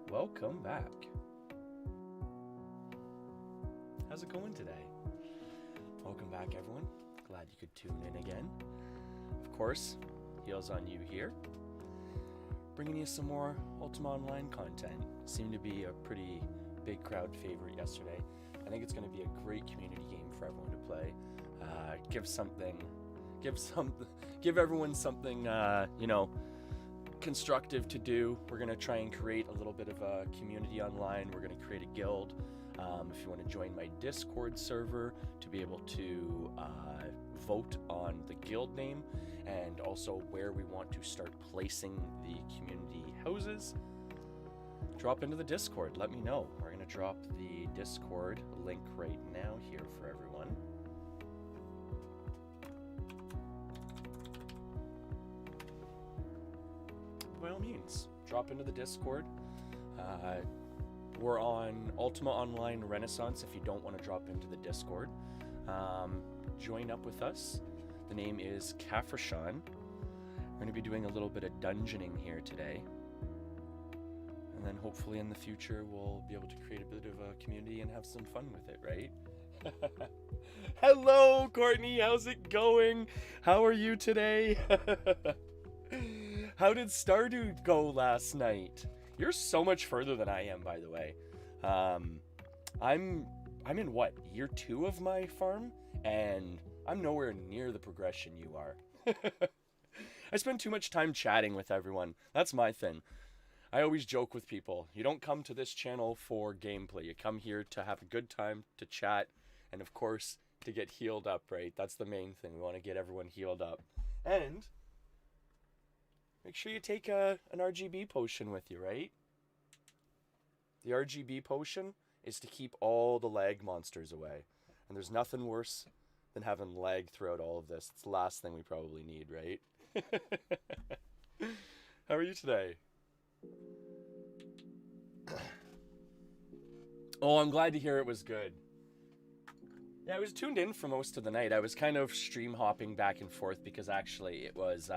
welcome back. How's it going today? Welcome back, everyone. Glad you could tune in again. Of course, Heels on You here, bringing you some more Ultima Online content. Seemed to be a pretty big crowd favorite yesterday. I think it's going to be a great community game for everyone to play. Give everyone something, constructive to do. We're going to try and create a little bit of a community online. We're going to create a guild. If you want to join my Discord server to be able to vote on the guild name and also where we want to start placing the community houses, drop into the Discord. Let me know. We're going to drop the Discord link right now here for everyone. By all means, drop into the Discord. We're on Ultima Online Renaissance if you don't want to drop into the Discord. Join up with us. The name is Kafrashan. We're going to be doing a little bit of dungeoning here today. And then hopefully in the future we'll be able to create a bit of a community and have some fun with it, right? Hello, Courtney. How's it going? How are you today? How did Stardew go last night? You're so much further than I am, by the way. I'm in what, year 2 of my farm, and I'm nowhere near the progression you are. I spend too much time chatting with everyone. That's my thing. I always joke with people. You don't come to this channel for gameplay. You come here to have a good time, to chat, and of course, to get healed up, right? That's the main thing. We want to get everyone healed up. And make sure you take an RGB potion with you, right? The RGB potion is to keep all the lag monsters away. And there's nothing worse than having lag throughout all of this. It's the last thing we probably need, right? How are you today? Oh, I'm glad to hear it was good. Yeah, I was tuned in for most of the night. I was kind of stream hopping back and forth because actually it was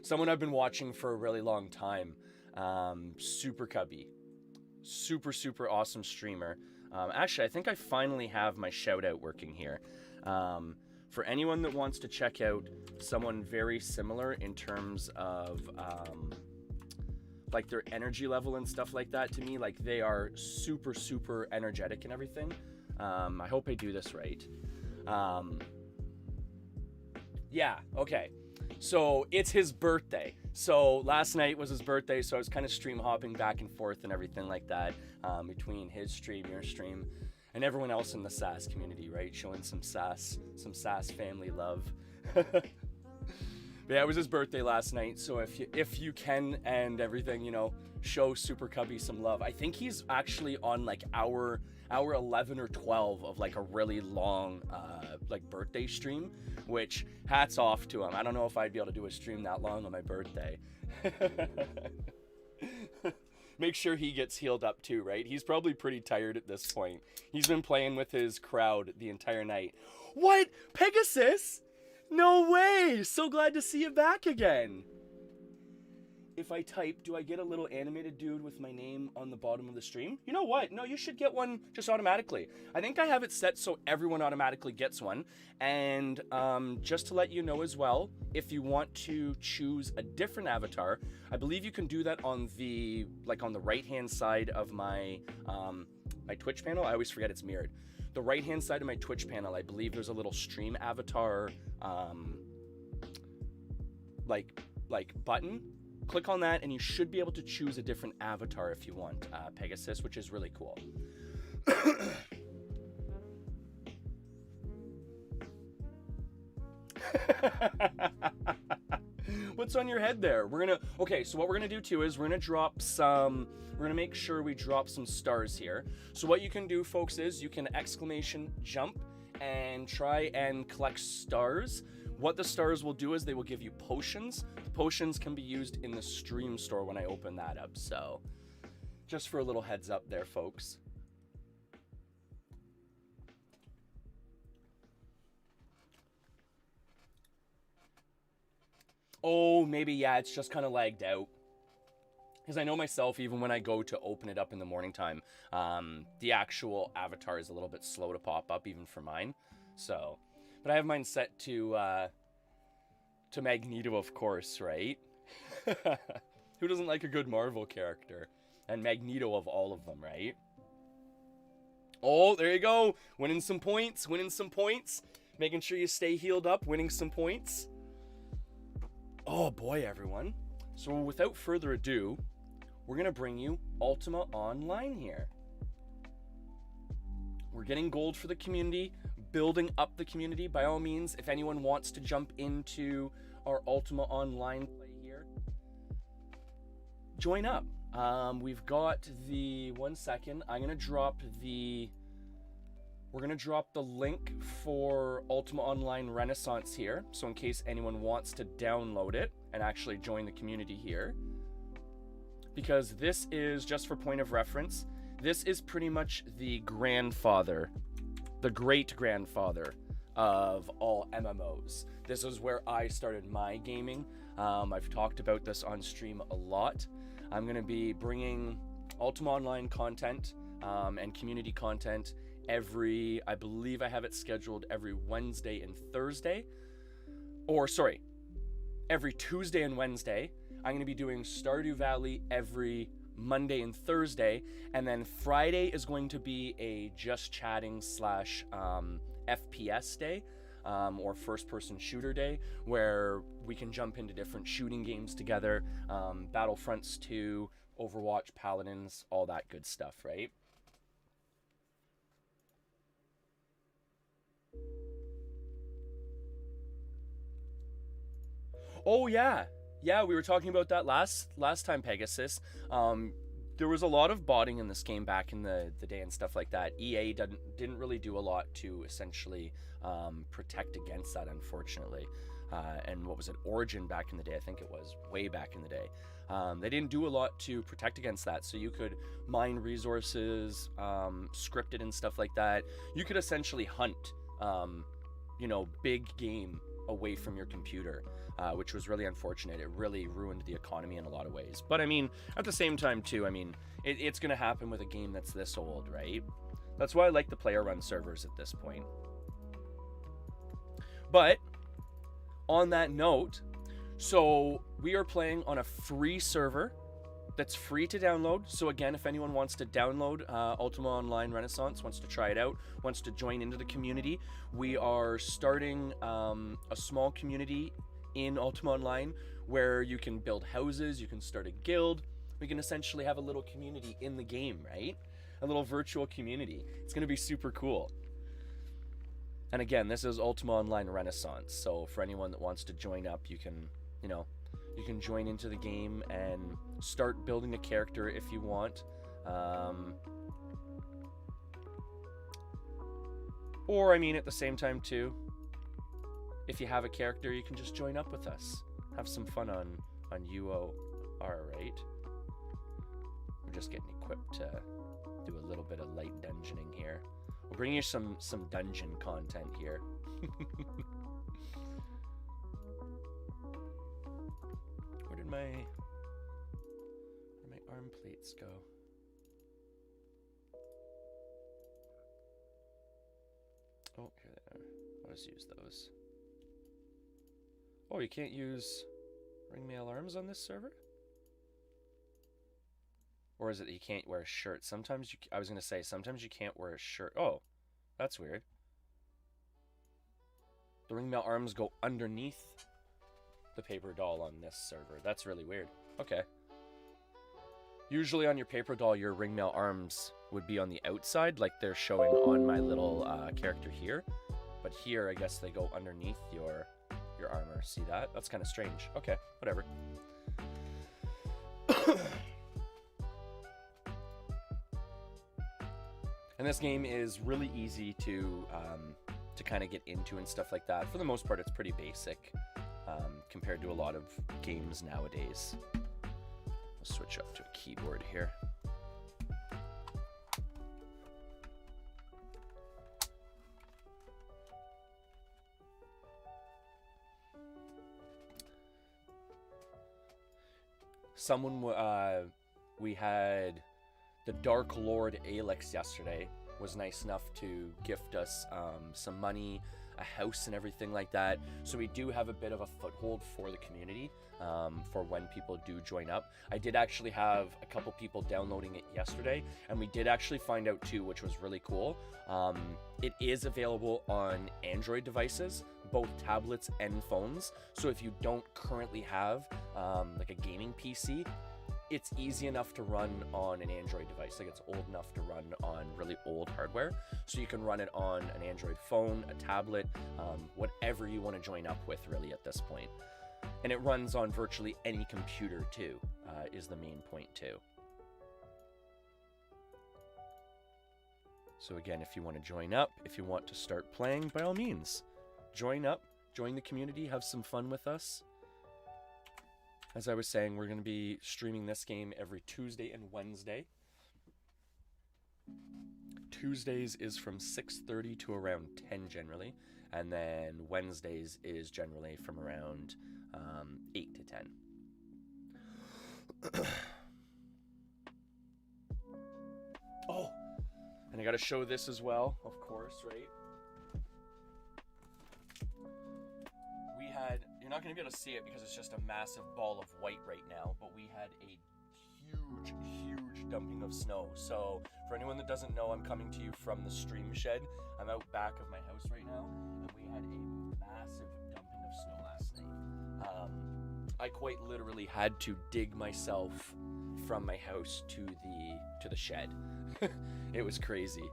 someone I've been watching for a really long time. Super Cubby. Super awesome streamer. Actually, I think I finally have my shout out working here. For anyone that wants to check out someone very similar in terms of like their energy level and stuff like that to me, like they are super energetic and everything. I hope I do this right. Yeah, okay. So it's his birthday. So last night was his birthday, so I was kind of stream hopping back and forth and everything like that between his stream, your stream, and everyone else in the SAS community, right? Showing some SAS family love. But yeah, it was his birthday last night, so if you can and everything, you know, show Super Cubby some love. I think he's actually on like hour 11 or 12 of like a really long like birthday stream, which hats off to him. I don't know if I'd be able to do a stream that long on my birthday. Make sure he gets healed up too, right? He's probably pretty tired at this point. He's been playing with his crowd the entire night. What? Pegasus? No way! So glad to see you back again. If I type, do I get a little animated dude with my name on the bottom of the stream? You know what? No, you should get one just automatically. I think I have it set so everyone automatically gets one. And just to let you know as well, if you want to choose a different avatar, I believe you can do that on the right-hand side of my my Twitch panel. I always forget it's mirrored. The right-hand side of my Twitch panel, I believe there's a little stream avatar like button. Click on that and you should be able to choose a different avatar if you want, Pegasus, which is really cool. What's on your head there? Okay, so what we're gonna do too is we're gonna make sure we drop some stars here. So what you can do, folks, is you can exclamation jump and try and collect stars. What the stars will do is they will give you potions. The potions can be used in the stream store when I open that up. So just for a little heads up there, folks. Oh, maybe, yeah, it's just kind of lagged out. Because I know myself, even when I go to open it up in the morning time, the actual avatar is a little bit slow to pop up, even for mine. So, but I have mine set to Magneto, of course, right? Who doesn't like a good Marvel character? And Magneto of all of them, right? Oh, there you go. Winning some points, winning some points. Making sure you stay healed up, winning some points. Oh boy, everyone. So without further ado, we're going to bring you Ultima Online here. We're getting gold for the community, building up the community. By all means, if anyone wants to jump into our Ultima Online play here, join up. We've got the, 1 second, we're going to drop the link for Ultima Online Renaissance here, so in case anyone wants to download it and actually join the community here. Because this is, just for point of reference, this is pretty much the grandfather, the great-grandfather of all MMOs. This is where I started my gaming. I've talked about this on stream a lot. I'm going to be bringing Ultima Online content and community content I believe I have it scheduled every Wednesday and Thursday. Or, sorry, every Tuesday and Wednesday. I'm going to be doing Stardew Valley every Monday and Thursday. And then Friday is going to be a just chatting / FPS day. Or first-person shooter day, where we can jump into different shooting games together, Battlefronts 2, Overwatch, Paladins, all that good stuff, right? Oh yeah, we were talking about that last time, Pegasus. There was a lot of botting in this game back in the day and stuff like that. EA didn't really do a lot to essentially protect against that, unfortunately. And what was it, Origin back in the day, I think it was, way back in the day. They didn't do a lot to protect against that, so you could mine resources, script it and stuff like that. You could essentially hunt, big game away from your computer, which was really unfortunate. It really ruined the economy in a lot of ways. But I mean, at the same time too, I mean, it's going to happen with a game that's this old, right? That's why I like the player-run servers at this point. But on that note, so we are playing on a free server that's free to download. So again, if anyone wants to download Ultima Online Renaissance, wants to try it out, wants to join into the community, we are starting a small community in Ultima Online where you can build houses, you can start a guild. We can essentially have a little community in the game, right? A little virtual community. It's going to be super cool. And again, this is Ultima Online Renaissance, so for anyone that wants to join up, you can, you can join into the game and start building a character if you want. Or, I mean, at the same time, too, if you have a character, you can just join up with us. Have some fun on UOR, right? We're just getting equipped to do a little bit of light dungeoning here. We'll bring you some dungeon content here. Where did my arm plates go? Oh, here they are. I'll just use those. Oh, you can't use ringmail arms on this server? Or is it that you can't wear a shirt? Sometimes I was going to say, sometimes you can't wear a shirt. Oh, that's weird. The ringmail arms go underneath the paper doll on this server. That's really weird. Okay. Usually on your paper doll, your ringmail arms would be on the outside, like they're showing on my little character here. But here, I guess they go underneath your armor. See that? That's kind of strange. Okay, whatever. And this game is really easy to kind of get into and stuff like that. For the most part, it's pretty basic compared to a lot of games nowadays. I'll switch up to a keyboard here. Someone We had the Dark Lord Alex yesterday was nice enough to gift us some money, a house and everything like that. So we do have a bit of a foothold for the community for when people do join up. I did actually have a couple people downloading it yesterday, and we did actually find out too, which was really cool. It is available on Android devices, both tablets and phones. So if you don't currently have like a gaming PC, it's easy enough to run on an Android device. Like, it's old enough to run on really old hardware. So you can run it on an Android phone, a tablet, whatever you want to join up with really at this point. And it runs on virtually any computer too, is the main point too. So again, if you want to join up, if you want to start playing, by all means, join up, join the community, have some fun with us. As I was saying, we're going to be streaming this game every Tuesday and Wednesday. Tuesdays is from 6:30 to around 10 generally, and then Wednesdays is generally from around 8 to 10. Oh, and I got to show this as well, of course, right? We had... You're not going to be able to see it because it's just a massive ball of white right now, but we had a huge dumping of snow. So for anyone that doesn't know, I'm coming to you from the stream shed. I'm out back of my house right now, and we had a massive dumping of snow last night. I quite literally had to dig myself from my house to the shed. It was crazy.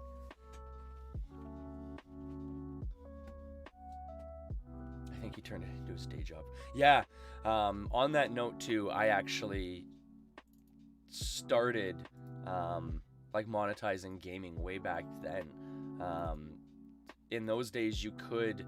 I think he turned it into his day job. Yeah, on that note too, I actually started like monetizing gaming way back then. In those days, you could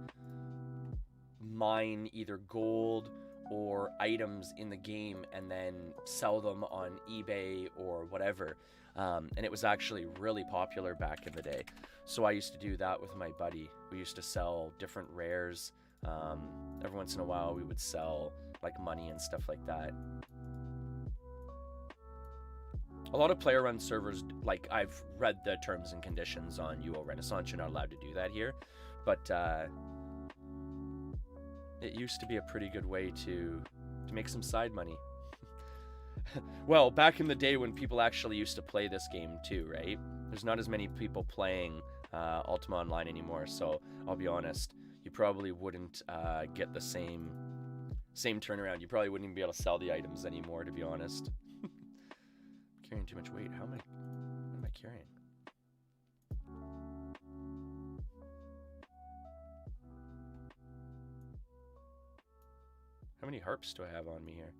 mine either gold or items in the game and then sell them on eBay or whatever. And it was actually really popular back in the day. So I used to do that with my buddy. We used to sell different rares. Every once in a while we would sell like money and stuff like that. A lot of player run servers, like, I've read the terms and conditions on UO Renaissance, you're not allowed to do that here, but it used to be a pretty good way to make some side money. Well, back in the day when people actually used to play this game too, right? There's not as many people playing Ultima Online anymore, so I'll be honest, you probably wouldn't get the same turnaround. You probably wouldn't even be able to sell the items anymore, to be honest. Carrying too much weight. What am I carrying? How many harps do I have on me here?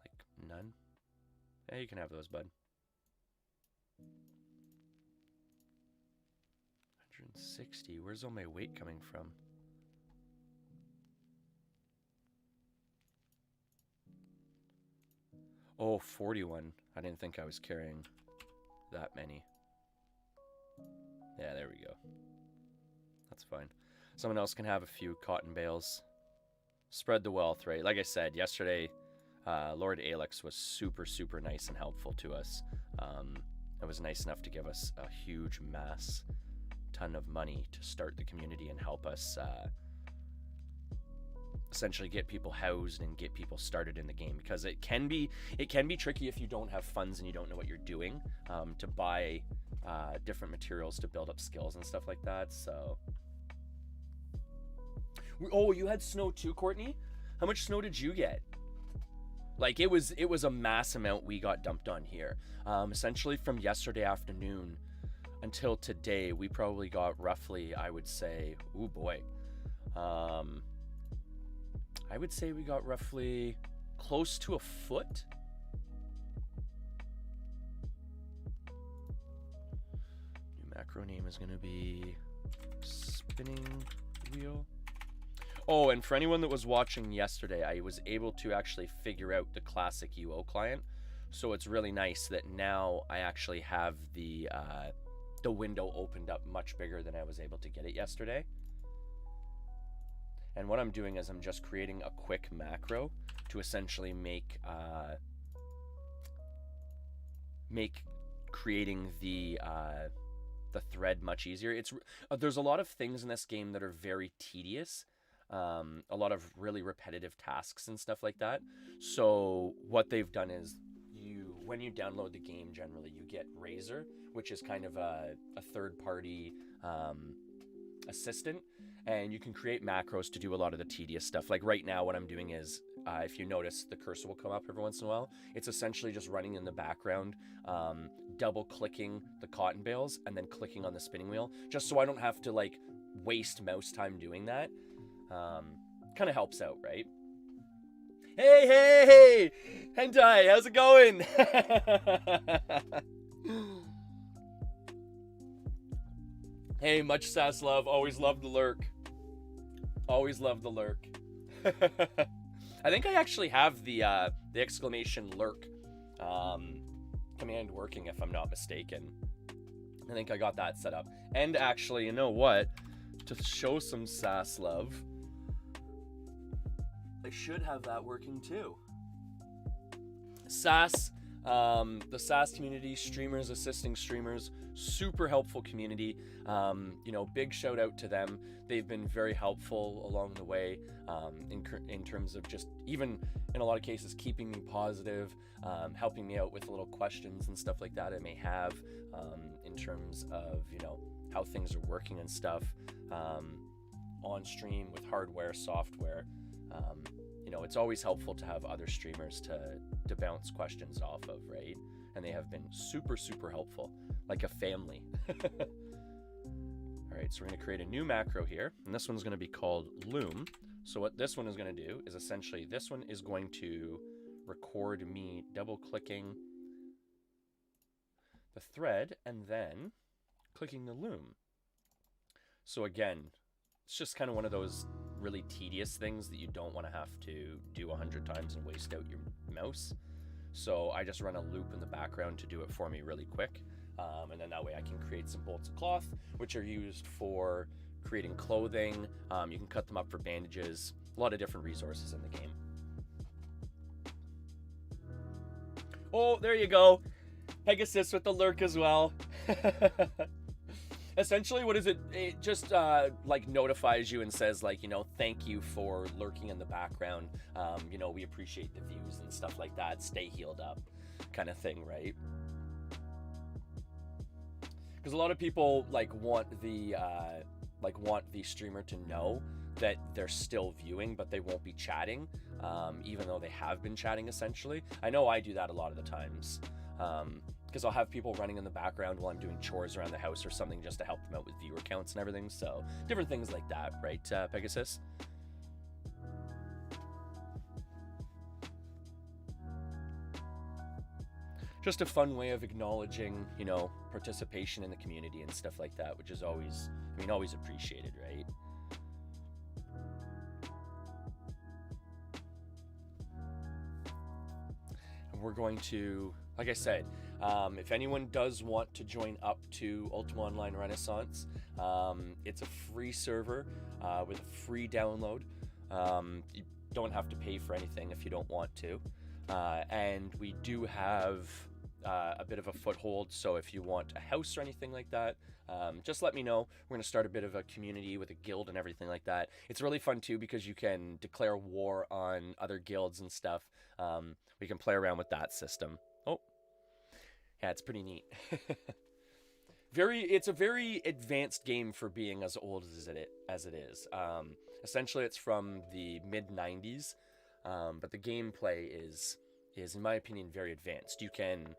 Like, none? Yeah, you can have those, bud. 160. Where's all my weight coming from? Oh, 41. I didn't think I was carrying that many. Yeah, there we go. That's fine. Someone else can have a few cotton bales. Spread the wealth, right? Like I said, yesterday, Lord Alex was super, super nice and helpful to us. It was nice enough to give us a huge ton of money to start the community and help us essentially get people housed and get people started in the game, because it can be tricky if you don't have funds and you don't know what you're doing to buy different materials to build up skills and stuff like that. So oh, you had snow too, Courtney? How much snow did you get? Like, it was a mass amount we got dumped on here. Essentially from yesterday afternoon until today, we probably got roughly, I would say, oh boy, I would say we got roughly close to a foot. New macro name is going to be spinning wheel. Oh, and for anyone that was watching yesterday, I was able to actually figure out the classic UO client. So it's really nice that now I actually have the window opened up much bigger than I was able to get it yesterday. And what I'm doing is I'm just creating a quick macro to essentially make make creating the thread much easier. There's a lot of things in this game that are very tedious, a lot of really repetitive tasks and stuff like that. So what they've done is, when you download the game, generally you get Razor, which is kind of a third-party assistant, and you can create macros to do a lot of the tedious stuff. Like right now, what I'm doing is, if you notice, the cursor will come up every once in a while. It's essentially just running in the background, double-clicking the cotton bales and then clicking on the spinning wheel, just so I don't have to like waste mouse time doing that. Kind of helps out, right? Hey, Hentai, how's it going? Hey, much sass love. Always love the lurk. Always love the lurk. I think I actually have the exclamation lurk command working, if I'm not mistaken. I think I got that set up. And actually, you know what? To show some sass love, I should have that working too. Sass, the Sass community, streamers assisting streamers, super helpful community. You know, big shout out to them. They've been very helpful along the way, in terms of just, even in a lot of cases, keeping me positive, helping me out with little questions and stuff like that I may have, in terms of, you know, how things are working and stuff, on stream with hardware, software. You know, it's always helpful to have other streamers to bounce questions off of, right? And they have been super, super helpful, like a family. All right, so we're going to create a new macro here, and this one's going to be called Loom. So what this one is going to do is, essentially, this one is going to record me double-clicking the thread and then clicking the loom. So again, it's just kind of one of those really tedious things that you don't want to have to do 100 times and waste out your mouse. So I just run a loop in the background to do it for me really quick. And then that way I can create some bolts of cloth, which are used for creating clothing. You can cut them up for bandages, a lot of different resources in the game. Oh, there you go. Pegasus with the lurk as well. Essentially, what is it? It just like notifies you and says, like, you know, thank you for lurking in the background. You know, we appreciate the views and stuff like that. Stay healed up, kind of thing, right? Because a lot of people want the streamer to know that they're still viewing, but they won't be chatting, even though they have been chatting. Essentially, I know I do that a lot of the times. Because I'll have people running in the background while I'm doing chores around the house or something, just to help them out with viewer counts and everything. So different things like that, right, Pegasus? Just a fun way of acknowledging, you know, participation in the community and stuff like that, which is always, I mean, always appreciated, right? And we're going to, like I said, if anyone does want to join up to Ultima Online Renaissance, it's a free server with a free download. You don't have to pay for anything if you don't want to. And we do have a bit of a foothold, so if you want a house or anything like that, just let me know. We're going to start a bit of a community with a guild and everything like that. It's really fun too, because you can declare war on other guilds and stuff. We can play around with that system. Oh, yeah, it's pretty neat. It's a very advanced game for being as old as it is. Essentially, it's from the mid-90s, but the gameplay is, in my opinion, very advanced. You can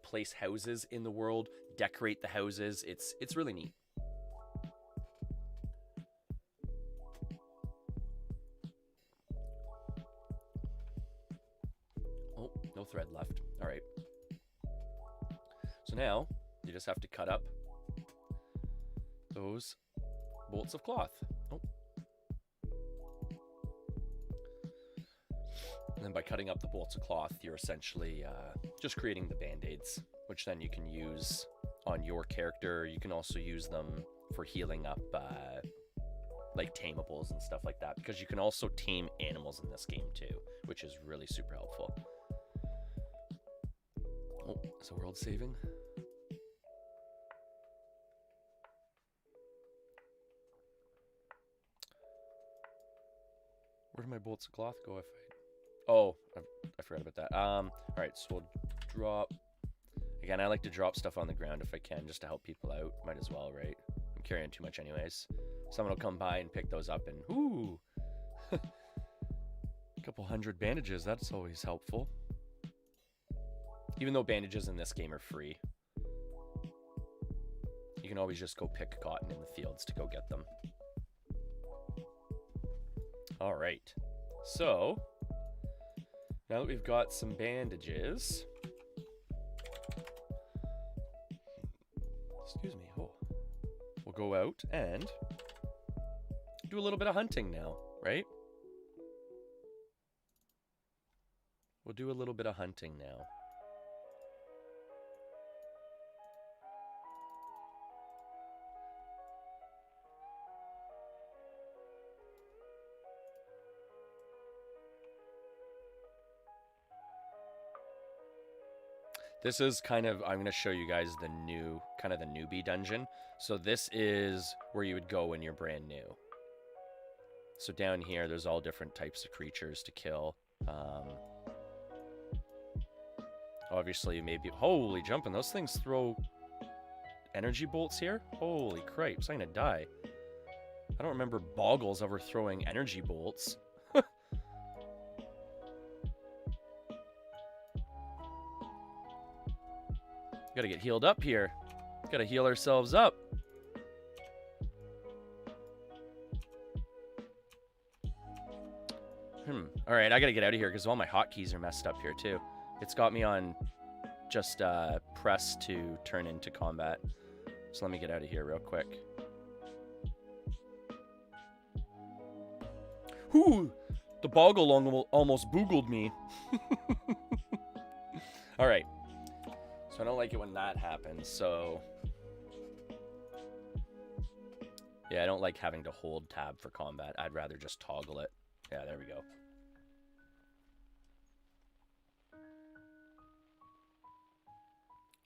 place houses in the world, decorate the houses. It's really neat. Oh, no thread left. All right. So now you just have to cut up those bolts of cloth. Oh. And then by cutting up the bolts of cloth, you're essentially just creating the band-aids, which then you can use on your character. You can also use them for healing up like tamables and stuff like that, because you can also tame animals in this game too, which is really super helpful. Oh, is the world saving? Where do my bolts of cloth go if I... Oh, I forgot about that. Alright, so we'll drop... Again, I like to drop stuff on the ground if I can, just to help people out. Might as well, right? I'm carrying too much anyways. Someone will come by and pick those up and... Ooh! A couple hundred bandages, that's always helpful. Even though bandages in this game are free. You can always just go pick cotton in the fields to go get them. Alright. So, now that we've got some bandages... Excuse me. Oh. We'll go out and do a little bit of hunting now, right? We'll do a little bit of hunting now. This is kind of, I'm going to show you guys the new, kind of the newbie dungeon. So this is where you would go when you're brand new. So down here, there's all different types of creatures to kill. Obviously, maybe, holy jumping, those things throw energy bolts here? Holy cripes, I'm going to die. I don't remember Boggles ever throwing energy bolts. Gotta get healed up here. Gotta heal ourselves up. Alright, I gotta get out of here because all my hotkeys are messed up here too. It's got me on just press to turn into combat. So let me get out of here real quick. Whoo! The boggle almost boogled me. Alright. So I don't like it when that happens, so... Yeah, I don't like having to hold tab for combat. I'd rather just toggle it. Yeah, there we go.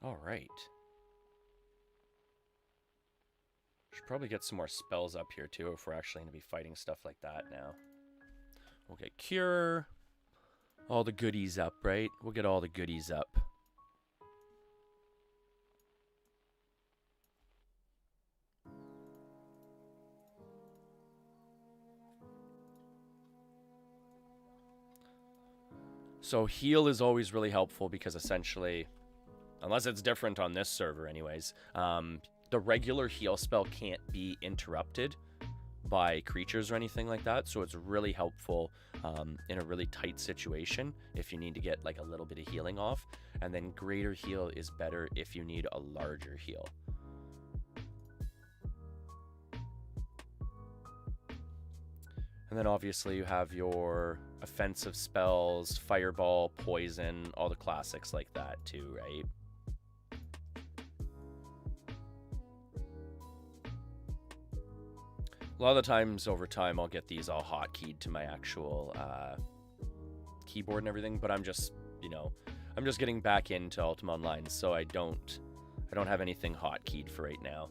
Alright. Should probably get some more spells up here, too, if we're actually going to be fighting stuff like that now. We'll get Cure. All the goodies up, right? We'll get all the goodies up. So heal is always really helpful because essentially, unless it's different on this server anyways, the regular heal spell can't be interrupted by creatures or anything like that. So it's really helpful in a really tight situation if you need to get like a little bit of healing off. And then greater heal is better if you need a larger heal. And then obviously you have your offensive spells, fireball, poison, all the classics like that too, right? A lot of the times over time I'll get these all hotkeyed to my actual keyboard and everything, but I'm just, you know, I'm just getting back into Ultima Online, so I don't have anything hotkeyed for right now.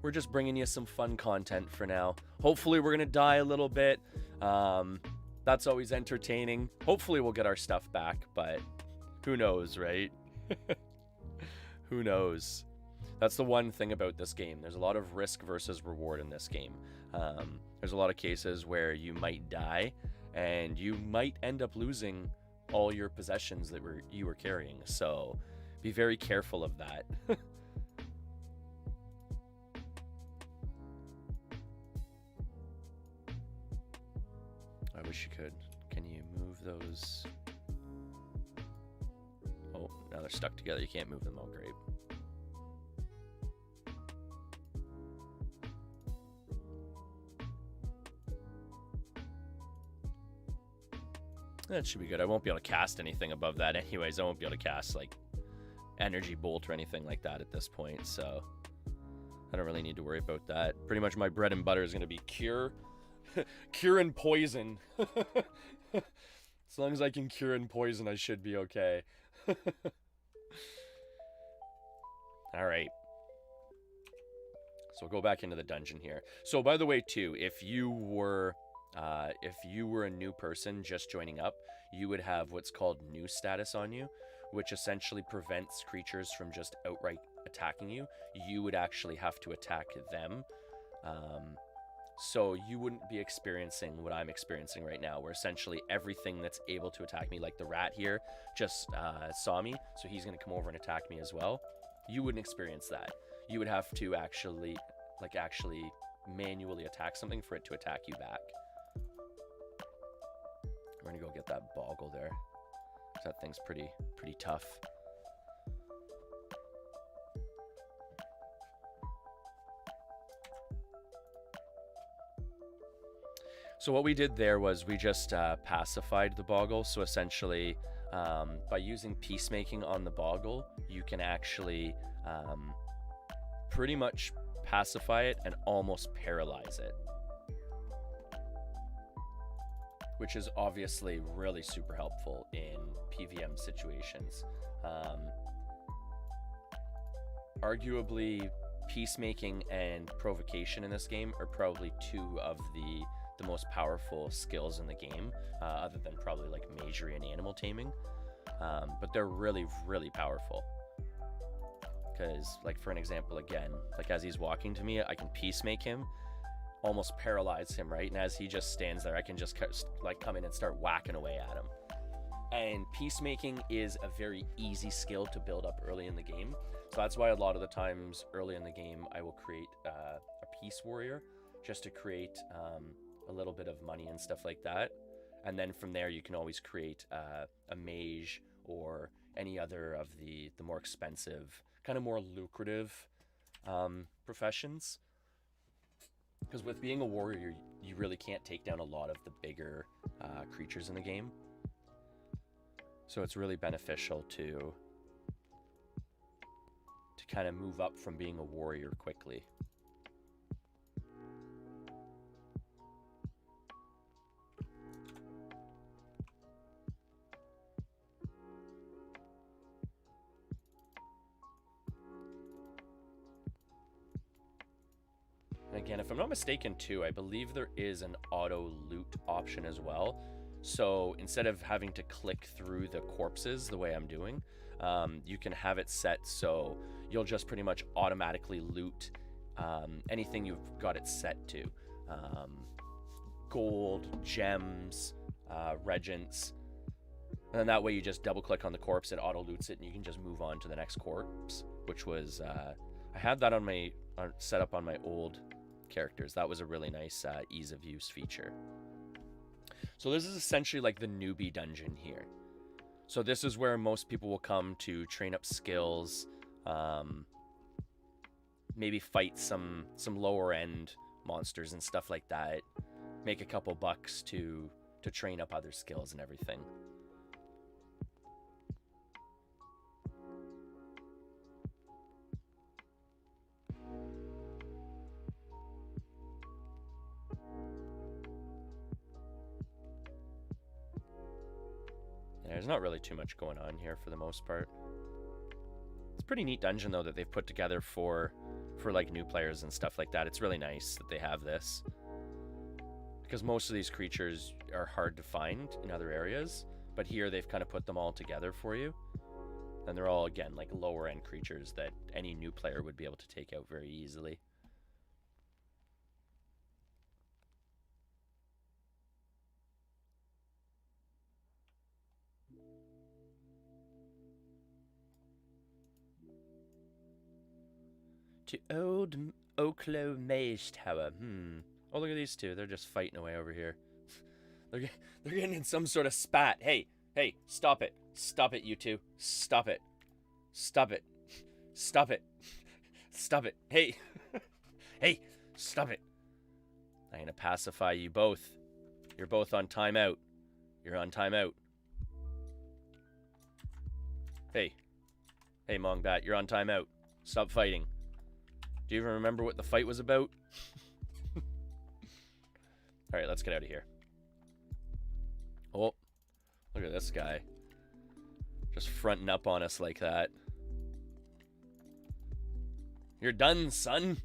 We're just bringing you some fun content for now. Hopefully we're gonna die a little bit. That's always entertaining. Hopefully we'll get our stuff back, but who knows, right? Who knows? That's the one thing about this game. There's a lot of risk versus reward in this game. There's a lot of cases where you might die, and you might end up losing all your possessions that you were carrying. So be very careful of that. I wish you could. Can you move those? Oh, now they're stuck together. You can't move them. Oh, great. That should be good. I won't be able to cast anything above that anyways. I won't be able to cast, like, energy bolt or anything like that at this point, so I don't really need to worry about that. Pretty much my bread and butter is going to be cure. Cure and poison. As long as I can cure and poison, I should be okay. All right. So we'll go back into the dungeon here. So by the way, too, if you were a new person just joining up, you would have what's called new status on you, which essentially prevents creatures from just outright attacking you. You would actually have to attack them. So you wouldn't be experiencing what I'm experiencing right now, where essentially everything that's able to attack me, like the rat here, just saw me, so he's going to come over and attack me as well. You wouldn't experience that. You would have to actually manually attack something for it to attack you back. We're going to go get that boggle there. That thing's pretty tough. So what we did there was we just pacified the boggle. So essentially, by using peacemaking on the boggle, you can actually pretty much pacify it and almost paralyze it, which is obviously really super helpful in PVM situations. Arguably, peacemaking and provocation in this game are probably two of the most powerful skills in the game, other than probably like magery and animal taming. But they're really, really powerful. Because, like, for an example, again, like as he's walking to me, I can peacemake him, almost paralyze him, right? And as he just stands there, I can just like come in and start whacking away at him. And peacemaking is a very easy skill to build up early in the game. So that's why a lot of the times early in the game, I will create a peace warrior just to create a little bit of money and stuff like that. And then from there, you can always create a mage or any other of the more expensive, kind of more lucrative professions. Because with being a warrior, you really can't take down a lot of the bigger creatures in the game. So it's really beneficial to kind of move up from being a warrior quickly. Again, if I'm not mistaken too, I believe there is an auto loot option as well. So instead of having to click through the corpses the way I'm doing, you can have it set so you'll just pretty much automatically loot anything you've got it set to. Gold, gems, regents. And then that way you just double click on the corpse, it auto loots it, and you can just move on to the next corpse, which was, I had that set up on my old characters. That was a really nice ease of use feature. So this is essentially like the newbie dungeon here. So this is where most people will come to train up skills, maybe fight some lower end monsters and stuff like that, make a couple bucks to train up other skills and everything. There's not really too much going on here for the most part. It's a pretty neat dungeon though that they've put together for like new players and stuff like that. It's really nice that they have this, because most of these creatures are hard to find in other areas, but here they've kind of put them all together for you, and they're all, again, like lower end creatures that any new player would be able to take out very easily. To Old Oklo Mage Tower. Oh, look at these two. They're just fighting away over here. They're getting in some sort of spat. Hey, stop it. Stop it, you two. Stop it. Stop it. Stop it. Stop it. Hey. Hey, stop it. I'm going to pacify you both. You're both on timeout. You're on timeout. Hey. Hey, Mongbat, you're on timeout. Stop fighting. Do you even remember what the fight was about? Alright, let's get out of here. Oh, look at this guy. Just fronting up on us like that. You're done, son.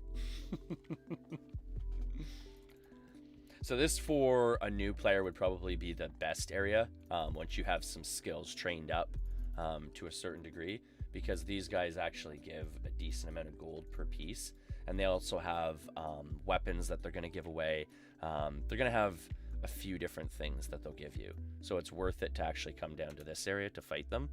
So this, for a new player, would probably be the best area once you have some skills trained up to a certain degree, because these guys actually give a decent amount of gold per piece, and they also have weapons that they're going to give away. They're going to have a few different things that they'll give you, so it's worth it to actually come down to this area to fight them.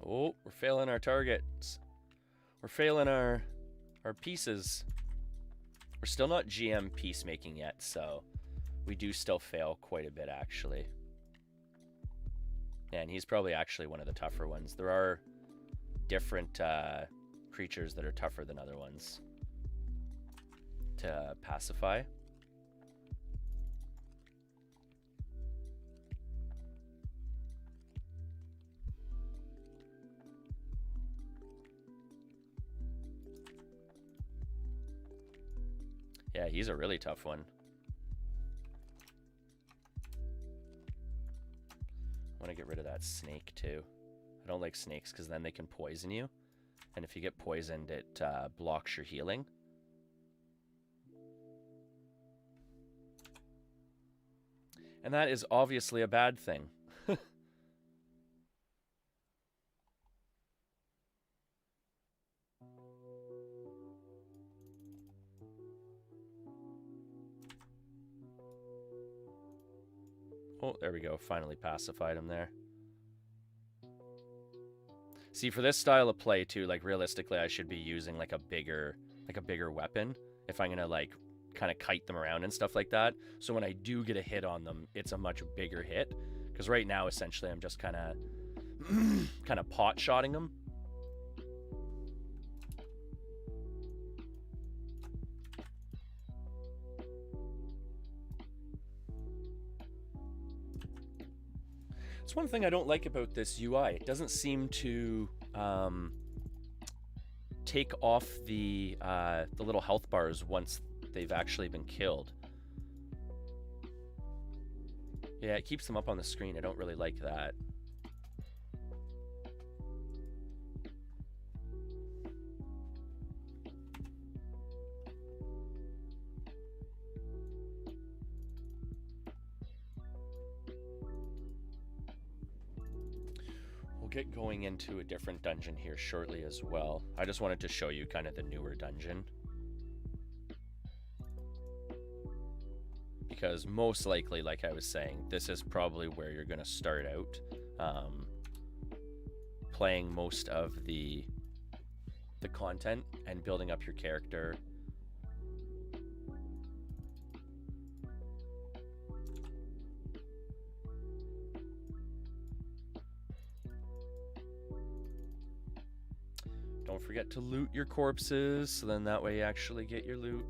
Oh, we're failing our targets. We're failing our pieces. We're still not GM peacemaking yet, so we do still fail quite a bit, actually. And he's probably actually one of the tougher ones. There are different creatures that are tougher than other ones to pacify. Yeah, he's a really tough one. I want to get rid of that snake too. I don't like snakes because then they can poison you. And if you get poisoned, it blocks your healing. And that is obviously a bad thing. Oh, there we go. Finally pacified him there. See, for this style of play too, like realistically, I should be using like a bigger weapon if I'm gonna like kind of kite them around and stuff like that. So when I do get a hit on them, it's a much bigger hit. Because right now, essentially, I'm just kind of pot shotting them. It's one thing I don't like about this UI. It doesn't seem to take off the little health bars once they've actually been killed. Yeah, it keeps them up on the screen. I don't really like that. Get going into a different dungeon here shortly as well. I just wanted to show you kind of the newer dungeon, because most likely, like I was saying, this is probably where you're going to start out playing most of the content and building up your character. Don't forget to loot your corpses, so then that way you actually get your loot.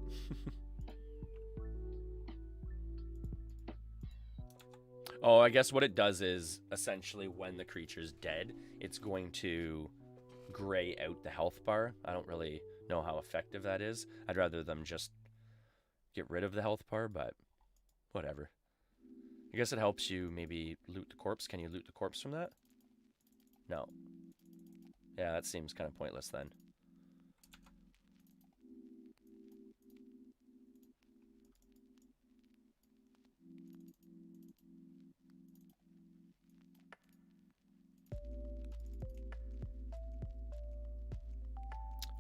Oh, I guess what it does is, essentially, when the creature's dead, it's going to gray out the health bar. I don't really know how effective that is. I'd rather them just get rid of the health bar, but whatever. I guess it helps you maybe loot the corpse. Can you loot the corpse from that? No. Yeah, that seems kind of pointless then.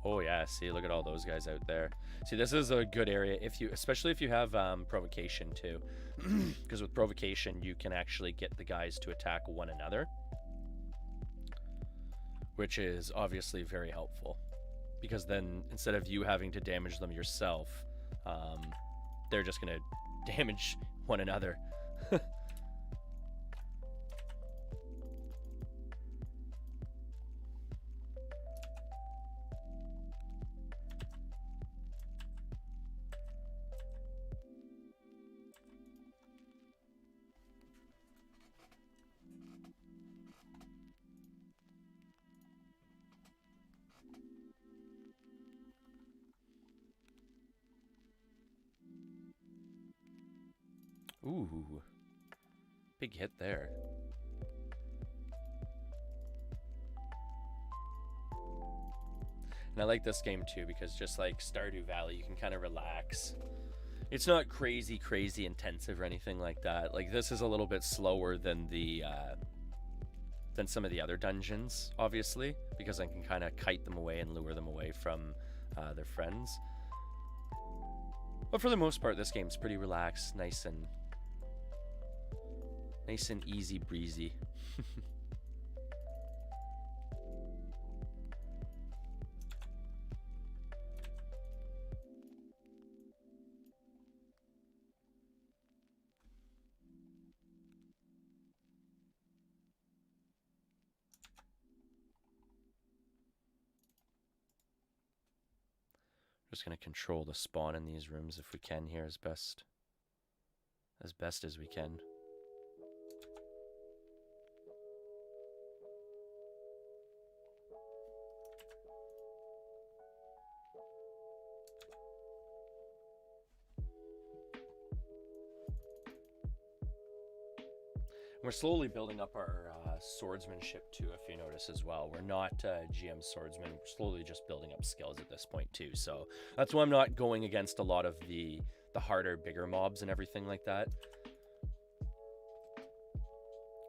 Oh yeah, see, look at all those guys out there. See, this is a good area if you, especially if you have provocation too, because with provocation you can actually get the guys to attack one another, which is obviously very helpful, because then instead of you having to damage them yourself, they're just gonna damage one another. Ooh. Big hit there. And I like this game too because just like Stardew Valley, you can kind of relax. It's not crazy intensive or anything like that. Like this is a little bit slower than the than some of the other dungeons, obviously, because I can kind of kite them away and lure them away from their friends. But for the most part, this game's pretty relaxed, nice and easy breezy. Just gonna control the spawn in these rooms if we can here as best as we can. We're slowly building up our swordsmanship too, if you notice as well. We're not GM swordsmen. We're slowly just building up skills at this point too. So that's why I'm not going against a lot of the harder, bigger mobs and everything like that.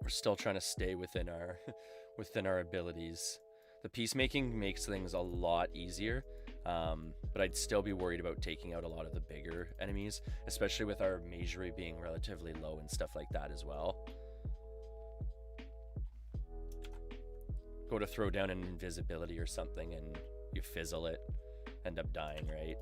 We're still trying to stay within our within our abilities. The peacemaking makes things a lot easier, but I'd still be worried about taking out a lot of the bigger enemies, especially with our magery being relatively low and stuff like that as well. Go to throw down an invisibility or something and you fizzle it, end up dying, right?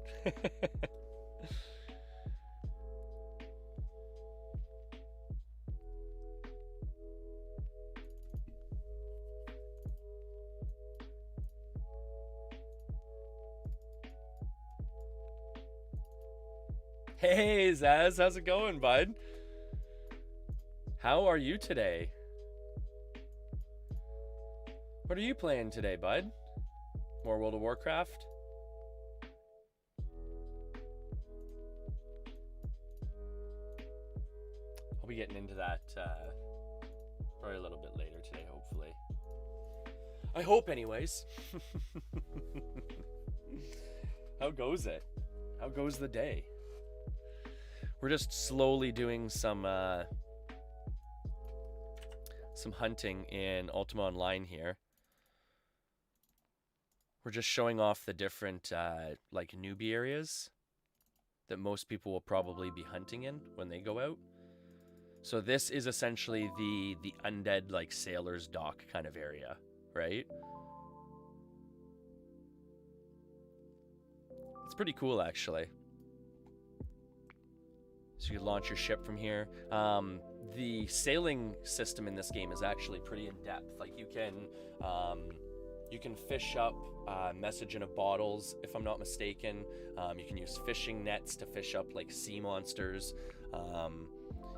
Hey Zaz, how's it going, bud? How are you today? What are you playing today, bud? More World of Warcraft? I'll be getting into that probably a little bit later today, hopefully. I hope, anyways. How goes it? How goes the day? We're just slowly doing some hunting in Ultima Online here. We're just showing off the different like newbie areas that most people will probably be hunting in when they go out. So this is essentially the undead like sailor's dock kind of area, right? It's pretty cool actually. So you launch your ship from here. The sailing system in this game is actually pretty in depth. Like you can fish up message in a bottles, if I'm not mistaken. You can use fishing nets to fish up like sea monsters.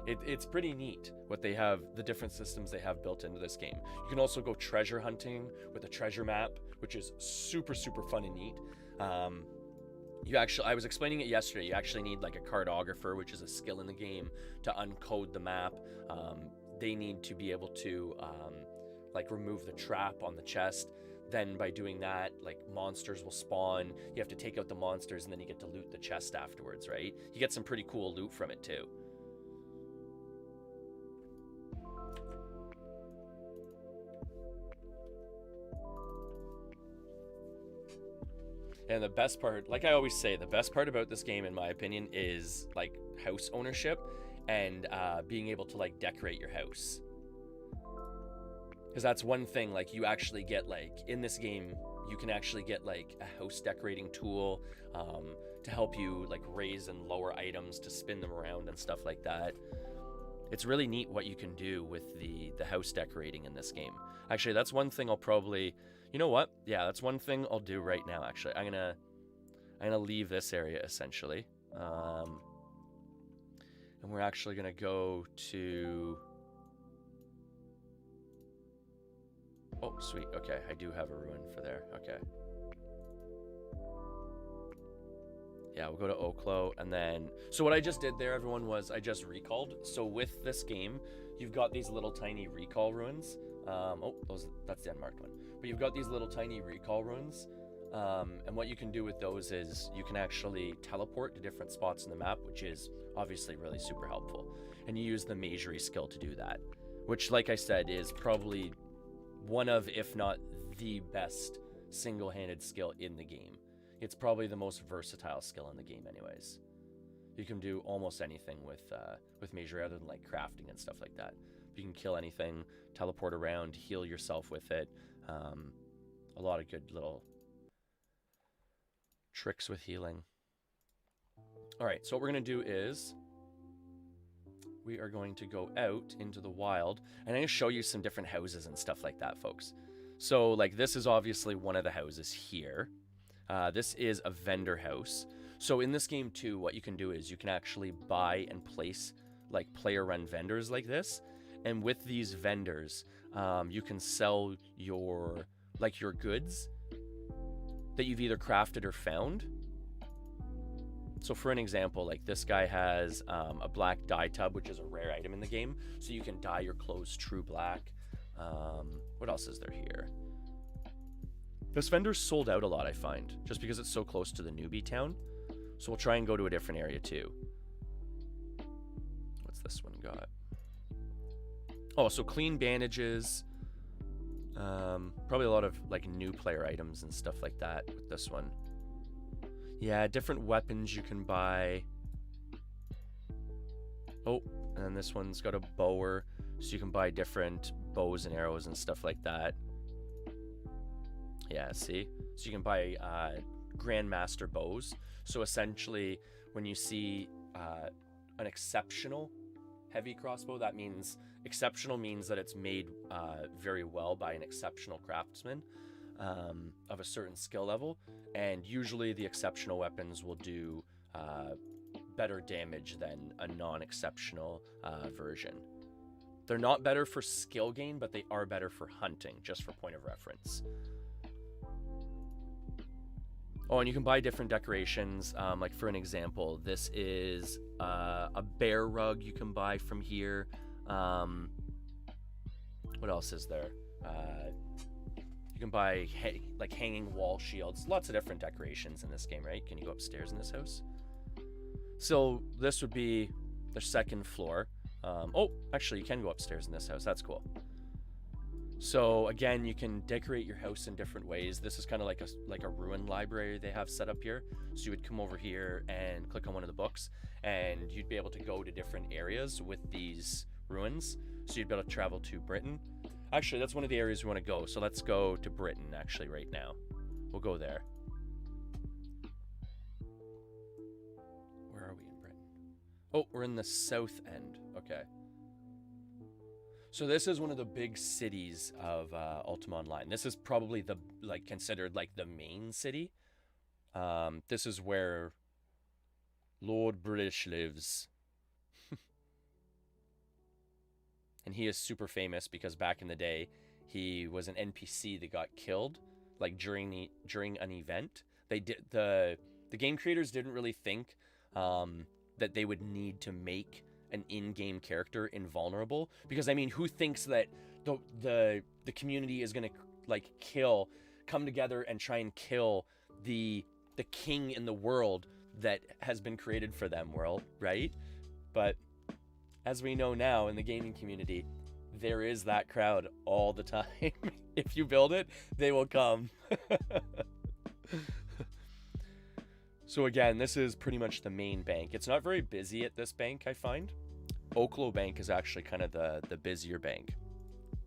It's pretty neat what they have, the different systems they have built into this game. You can also go treasure hunting with a treasure map, which is super fun and neat. I was explaining it yesterday, you actually need like a cartographer, which is a skill in the game, to uncode the map. They need to be able to like remove the trap on the chest. Then by doing that, like monsters will spawn. You have to take out the monsters and then you get to loot the chest afterwards, right? You get some pretty cool loot from it too. And the best part, like I always say, the best part about this game, in my opinion, is like house ownership and being able to like decorate your house. Because that's one thing, like you actually get like, in this game, you can actually get like a house decorating tool to help you like raise and lower items, to spin them around and stuff like that. It's really neat what you can do with the house decorating in this game. Actually, that's one thing I'll probably, you know what? Yeah, that's one thing I'll do right now, actually. I'm gonna leave this area, essentially. And we're actually gonna go to... Oh, sweet. Okay, I do have a ruin for there. Okay. Yeah, we'll go to Oklo, and then... So what I just did there, everyone, was I just recalled. So with this game, you've got these little tiny recall ruins. That's the unmarked one. But you've got these little tiny recall ruins. And what you can do with those is you can actually teleport to different spots in the map, which is obviously really super helpful. And you use the Majory skill to do that, which, like I said, is probably one of, if not the best single-handed skill in the game. It's probably the most versatile skill in the game anyways. You can do almost anything with Majory other than like crafting and stuff like that. You can kill anything, teleport around, heal yourself with it. A lot of good little tricks with healing. Alright, so what we're going to do is we are going to go out into the wild, and I'm going to show you some different houses and stuff like that, folks. So, like, this is obviously one of the houses here. This is a vendor house. So in this game too, what you can do is you can actually buy and place like player-run vendors like this. And with these vendors, you can sell your goods that you've either crafted or found. So for an example, like this guy has a black dye tub, which is a rare item in the game. So you can dye your clothes true black. What else is there here? This vendor's sold out a lot, I find, just because it's so close to the newbie town. So we'll try and go to a different area too. What's this one got? Oh, so clean bandages. Probably a lot of like new player items and stuff like that with this one. Yeah, different weapons you can buy. Oh, and then this one's got a bower, so you can buy different bows and arrows and stuff like that. Yeah, see? So you can buy Grandmaster bows. So essentially, when you see an exceptional heavy crossbow, that means exceptional means that it's made very well by an exceptional craftsman of a certain skill level. And usually the exceptional weapons will do better damage than a non-exceptional version. They're not better for skill gain, but they are better for hunting, just for point of reference. Oh, and you can buy different decorations. Like for an example, this is a bear rug you can buy from here. What else is there? You can buy like hanging wall shields. Lots of different decorations in this game, right? Can you go upstairs in this house? So this would be the second floor. Oh, actually, you can go upstairs in this house. That's cool. So again, you can decorate your house in different ways. This is kind of like a ruin library they have set up here. So you would come over here and click on one of the books, and you'd be able to go to different areas with these ruins. So you'd be able to travel to Britain. Actually, that's one of the areas we want to go. So let's go to Britain actually right now. We'll go there. Where are we in Britain? Oh, we're in the south end. Okay. So this is one of the big cities of Ultima Online. This is probably considered like the main city. This is where Lord British lives. And he is super famous because back in the day, he was an NPC that got killed like during an event. The game creators didn't really think that they would need to make an in-game character invulnerable, because I mean, who thinks that the community is gonna like come together and try and kill the king in the world that has been created for them, right? But as we know now in the gaming community, there is that crowd all the time. If you build it, they will come. So again, this is pretty much the main bank. It's not very busy at this bank, I find. Oklo Bank is actually kind of the busier bank.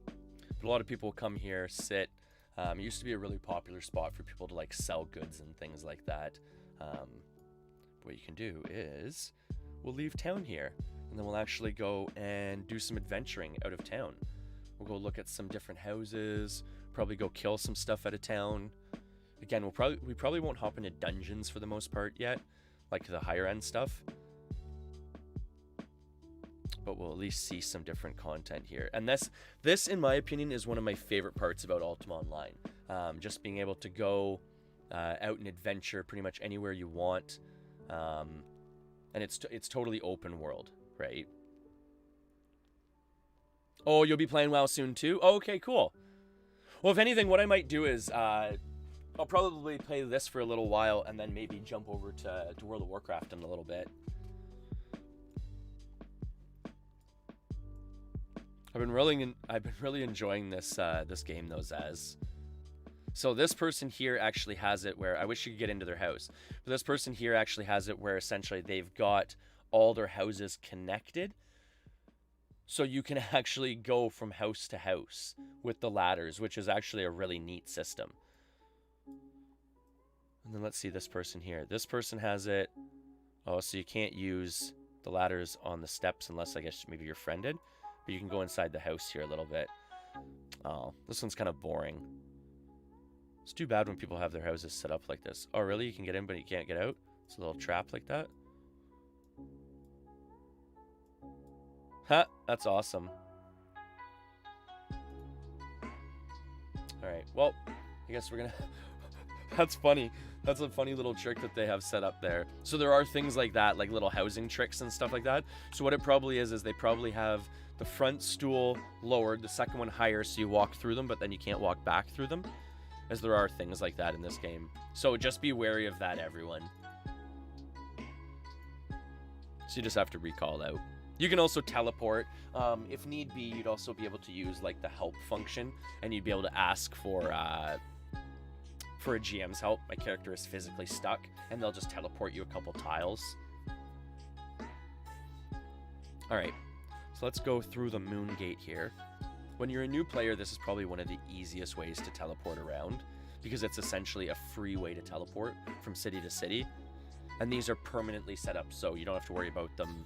But a lot of people come here, sit. It used to be a really popular spot for people to like sell goods and things like that. What you can do is we'll leave town here, and then we'll actually go and do some adventuring out of town. We'll go look at some different houses, probably go kill some stuff out of town. Again, we probably won't hop into dungeons for the most part yet, like the higher end stuff. But we'll at least see some different content here. And this, in my opinion, is one of my favorite parts about Ultima Online. Just being able to go out and adventure pretty much anywhere you want. And it's totally open world, right? Oh, you'll be playing WoW soon too? Oh, okay, cool. Well, if anything, what I might do is I'll probably play this for a little while and then maybe jump over to World of Warcraft in a little bit. I've been really enjoying this this game though, Zaz. So this person here actually has it where, I wish you could get into their house, but this person here actually has it where essentially they've got all their houses connected. So you can actually go from house to house with the ladders, which is actually a really neat system. And then let's see this person here. This person has it. Oh, so you can't use the ladders on the steps unless I guess maybe you're friended. But you can go inside the house here a little bit. Oh, this one's kind of boring. It's too bad when people have their houses set up like this. Oh, really? You can get in, but you can't get out? It's a little trap like that. Ha! That's awesome. Alright, well, I guess we're gonna... That's funny. That's a funny little trick that they have set up there. So there are things like that, like little housing tricks and stuff like that. So what it probably is they probably have the front stool lowered, the second one higher, so you walk through them, but then you can't walk back through them. As there are things like that in this game. So just be wary of that, everyone. So you just have to recall out. You can also teleport. If need be, you'd also be able to use like the help function, and you'd be able to ask for a GM's help. My character is physically stuck, and they'll just teleport you a couple tiles. All right, so let's go through the moon gate here. When you're a new player, this is probably one of the easiest ways to teleport around, because it's essentially a free way to teleport from city to city. And these are permanently set up, so you don't have to worry about them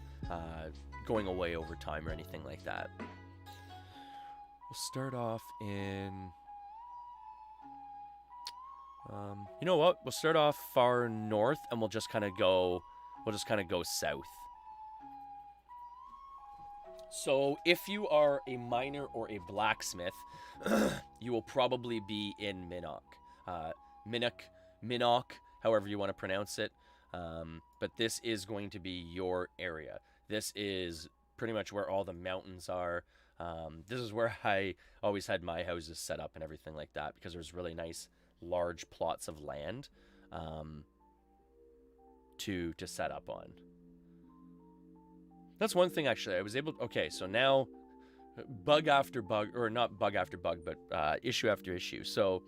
going away over time or anything like that. We'll start off in... you know what? We'll start off far north, and we'll just kind of go south. So if you are a miner or a blacksmith, you will probably be in Minnock, however you want to pronounce it. But this is going to be your area. This is pretty much where all the mountains are. This is where I always had my houses set up and everything like that, because there's really nice large plots of land to set up on. That's one thing, actually. I was able... Okay, so now, bug after bug, or not bug after bug, but issue after issue. So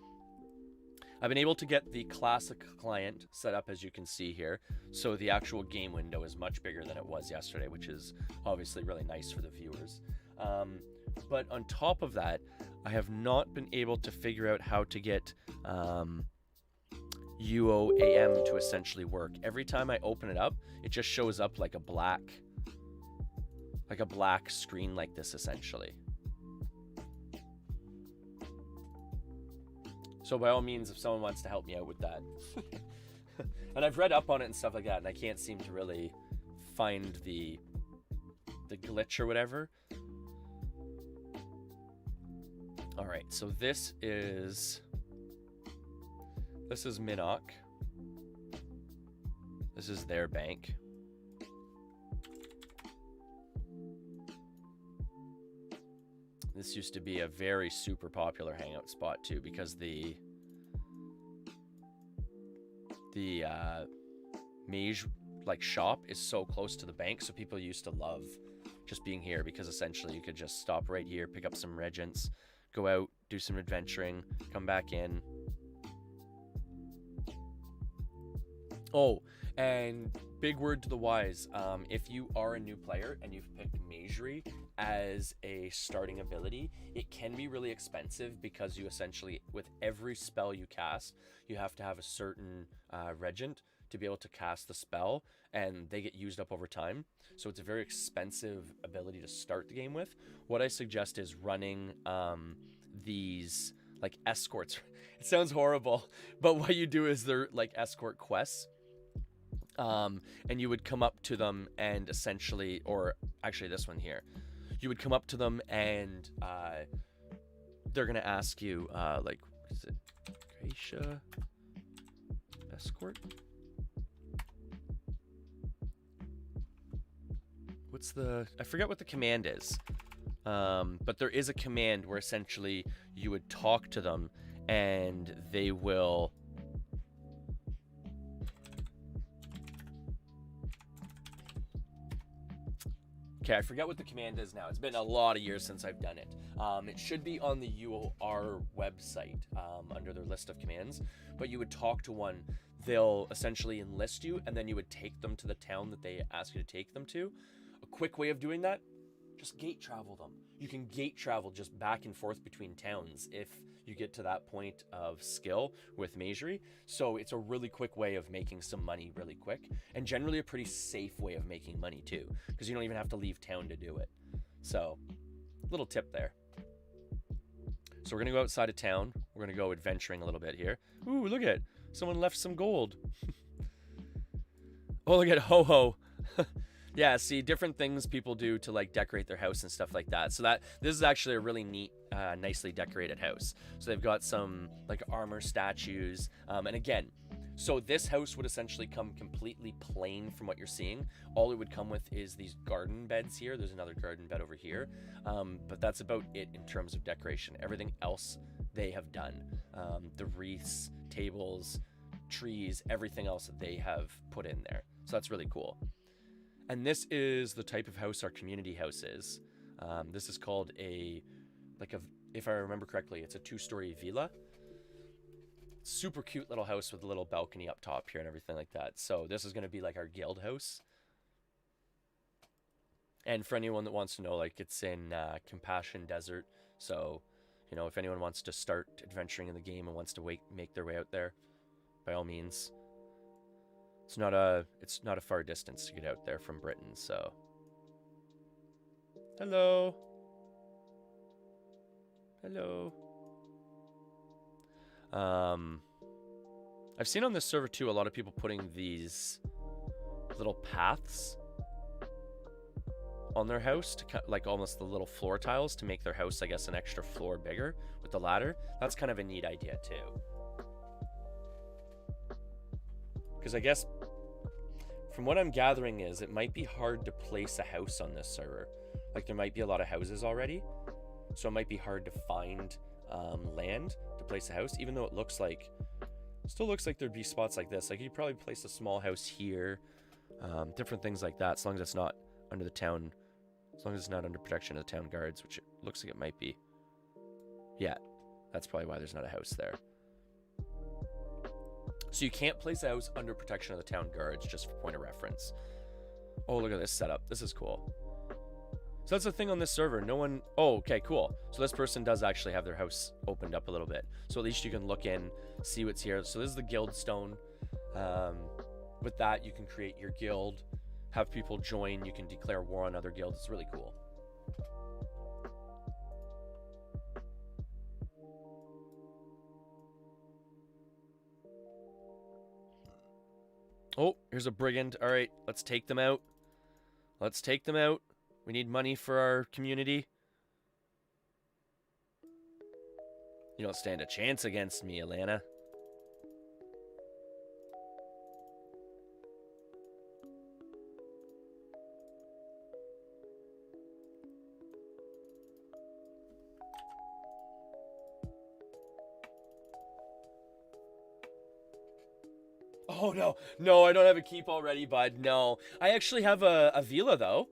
I've been able to get the classic client set up, as you can see here. So the actual game window is much bigger than it was yesterday, which is obviously really nice for the viewers. But on top of that, I have not been able to figure out how to get UOAM to essentially work. Every time I open it up, it just shows up like a black screen like this, essentially. So by all means, if someone wants to help me out with that. And I've read up on it and stuff like that, and I can't seem to really find the glitch or whatever. All right, so this is Minnock. This is their bank. This used to be a very super popular hangout spot too, because the mage shop is so close to the bank, so people used to love just being here, because essentially you could just stop right here, pick up some regents, go out, do some adventuring, come back in. Oh, and big word to the wise, if you are a new player and you've picked Magery as a starting ability, it can be really expensive, because you essentially, with every spell you cast, you have to have a certain regent to be able to cast the spell, and they get used up over time. So it's a very expensive ability to start the game with. What I suggest is running these like escorts. It sounds horrible, but what you do is they're like escort quests. And you would come up to them and essentially, or actually this one here, you would come up to them and they're gonna ask you like, is it Gracia escort? I forget what the command is. But there is a command where essentially you would talk to them and they will... Okay, I forget what the command is now. It's been a lot of years since I've done it. It should be on the UR website under their list of commands, but you would talk to one. They'll essentially enlist you, and then you would take them to the town that they ask you to take them to. A quick way of doing that, just gate travel them. You can gate travel just back and forth between towns if you get to that point of skill with Magery. So it's a really quick way of making some money really quick, and generally a pretty safe way of making money too, because you don't even have to leave town to do it. So, little tip there. So we're gonna go outside of town. We're gonna go adventuring a little bit here. Ooh, look at it. Someone left some gold. Oh, look at ho-ho. Yeah, see, different things people do to like decorate their house and stuff like that. So this is actually a really neat, nicely decorated house. So they've got some like armor statues. And again, so this house would essentially come completely plain from what you're seeing. All it would come with is these garden beds here. There's another garden bed over here. But that's about it in terms of decoration. Everything else they have done. The wreaths, tables, trees, everything else that they have put in there. So that's really cool. And this is the type of house our community house is. This is called if I remember correctly, it's a 2-story villa. Super cute little house with a little balcony up top here and everything like that. So this is going to be like our guild house. And for anyone that wants to know, like it's in Compassion Desert. So, you know, if anyone wants to start adventuring in the game and wants to make their way out there, by all means. It's not a far distance to get out there from Britain, so. Hello. Hello. I've seen on this server too a lot of people putting these little paths on their house to like almost the little floor tiles to make their house, I guess, an extra floor bigger with the ladder. That's kind of a neat idea too. Because I guess, from what I'm gathering is, it might be hard to place a house on this server. Like, there might be a lot of houses already. So it might be hard to find land to place a house, even though it still looks like there'd be spots like this. Like, you'd probably place a small house here, different things like that, as long as it's not under the town, as long as it's not under protection of the town guards, which it looks like it might be. Yeah, that's probably why there's not a house there. So you can't place a house under protection of the town guards, just for point of reference. Oh, look at this setup. This is cool. So that's the thing on this server. No one... Oh, okay, cool. So this person does actually have their house opened up a little bit. So at least you can look in, see what's here. So this is the guild stone. With that, you can create your guild, have people join. You can declare war on other guilds. It's really cool. Oh, here's a brigand. All right, let's take them out. Let's take them out. We need money for our community. You don't stand a chance against me, Alana. Oh, no. No, I don't have a keep already, bud. No. I actually have a villa, though.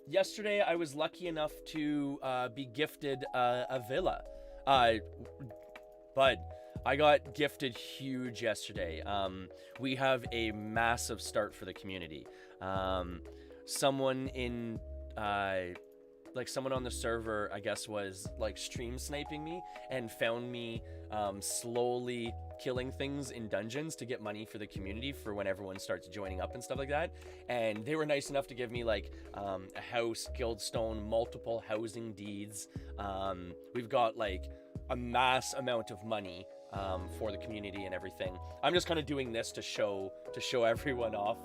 Yesterday, I was lucky enough to be gifted a villa. Bud, I got gifted huge yesterday. We have a massive start for the community. Someone in... like someone on the server, I guess, was like stream sniping me and found me slowly killing things in dungeons to get money for the community for when everyone starts joining up and stuff like that. And they were nice enough to give me like a house, guildstone, multiple housing deeds. We've got like a mass amount of money for the community and everything. I'm just kind of doing this to show everyone off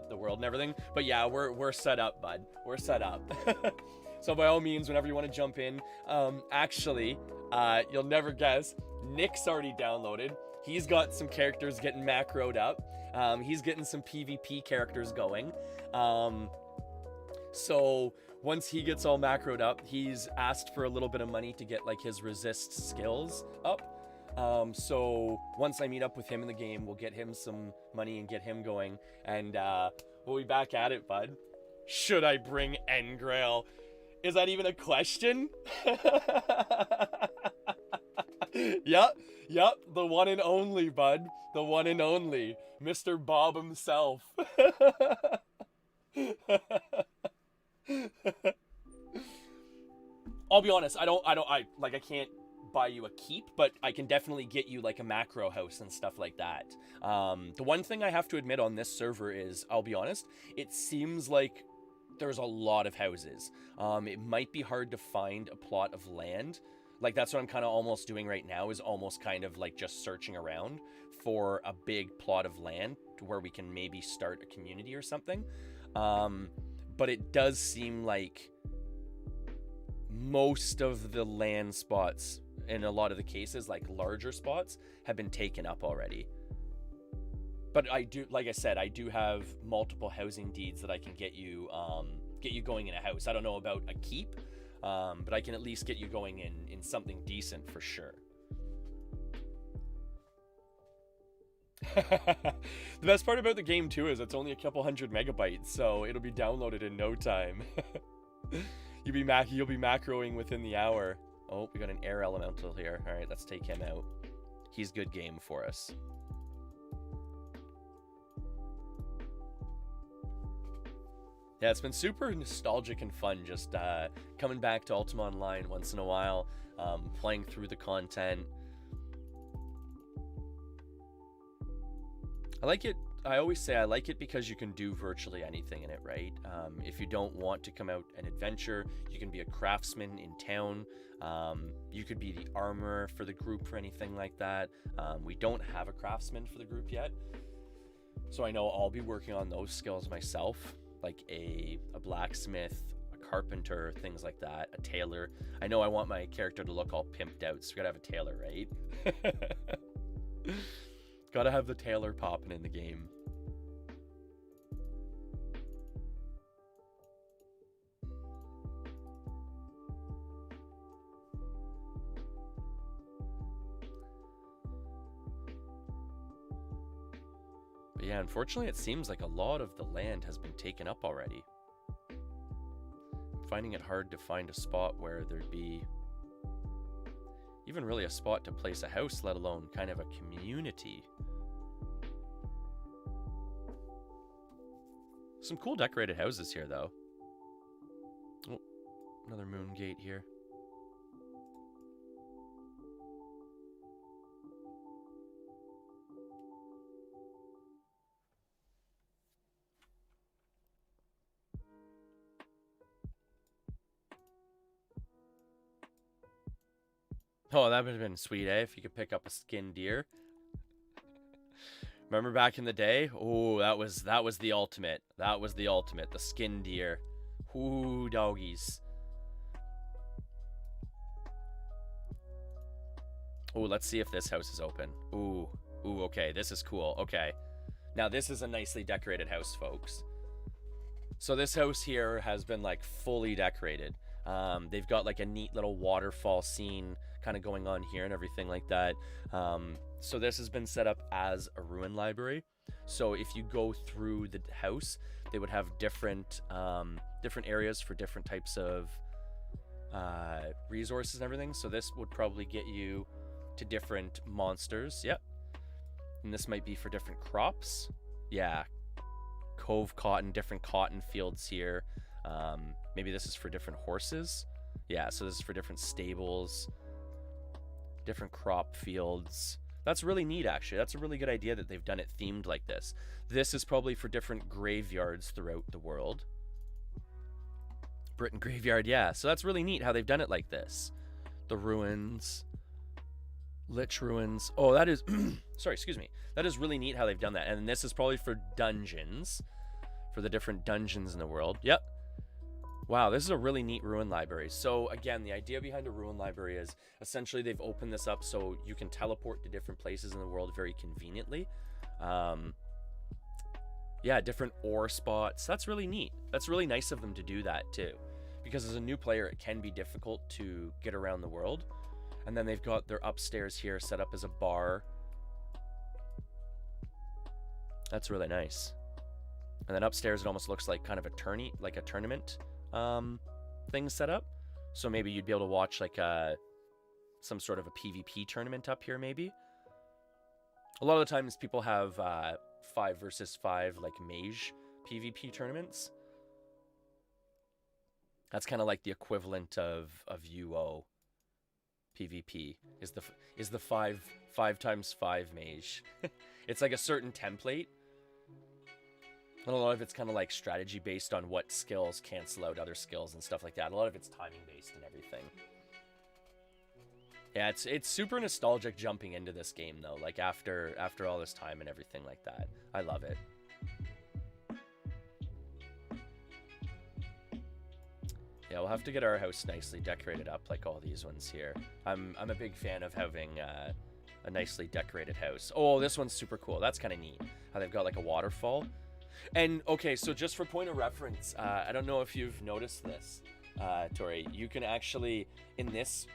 the world and everything. But yeah, we're set up, bud. We're set up. So by all means, whenever you want to jump in, actually, you'll never guess, Nick's already downloaded. He's got some characters getting macroed up. He's getting some PvP characters going. So once he gets all macroed up, he's asked for a little bit of money to get like his resist skills up. So once I meet up with him in the game, we'll get him some money and get him going, and we'll be back at it, bud. Should I bring Engrail? Is that even a question? Yep, the one and only, bud. The one and only. Mr. Bob himself. I'll be honest, I can't buy you a keep, but I can definitely get you like a macro house and stuff like that. The one thing I have to admit on this server is, I'll be honest, it seems like there's a lot of houses. It might be hard to find a plot of land. Like, that's what I'm kind of almost doing right now, is almost kind of like just searching around for a big plot of land where we can maybe start a community or something. But it does seem like most of the land spots, in a lot of the cases, like larger spots, have been taken up already. But I do, like I said, I do have multiple housing deeds that I can get you going in a house. I don't know about a keep, but I can at least get you going in something decent for sure. The best part about the game too is it's only a couple 100 megabytes, so it'll be downloaded in no time. You'll be macroing within the hour. Oh, we got an air elemental here. All right, let's take him out. He's good game for us. Yeah, it's been super nostalgic and fun just coming back to Ultima Online once in a while, playing through the content. I like it. I always say I like it because you can do virtually anything in it, right? If you don't want to come out and adventure, you can be a craftsman in town. You could be the armorer for the group or anything like that. We don't have a craftsman for the group yet, so I know I'll be working on those skills myself, like a blacksmith, a carpenter, things like that, a tailor. I know I want my character to look all pimped out, so we gotta have a tailor, right? Gotta have the tailor popping in the game. But yeah, unfortunately, it seems like a lot of the land has been taken up already. I'm finding it hard to find a spot where there'd be even really a spot to place a house, let alone kind of a community. Some cool decorated houses here, though. Oh, another moon gate here. Oh, that would have been sweet, eh? If you could pick up a skinned deer. Remember back in the day? Oh, that was the ultimate. That was the ultimate. The skinned deer. Ooh, doggies. Oh, let's see if this house is open. Ooh, okay. This is cool. Okay. Now, this is a nicely decorated house, folks. So this house here has been, like, fully decorated. They've got, like, a neat little waterfall scene kind of going on here and everything like that. So this has been set up as a ruin library. So if you go through the house, they would have different areas for different types of resources and everything. So this would probably get you to different monsters. Yep. And this might be for different crops. Yeah. Cove cotton, different cotton fields here. Maybe this is for different horses. Yeah, so this is for different stables, different crop fields. That's really neat, actually. That's a really good idea that they've done it themed like this. This is probably for different graveyards throughout the world. Britain graveyard, yeah. So that's really neat how they've done it like this. The ruins, Lich ruins. Oh, that is, sorry, excuse me. That is really neat how they've done that. And this is probably for dungeons, for the different dungeons in the world. Yep. Wow, this is a really neat ruin library. So again, the idea behind a ruin library is essentially they've opened this up so you can teleport to different places in the world very conveniently. yeah, different ore spots. That's really neat. That's really nice of them to do that too, because as a new player, it can be difficult to get around the world. And then they've got their upstairs here set up as a bar. That's really nice. And then upstairs, it almost looks like kind of a tournament thing set up. So maybe you'd be able to watch like some sort of a PvP tournament up here, maybe. A lot of the times people have 5 versus 5 like mage PvP tournaments. That's kind of like the equivalent of UO PvP is the 5 times 5 mage. It's like a certain template. And a lot of it's kind of like strategy based on what skills cancel out other skills and stuff like that. A lot of it's timing based and everything. Yeah, it's super nostalgic jumping into this game though, like after all this time and everything like that. I love it. Yeah, we'll have to get our house nicely decorated up like all these ones here. I'm a big fan of having a nicely decorated house. Oh, this one's super cool. That's kind of neat. How they've got like a waterfall. And okay, so just for point of reference, I don't know if you've noticed this, Tori. You can actually, in this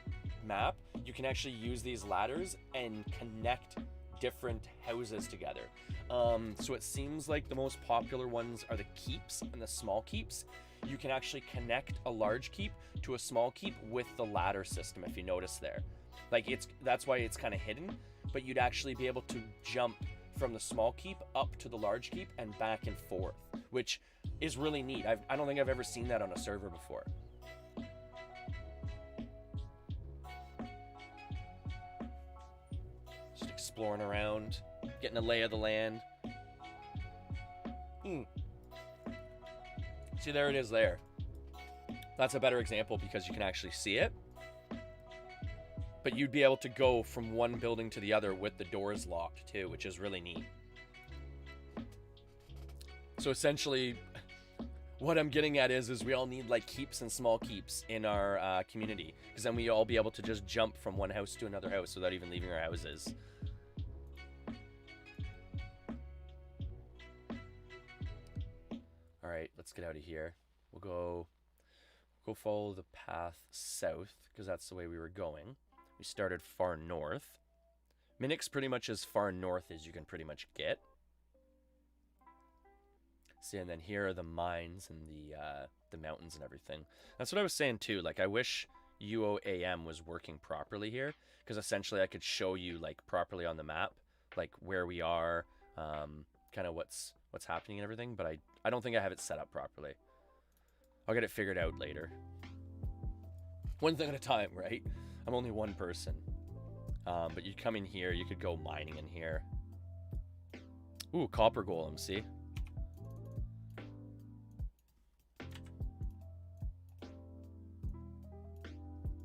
map, you can actually use these ladders and connect different houses together. So it seems like the most popular ones are the keeps and the small keeps. You can actually connect a large keep to a small keep with the ladder system, if you notice there. Like that's why it's kind of hidden, but you'd actually be able to jump from the small keep up to the large keep and back and forth, which is really neat. I don't think I've ever seen that on a server before. Just exploring around, getting a lay of the land. See, there it is there. That's a better example because you can actually see it. But you'd be able to go from one building to the other with the doors locked too, which is really neat. So essentially, what I'm getting at is we all need like keeps and small keeps in our community, because then we all be able to just jump from one house to another house without even leaving our houses. All right, let's get out of here. We'll go follow the path south because that's the way we were going. We started far north. Minix pretty much as far north as you can pretty much get. See, and then here are the mines and the mountains and everything. That's what I was saying too. Like, I wish UOAM was working properly here, because essentially I could show you like properly on the map, like where we are, kind of what's happening and everything. But I don't think I have it set up properly. I'll get it figured out later. One thing at a time, right? I'm only one person. But you'd come in here, you could go mining in here. Ooh, copper golem, see?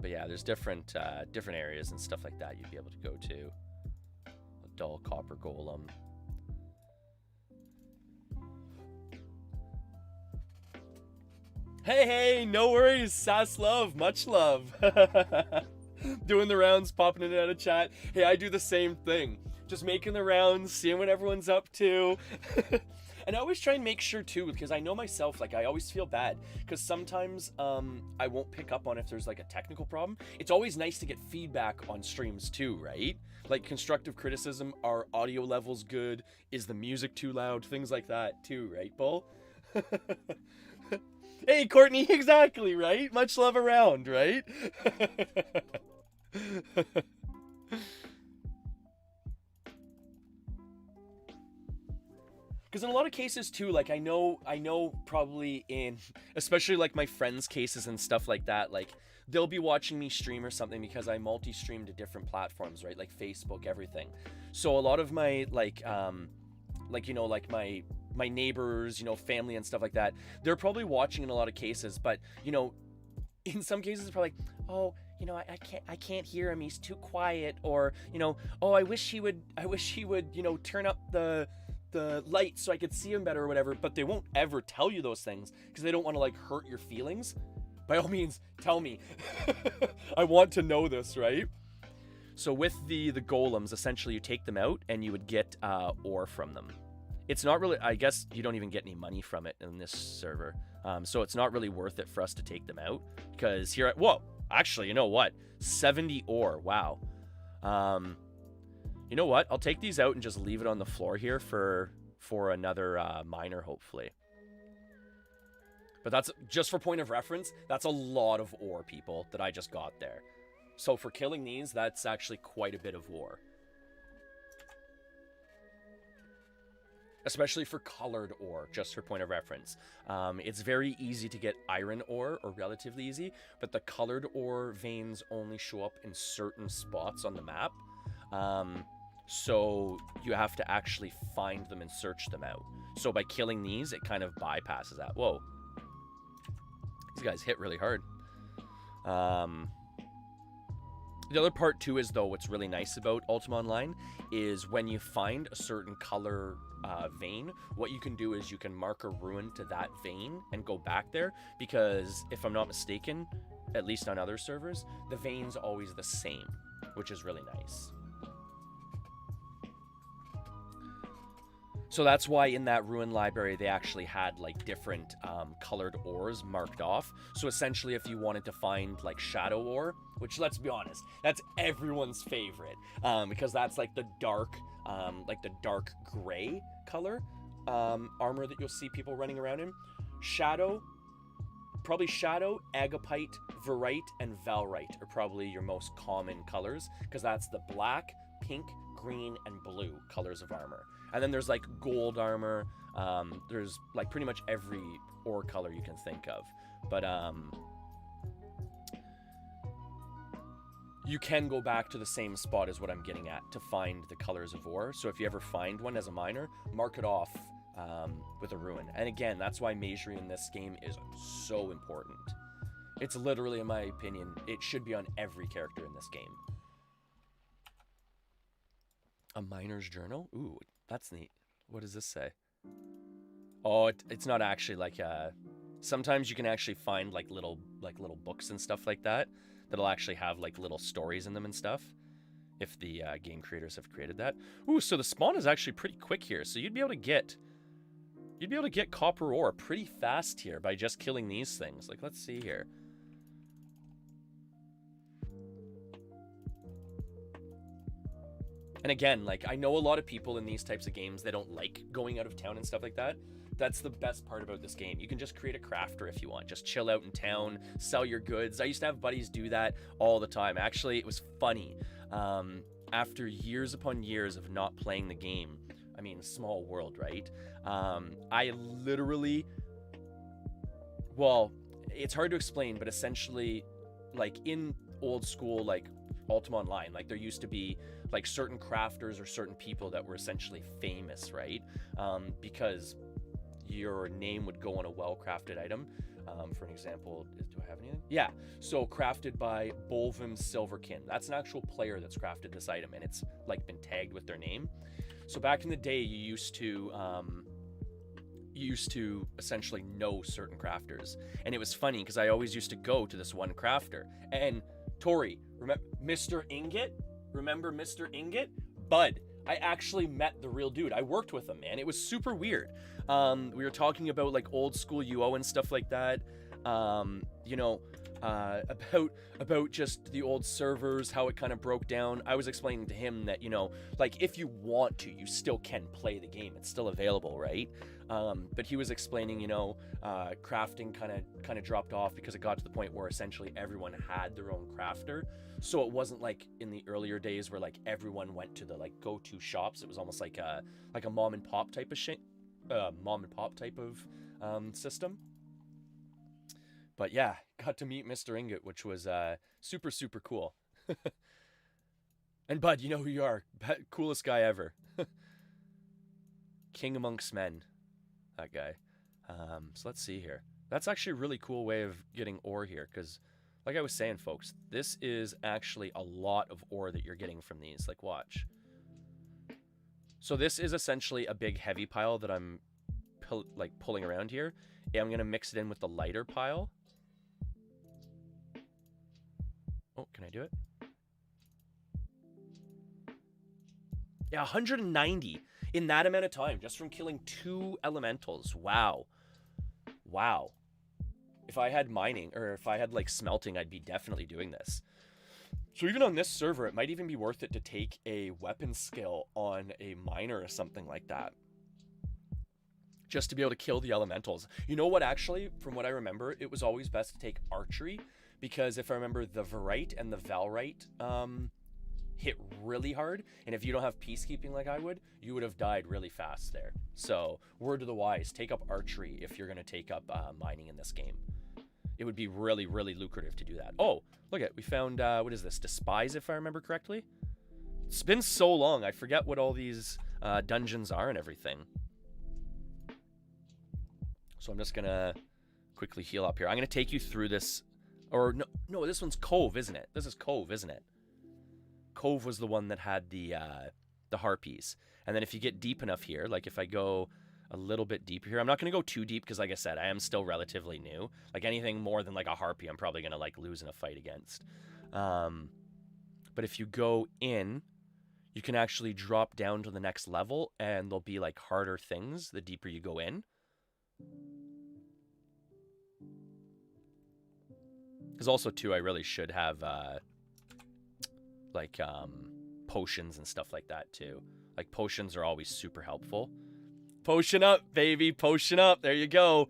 But yeah, there's different areas and stuff like that you'd be able to go to. A dull copper golem. Hey, no worries, sass love, much love. Doing the rounds, popping in and out of chat. Hey, I do the same thing. Just making the rounds, seeing what everyone's up to. And I always try and make sure too, because I know myself, like I always feel bad, because sometimes I won't pick up on if there's like a technical problem. It's always nice to get feedback on streams too, right? Like constructive criticism, are audio levels good? Is the music too loud? Things like that too, right, Bull? Hey, Courtney, exactly, right? Much love around, right? Because in a lot of cases too, like I know probably in, especially like my friends' cases and stuff like that, like they'll be watching me stream or something because I multi-stream to different platforms, right? Like Facebook, everything. So a lot of my like you know, like my neighbors, you know, family and stuff like that, they're probably watching in a lot of cases, but you know, in some cases it's probably like, oh, you know, I can't hear him, he's too quiet, or you know, oh, I wish he would, you know, turn up the light so I could see him better or whatever. But they won't ever tell you those things because they don't want to like hurt your feelings. By all means, tell me. I want to know this, right? So with the golems, essentially you take them out and you would get ore from them. it's not really, I guess you don't even get any money from it in this server. So it's not really worth it for us to take them out, because here, whoa, actually, you know what? 70 ore, wow. You know what? I'll take these out and just leave it on the floor here for another miner, hopefully. But that's, just for point of reference, that's a lot of ore, people, that I just got there. So for killing these, that's actually quite a bit of ore. Especially for colored ore, just for point of reference. It's very easy to get iron ore, or relatively easy, but the colored ore veins only show up in certain spots on the map. So you have to actually find them and search them out. So by killing these, it kind of bypasses that. Whoa. These guys hit really hard. The other part too is, though, what's really nice about Ultima Online is when you find a certain color vein, what you can do is you can mark a ruin to that vein and go back there, because if I'm not mistaken, at least on other servers, the vein's always the same, which is really nice. So that's why in that ruin library, they actually had like different colored ores marked off. So essentially, if you wanted to find like shadow ore, which, let's be honest, that's everyone's favorite, because that's like the dark gray color armor that you'll see people running around in. Shadow, probably shadow, agapite, verite, and valrite are probably your most common colors, because that's the black, pink, green, and blue colors of armor. And then there's like gold armor. There's like pretty much every ore color you can think of. But you can go back to the same spot as what I'm getting at to find the colors of ore. So if you ever find one as a miner, mark it off with a ruin. And again, that's why measuring in this game is so important. It's literally, in my opinion, it should be on every character in this game. A miner's journal? Ooh, that's neat. What does this say? Oh, it's not actually like sometimes you can actually find like little books and stuff like that that'll actually have like little stories in them and stuff, if the game creators have created that. Ooh, so the spawn is actually pretty quick here. So you'd be able to get copper ore pretty fast here by just killing these things. Like, let's see here. And again, like, I know a lot of people in these types of games, they don't like going out of town and stuff like that. That's the best part about this game. You can just create a crafter if you want. Just chill out in town, sell your goods. I used to have buddies do that all the time. Actually, it was funny. After years upon years of not playing the game, I mean, small world, right? I literally, well, it's hard to explain, but essentially, like, in old school, like, Ultima Online, like, there used to be like certain crafters or certain people that were essentially famous, right? Because your name would go on a well-crafted item. For an example, do I have anything? Yeah, so crafted by Bolvim Silverkin. That's an actual player that's crafted this item, and it's like been tagged with their name. So back in the day, you used to essentially know certain crafters, and it was funny because I always used to go to this one crafter. And Tori, remember Mr. Ingot? Remember Mr. Ingot? Bud. I actually met the real dude. I worked with him, man. It was super weird. We were talking about like old school UO and stuff like that. You know, about just the old servers, how it kind of broke down. I was explaining to him that, you know, like, if you want to, you still can play the game. It's still available, right? But he was explaining, you know, crafting kind of dropped off because it got to the point where essentially everyone had their own crafter. So it wasn't like in the earlier days where like everyone went to the like go-to shops. It was almost like a mom and pop type of system. But yeah, got to meet Mr. Ingot, which was super, super cool. And Bud, you know who you are. Coolest guy ever. King amongst men. That guy. So let's see here. That's actually a really cool way of getting ore here, because like I was saying, folks, this is actually a lot of ore that you're getting from these. Like, watch. So this is essentially a big heavy pile that I'm pulling around here. Yeah, I'm going to mix it in with the lighter pile. Oh, can I do it? Yeah, 190. in that amount of time, just from killing 2 elementals. Wow. Wow. If I had mining, or if I had like smelting, I'd be definitely doing this. So even on this server, it might even be worth it to take a weapon skill on a miner or something like that, just to be able to kill the elementals. You know what, actually, from what I remember, it was always best to take archery, because if I remember, the Varite and the Valrite hit really hard, and if you don't have peacekeeping like I would, you would have died really fast there. So word to the wise, take up archery if you're going to take up mining in this game. It would be really, really lucrative to do that. Oh, look at, we found, what is this? Despise, if I remember correctly. It's been so long, I forget what all these dungeons are and everything. So I'm just going to quickly heal up here. I'm going to take you through this. Or, no, this one's Cove, isn't it? This is Cove, isn't it? Cove was the one that had the harpies. And then if you get deep enough here, like if I go a little bit deeper here, I'm not going to go too deep because, like I said, I am still relatively new. Like anything more than like a harpy, I'm probably going to like lose in a fight against. But if you go in, you can actually drop down to the next level, and there'll be like harder things the deeper you go in. Because also too, I really should have like potions and stuff like that too. Like potions are always super helpful. Potion up, baby, potion up. There you go.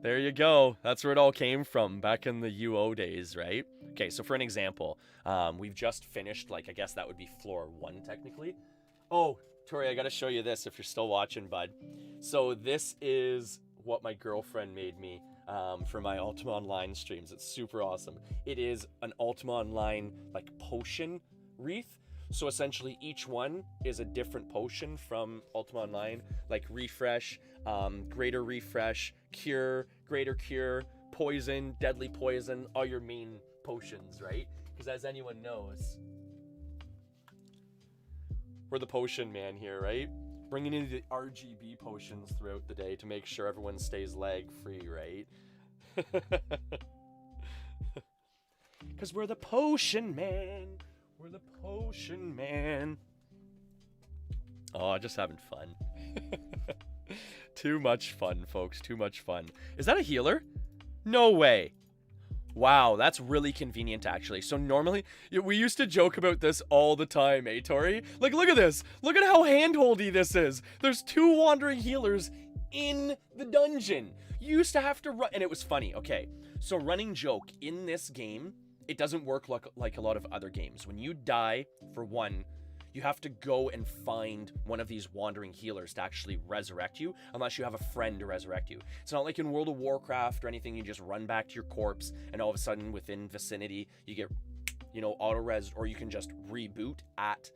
There you go. That's where it all came from back in the UO days, right? Okay, so for an example, we've just finished, like, I guess that would be floor 1 technically. Oh, Tori, I gotta show you this if you're still watching, bud. So this is what my girlfriend made me for my Ultima Online streams. It's super awesome. It is an Ultima Online, like, potion wreath. So essentially each one is a different potion from Ultima Online, like refresh, greater refresh, cure, greater cure, poison, deadly poison, all your main potions, right? Because as anyone knows, we're the potion man here, right? Bringing in the RGB potions throughout the day to make sure everyone stays lag free, right? Because we're the potion man. We're the potion man. Oh, just having fun. Too much fun, folks. Too much fun. Is that a healer? No way. Wow, that's really convenient, actually. So normally, we used to joke about this all the time, eh, Tori? Like, look at this. Look at how handholdy this is. There's 2 wandering healers in the dungeon. You used to have to run, and it was funny. Okay, so running joke, in this game, it doesn't work like a lot of other games. When you die, for one, you have to go and find one of these wandering healers to actually resurrect you, unless you have a friend to resurrect you. It's not like in World of Warcraft or anything, you just run back to your corpse, and all of a sudden, within vicinity, you get, you know, auto-res, or you can just reboot at,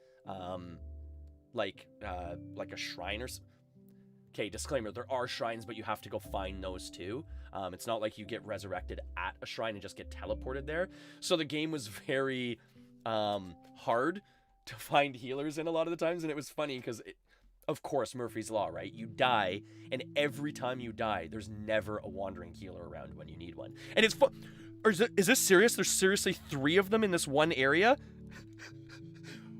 like a shrine or something. Okay, disclaimer, there are shrines, but you have to go find those too. It's not like you get resurrected at a shrine and just get teleported there. So the game was very hard to find healers in a lot of the times, and it was funny because, of course, Murphy's Law, right? You die, and every time you die, there's never a wandering healer around when you need one. And it's fun. Or is this serious? There's seriously 3 of them in this one area?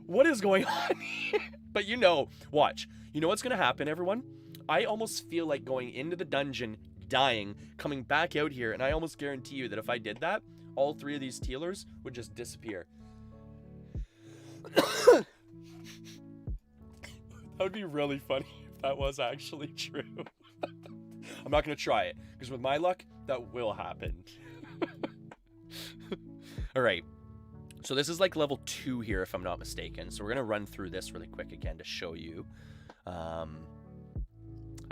What is going on here? But you know, watch. You know what's going to happen, everyone? I almost feel like going into the dungeon, dying, coming back out here, and I almost guarantee you that if I did that, all 3 of these healers would just disappear. That would be really funny if that was actually true. I'm not going to try it, because with my luck, that will happen. Alright, so this is like level 2 here, if I'm not mistaken, so we're going to run through this really quick again to show you.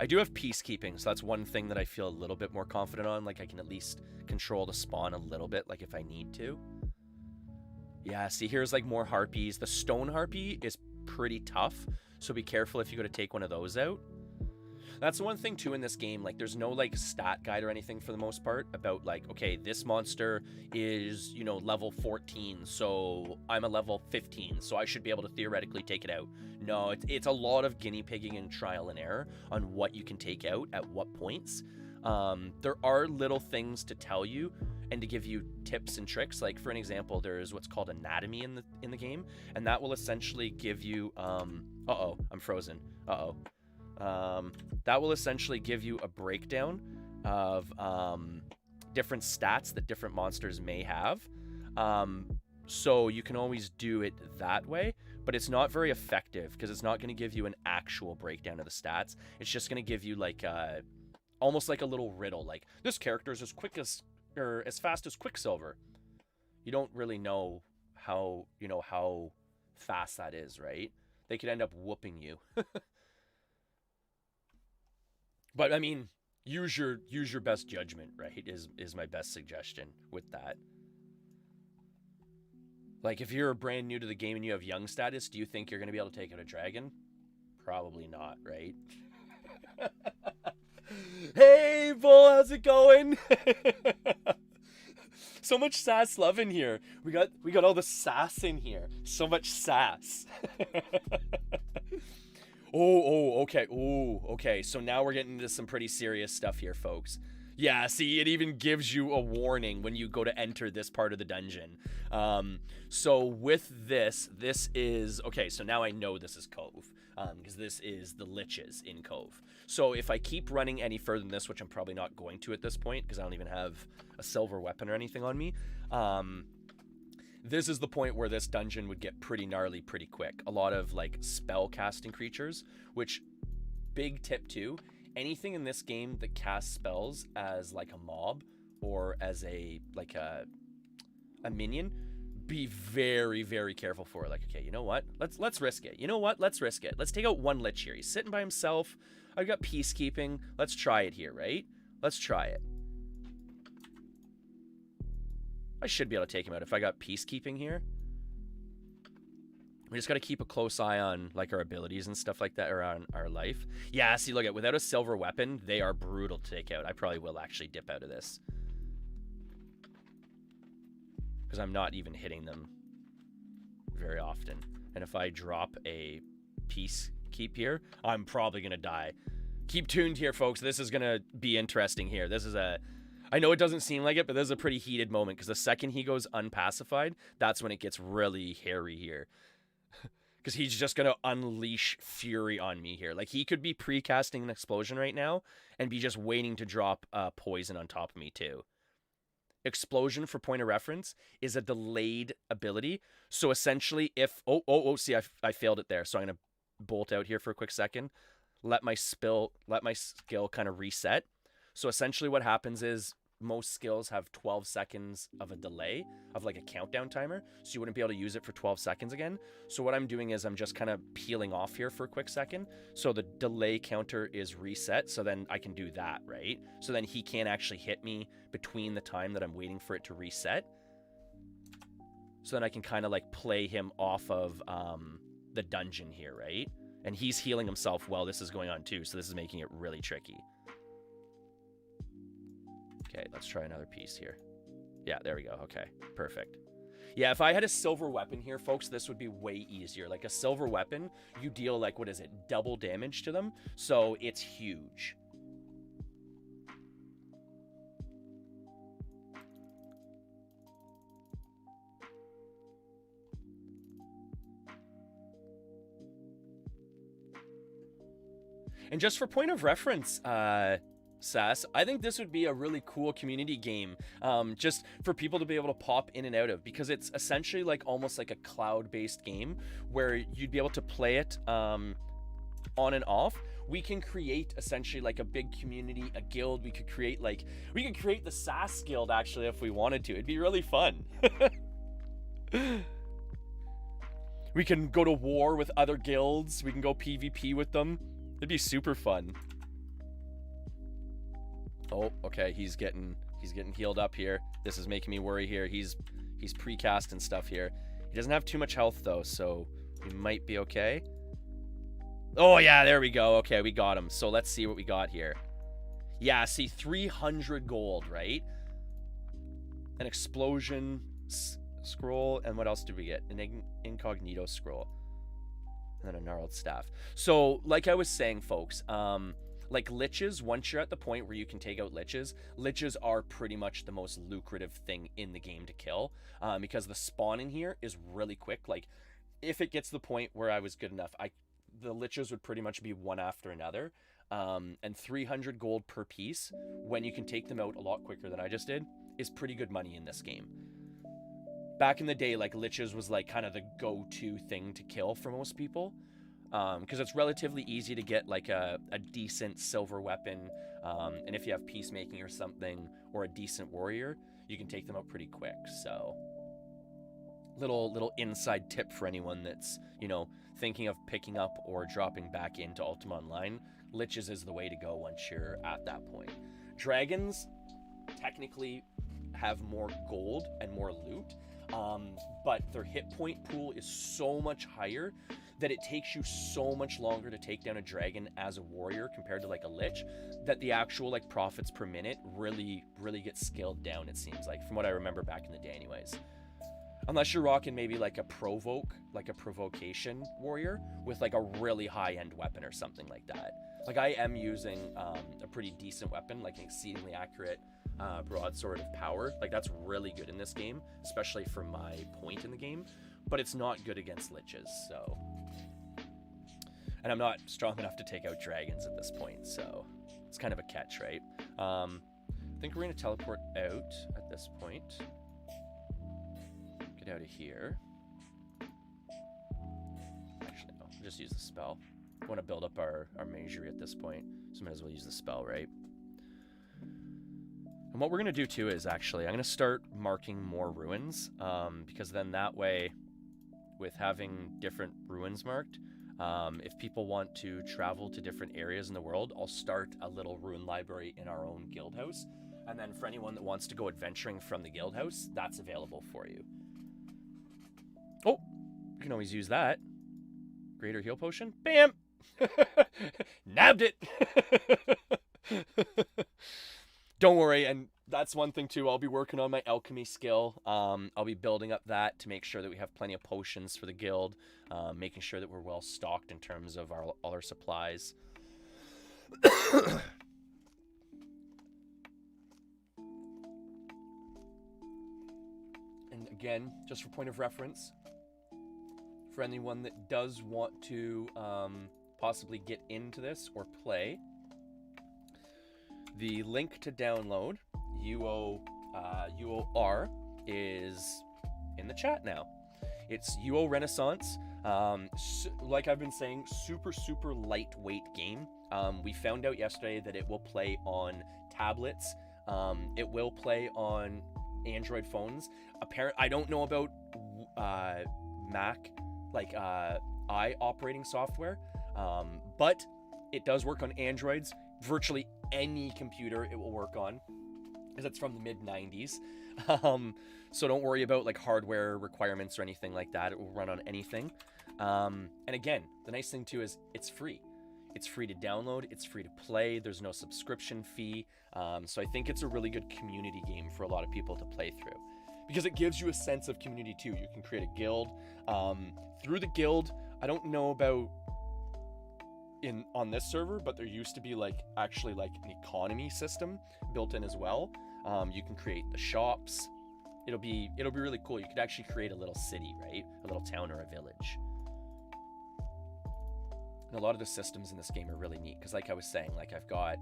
I do have peacekeeping, so that's one thing that I feel a little bit more confident on. Like, I can at least control the spawn a little bit, like if I need to. Yeah, see, here's like more harpies. The stone harpy is pretty tough, so be careful if you go to take one of those out. That's the one thing too in this game, like there's no like stat guide or anything for the most part about like, okay, this monster is, you know, level 14, so I'm a level 15, so I should be able to theoretically take it out. No, it's a lot of guinea pigging and trial and error on what you can take out at what points. There are little things to tell you and to give you tips and tricks. Like for an example, there's what's called anatomy in the game, and that will essentially give you Uh-oh, I'm frozen. Uh-oh. That will essentially give you a breakdown of different stats that different monsters may have. So you can always do it that way, but it's not very effective because it's not going to give you an actual breakdown of the stats. It's just going to give you like almost like a little riddle, like this character is as quick as or as fast as Quicksilver. You don't really know how fast that is, right? They could end up whooping you. But I mean, use your best judgment, right? Is my best suggestion with that. Like, if you're brand new to the game and you have young status, do you think you're going to be able to take out a dragon? Probably not, right? Hey, Bull, how's it going? So much sass love in here. We got all the sass in here. So much sass. Okay. Okay. So now we're getting into some pretty serious stuff here, folks. Yeah, see, it even gives you a warning when you go to enter this part of the dungeon. So with this is... Okay, so now I know this is Cove, because this is the liches in Cove. So if I keep running any further than this, which I'm probably not going to at this point, because I don't even have a silver weapon or anything on me, this is the point where this dungeon would get pretty gnarly pretty quick. A lot of, like, spell casting creatures, which, big tip too, anything in this game that casts spells as like a mob or as a minion, be very, very careful for it. Like, okay, you know what? Let's risk it. You know what? Let's risk it. Let's take out one lich here. He's sitting by himself. I've got peacekeeping. Let's try it here, right? Let's try it. I should be able to take him out if I got peacekeeping here. We just got to keep a close eye on, like, our abilities and stuff like that around our life. Yeah, see, look, without a silver weapon, they are brutal to take out. I probably will actually dip out of this, because I'm not even hitting them very often. And if I drop a peacekeep here, I'm probably going to die. Keep tuned here, folks. This is going to be interesting here. This is a... I know it doesn't seem like it, but this is a pretty heated moment, because the second he goes unpacified, that's when it gets really hairy here. Because he's just going to unleash fury on me here. Like, he could be pre-casting an explosion right now and be just waiting to drop poison on top of me too. Explosion, for point of reference, is a delayed ability. So essentially if... see, I failed it there. So I'm going to bolt out here for a quick second. Let my skill kind of reset. So essentially what happens is most skills have 12 seconds of a delay of like a countdown timer, so you wouldn't be able to use it for 12 seconds again. So what I'm doing is I'm just kind of peeling off here for a quick second, so the delay counter is reset, so then I can do that, right? So then he can't actually hit me between the time that I'm waiting for it to reset. So then I can kind of like play him off of the dungeon here, right? And he's healing himself while this is going on too, so this is making it really tricky. Okay, let's try another piece here. Yeah, there we go. Okay, perfect. Yeah, if I had a silver weapon here, folks, this would be way easier. Like, a silver weapon, you deal, like, what is it, double damage to them? So it's huge. And just for point of reference, Sass, I think this would be a really cool community game, just for people to be able to pop in and out of, because it's essentially like almost like a cloud-based game where you'd be able to play it on and off. We can create essentially like a big community, a guild. We could create the Sass guild actually if we wanted to. It'd be really fun. We can go to war with other guilds. We can go PvP with them. It'd be super fun. Oh, okay, he's getting healed up here. This is making me worry here. He's precast and stuff here. He doesn't have too much health though, so we might be okay. Oh yeah, there we go. Okay, we got him. So let's see what we got here. Yeah, see, 300 gold, right? An explosion scroll, and what else did we get? An incognito scroll. And then a gnarled staff. So, like I was saying, folks, like liches, once you're at the point where you can take out liches are pretty much the most lucrative thing in the game to kill, because the spawn in here is really quick. Like, if it gets to the point where I was good enough, the liches would pretty much be one after another. And 300 gold per piece, when you can take them out a lot quicker than I just did, is pretty good money in this game. Back in the day, like, liches was like kind of the go-to thing to kill for most people, because it's relatively easy to get like a decent silver weapon, and if you have peacemaking or something, or a decent warrior, you can take them out pretty quick. So little inside tip for anyone that's, you know, thinking of picking up or dropping back into Ultima Online, liches is the way to go once you're at that point. Dragons technically have more gold and more loot, but their hit point pool is so much higher that it takes you so much longer to take down a dragon as a warrior compared to like a lich, that the actual like profits per minute really gets scaled down, it seems like, from what I remember back in the day anyways. Unless you're rocking maybe like a provocation warrior with like a really high-end weapon or something like that. Like, I am using a pretty decent weapon, like an exceedingly accurate broadsword of power. Like, that's really good in this game, especially for my point in the game, but it's not good against liches, so. And I'm not strong enough to take out dragons at this point, so it's kind of a catch, right? I think we're gonna teleport out at this point. Get out of here. Actually, no, we'll just use the spell. I want to build up our magerie at this point, so might as well use the spell, right? And what we're going to do too is, actually, I'm going to start marking more ruins, because then that way, with having different ruins marked, if people want to travel to different areas in the world, I'll start a little ruin library in our own guild house, and then for anyone that wants to go adventuring from the guild house, that's available for you. Oh, you can always use that. Greater heal potion. Bam! Nabbed it! Don't worry, and that's one thing too. I'll be working on my alchemy skill. I'll be building up that to make sure that we have plenty of potions for the guild, making sure that we're well stocked in terms of all our supplies. And again, just for point of reference, for anyone that does want to possibly get into this or play, the link to download UOR is in the chat now. It's UO Renaissance. Like I've been saying, super lightweight game. We found out yesterday that it will play on tablets. It will play on Android phones. I don't know about Mac, like I operating software, but it does work on Androids. Virtually any computer it will work on, because it's from the mid-90s. So don't worry about like hardware requirements or anything like that. It will run on anything. And again, the nice thing too is it's free. It's free to download, it's free to play, there's no subscription fee. So I think it's a really good community game for a lot of people to play through, because it gives you a sense of community too. You can create a guild. Through the guild, I don't know about on this server, but there used to be like actually like an economy system built in as well. You can create the shops. It'll be really cool. You could actually create a little city, right? A little town or a village. And a lot of the systems in this game are really neat, because like I was saying, like I've got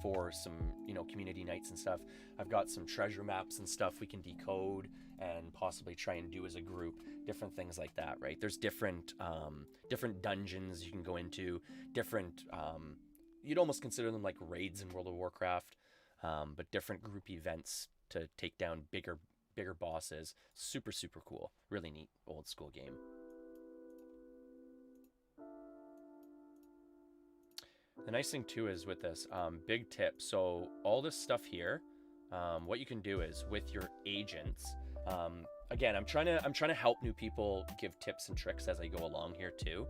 for some, you know, community nights and stuff, I've got some treasure maps and stuff we can decode and possibly try and do as a group, different things like that, right? There's different dungeons you can go into, different you'd almost consider them like raids in World of Warcraft, but different group events to take down bigger bosses. Super cool, really neat old school game. The nice thing too is with this, big tip, so all this stuff here, what you can do is with your agents, again, I'm trying to help new people, give tips and tricks as I go along here too.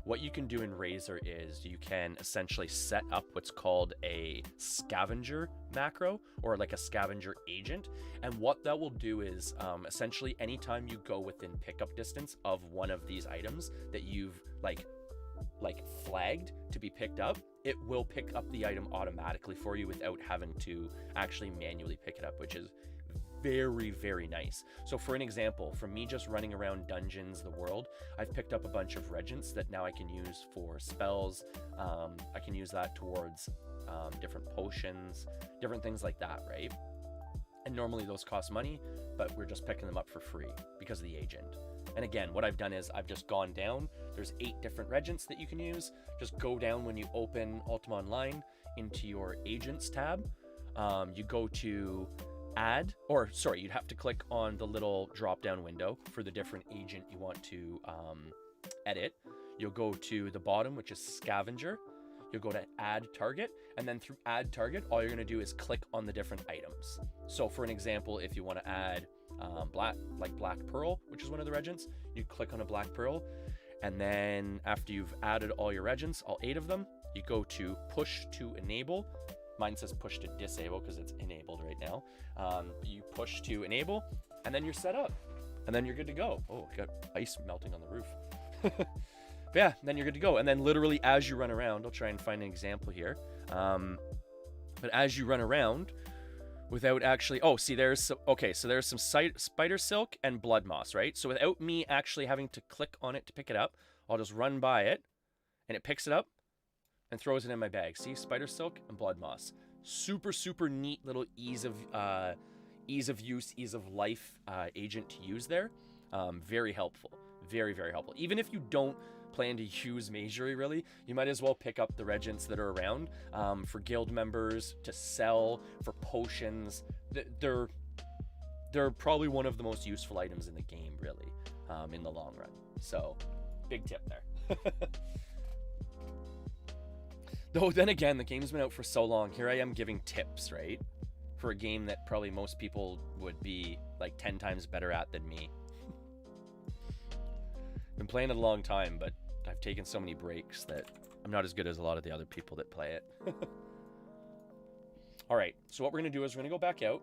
What you can do in Razor is you can essentially set up what's called a scavenger macro, or like a scavenger agent, and what that will do is essentially anytime you go within pickup distance of one of these items that you've like flagged to be picked up, it will pick up the item automatically for you without having to actually manually pick it up, which is very, very nice. So for an example, from me just running around dungeons, the world, I've picked up a bunch of regents that now I can use for spells. I can use that towards different potions, different things like that, right? And normally those cost money, but we're just picking them up for free because of the agent. And again, what I've done is I've just gone down. There's 8 different regents that you can use. Just go down when you open Ultima Online into your agents tab. You go to add, or sorry, you'd have to click on the little drop down window for the different agent you want to edit. You'll go to the bottom, which is scavenger. You'll go to add target, and then through add target, all you're going to do is click on the different items. So for an example, if you want to add black pearl, which is one of the regents, you click on a black pearl, and then after you've added all your regents, all 8 of them, you go to push to enable. Mine says push to disable because it's enabled right now. You push to enable, and then you're set up, and then you're good to go. Oh, got ice melting on the roof. But yeah, then you're good to go. And then literally as you run around, I'll try and find an example here. But as you run around, without actually, oh, see, there's some spider silk and blood moss, right? So without me actually having to click on it to pick it up, I'll just run by it, and it picks it up and throws it in my bag. See, spider silk and blood moss. Super, super neat little ease of use, ease of life agent to use there. Very helpful. Very, very helpful. Even if you don't plan to use magery, really, you might as well pick up the regents that are around for guild members, to sell, for potions. They're probably one of the most useful items in the game, really, in the long run. So, big tip there. Though then again, the game's been out for so long. Here I am giving tips, right? For a game that probably most people would be like 10 times better at than me. Been playing it a long time, but I've taken so many breaks that I'm not as good as a lot of the other people that play it. All right, so what we're gonna do is we're gonna go back out.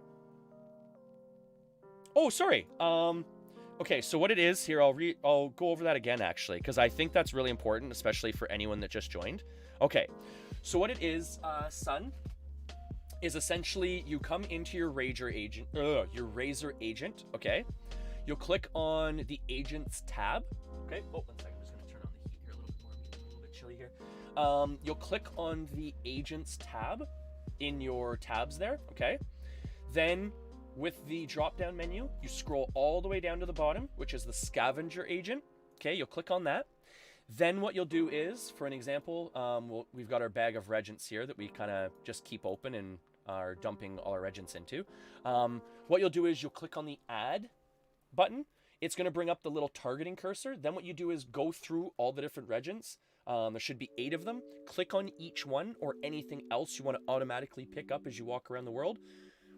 Oh, sorry. Okay, so what it is here, I'll go over that again actually, because I think that's really important, especially for anyone that just joined. Okay, so what it is, Sun, is essentially you come into your Razor agent, okay? You'll click on the Agents tab. Okay, oh, 1 second, I'm just gonna turn on the heat here a little bit more, it's a little bit chilly here. You'll click on the Agents tab in your tabs there, okay? Then with the drop-down menu, you scroll all the way down to the bottom, which is the Scavenger agent. Okay, you'll click on that. Then what you'll do is, for an example, we've got our bag of regents here that we kind of just keep open and are dumping all our regents into. What you'll do is you'll click on the Add button. It's going to bring up the little targeting cursor. Then what you do is go through all the different regents. There should be 8 of them. Click on each one or anything else you want to automatically pick up as you walk around the world.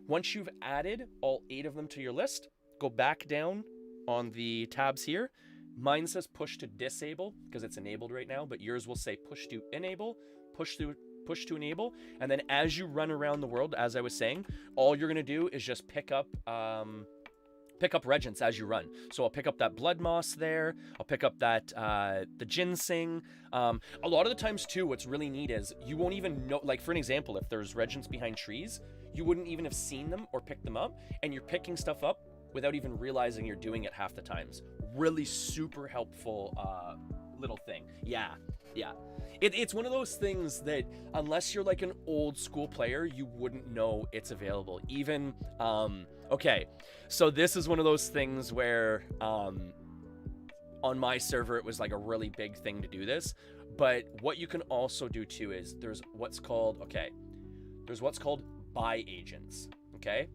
Once you've added all 8 of them to your list, go back down on the tabs here. Mine says push to disable because it's enabled right now, but yours will say push to enable, push to enable. And then as you run around the world, as I was saying, all you're going to do is just pick up regents as you run. So I'll pick up that blood moss there. I'll pick up that the ginseng. A lot of the times too, what's really neat is you won't even know, like for an example, if there's regents behind trees, you wouldn't even have seen them or picked them up, and you're picking stuff up without even realizing you're doing it half the times. Really super helpful little thing. Yeah. It's one of those things that unless you're like an old school player, you wouldn't know it's available. Even, okay, so this is one of those things where on my server, it was like a really big thing to do this. But what you can also do too is there's what's called buy agents, okay?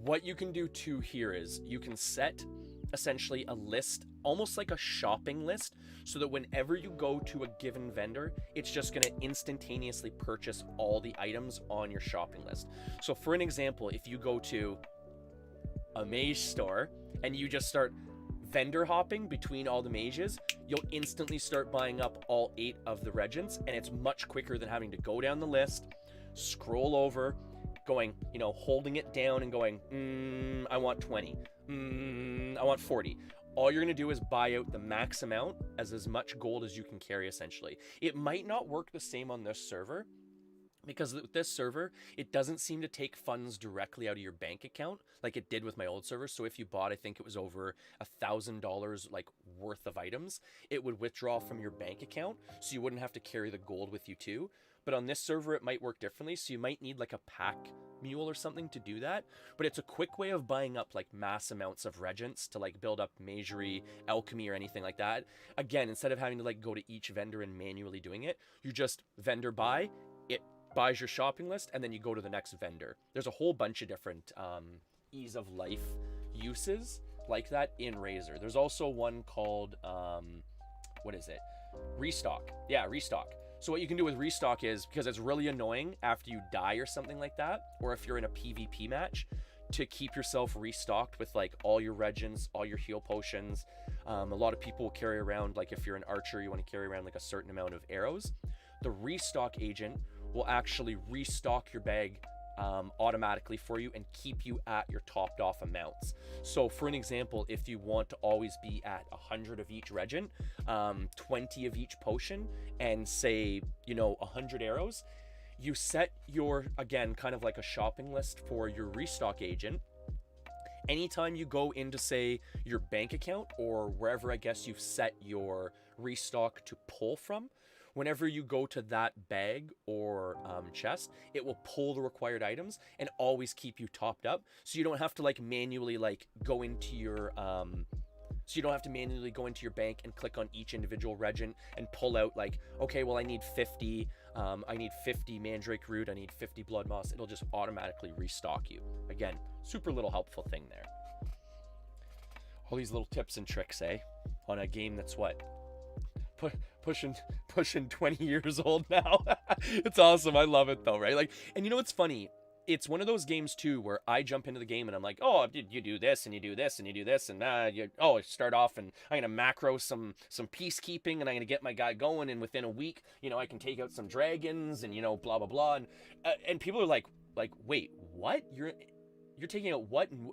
What you can do too here is you can set essentially a list, almost like a shopping list, so that whenever you go to a given vendor, it's just going to instantaneously purchase all the items on your shopping list. So for an example, if you go to a mage store and you just start vendor hopping between all the mages, you'll instantly start buying up all 8 of the regents, and it's much quicker than having to go down the list, scroll over, going, holding it down and going, I want 20, I want 40. All you're going to do is buy out the max amount as much gold as you can carry, essentially. It might not work the same on this server, Because with this server, it doesn't seem to take funds directly out of your bank account like it did with my old server. So if you bought, I think it was over $1,000 like worth of items, it would withdraw from your bank account, so you wouldn't have to carry the gold with you too. But on this server, it might work differently. So you might need like a pack mule or something to do that. But it's a quick way of buying up like mass amounts of regents to like build up magery, alchemy, or anything like that. Again, instead of having to like go to each vendor and manually doing it, you just vendor buy, it buys your shopping list, and then you go to the next vendor. There's a whole bunch of different ease of life uses like that in Razor. There's also one called, what is it? Restock. Yeah, Restock. So what you can do with Restock is, because it's really annoying after you die or something like that, or if you're in a PvP match, to keep yourself restocked with like all your regents, all your heal potions. A lot of people will carry around, like if you're an archer, you want to carry around like a certain amount of arrows. The Restock agent will actually restock your bag automatically for you and keep you at your topped off amounts. So for an example, if you want to always be at 100 of each regent, 20 of each potion, and say, 100 arrows, you set your, again, kind of like a shopping list for your Restock agent. Anytime you go into, say, your bank account or wherever I guess you've set your Restock to pull from, whenever you go to that bag or chest, it will pull the required items and always keep you topped up. So you don't have to like manually like go into your bank and click on each individual regent and pull out like, okay, well I need 50 mandrake root, I need 50 blood moss. It'll just automatically restock you. Again, super little helpful thing there. All these little tips and tricks, on a game that's what? Pushing 20 years old now. It's awesome. I love it though, right? Like, and it's funny. It's one of those games too where I jump into the game and I'm like, oh, you do this and you do this and you do this and I start off and I'm gonna macro some peacekeeping and I'm gonna get my guy going, and within a week, I can take out some dragons and blah blah blah, and people are like, wait, what? You're taking out what? And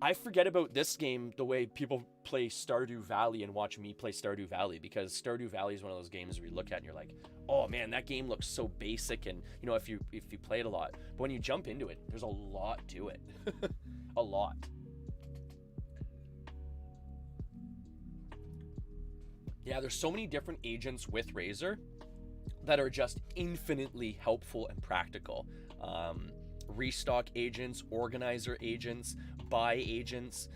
I forget about this game the way people play Stardew Valley and watch me play Stardew Valley, because Stardew Valley is one of those games where you look at and you're like, oh man, that game looks so basic, and if you play it a lot, but when you jump into it, there's a lot to it. A lot. Yeah, there's so many different agents with Razor that are just infinitely helpful and practical. Restock agents, organizer agents, buy agents,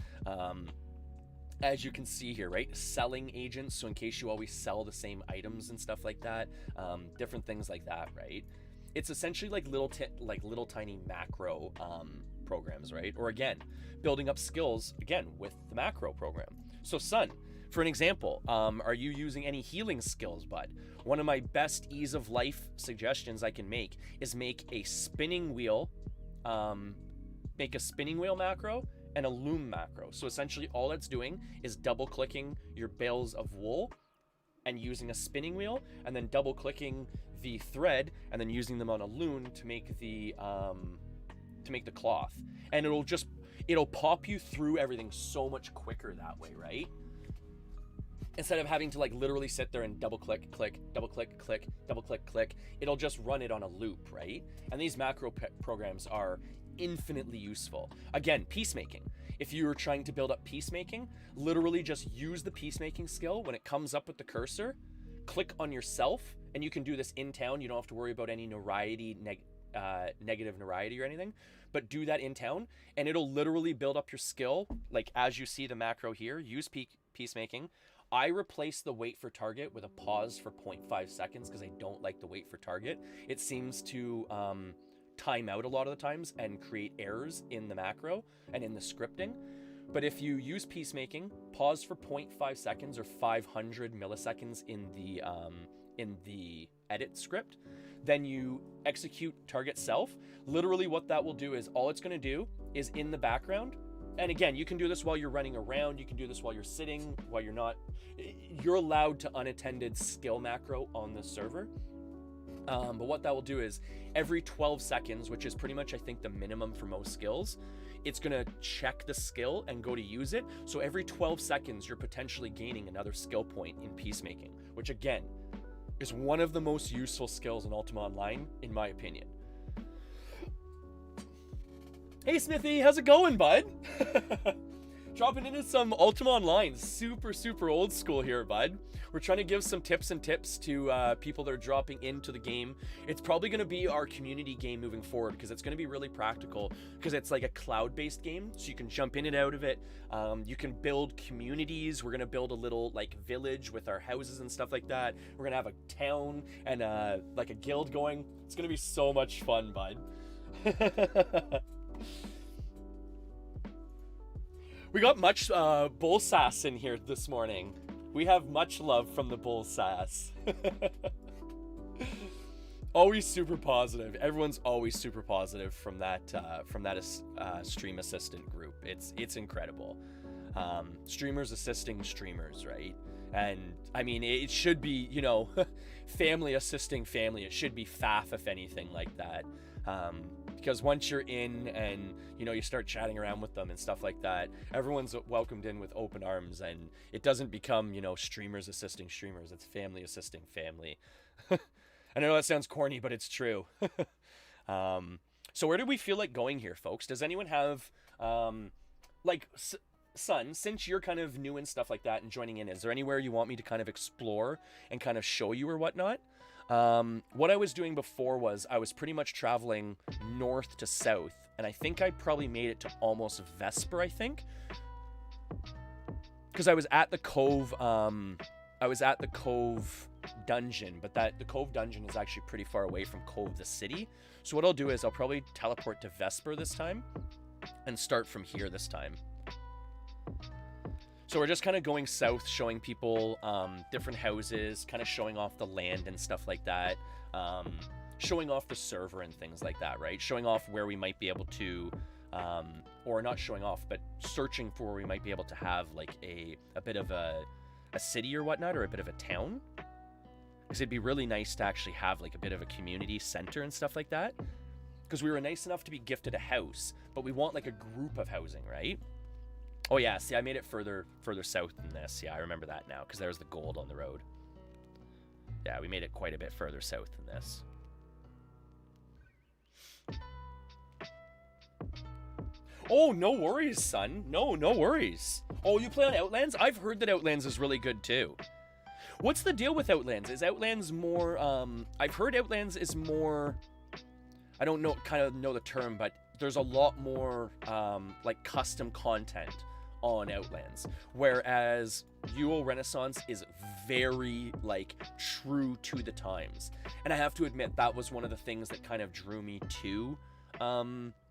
as you can see here, right? Selling agents, so in case you always sell the same items and stuff like that, different things like that, right? It's essentially like little tiny macro programs, right? Or again, building up skills again with the macro program. So Sun, for an example, are you using any healing skills, bud? One of my best ease of life suggestions I can make is make a spinning wheel macro and a loom macro. So essentially all it's doing is double clicking your bales of wool and using a spinning wheel, and then double clicking the thread and then using them on a loom to make the cloth. And it'll pop you through everything so much quicker that way, right? Instead of having to like literally sit there and double click, click, double click, click, double click, click, it'll just run it on a loop, right? And these macro programs are infinitely useful. Again, peacemaking. If you're trying to build up peacemaking, literally just use the peacemaking skill. When it comes up with the cursor, click on yourself, and you can do this in town. You don't have to worry about any negative notoriety or anything, but do that in town, and it'll literally build up your skill. Like as you see the macro here, use peacemaking. I replace the wait for target with a pause for 0.5 seconds because I don't like the wait for target. It seems to time out a lot of the times and create errors in the macro and in the scripting. But if you use peacemaking, pause for 0.5 seconds or 500 milliseconds in the edit script, then you execute target self. Literally what that will do is all it's going to do is in the background. And again, you can do this while you're running around. You can do this while you're sitting, while you're not. You're allowed to unattended skill macro on the server. But what that will do is every 12 seconds, which is pretty much, I think, the minimum for most skills, it's going to check the skill and go to use it. So every 12 seconds, you're potentially gaining another skill point in peacemaking, which again, is one of the most useful skills in Ultima Online, in my opinion. Hey Smithy, how's it going, bud? Dropping into some Ultima Online. Super, super old school here, bud. We're trying to give some tips to people that are dropping into the game. It's probably going to be our community game moving forward because it's going to be really practical because it's like a cloud-based game, so you can jump in and out of it. You can build communities. We're going to build a little like village with our houses and stuff like that. We're going to have a town and like a guild going. It's going to be so much fun, bud. We got much bull sass in here this morning. We have much love from the bull sass. Always super positive. Everyone's always super positive from that stream assistant group. It's incredible. Streamers assisting streamers, right? And I mean, it should be, you know, family assisting family. It should be faff if anything like that. Because once you're in and, you know, you start chatting around with them and stuff like that, everyone's welcomed in with open arms, and it doesn't become, you know, streamers assisting streamers. It's family assisting family. I know that sounds corny, but it's true. So where do we feel like going here, folks? Does anyone have, like, Son, since you're kind of new and stuff like that and joining in, is there anywhere you want me to kind of explore and kind of show you or whatnot? What I was doing before was I was pretty much traveling north to south, and I think I probably made it to almost Vesper, I think. Because I was at the Cove, dungeon, but the Cove dungeon is actually pretty far away from Cove the city. So what I'll do is I'll probably teleport to Vesper this time and start from here this time. So we're just kind of going south, showing people different houses, kind of showing off the land and stuff like that, showing off the server and things like that, right? Showing off where we might be able to, or not showing off, but searching for where we might be able to have like a bit of a city or whatnot, or a bit of a town. Because it'd be really nice to actually have like a bit of a community center and stuff like that. Because we were nice enough to be gifted a house, but we want like a group of housing, right? Oh yeah, see, I made it further south than this. Yeah, I remember that now, because there's the gold on the road. Yeah, we made it quite a bit further south than this. Oh, no worries, son. No worries. Oh, you play on Outlands? I've heard that Outlands is really good, too. What's the deal with Outlands? Is Outlands more, I've heard Outlands is more, I don't know, kind of know the term, but there's a lot more, like, custom content on Outlands, whereas UO Renaissance is very, like, true to the times. And I have to admit, that was one of the things that kind of drew me to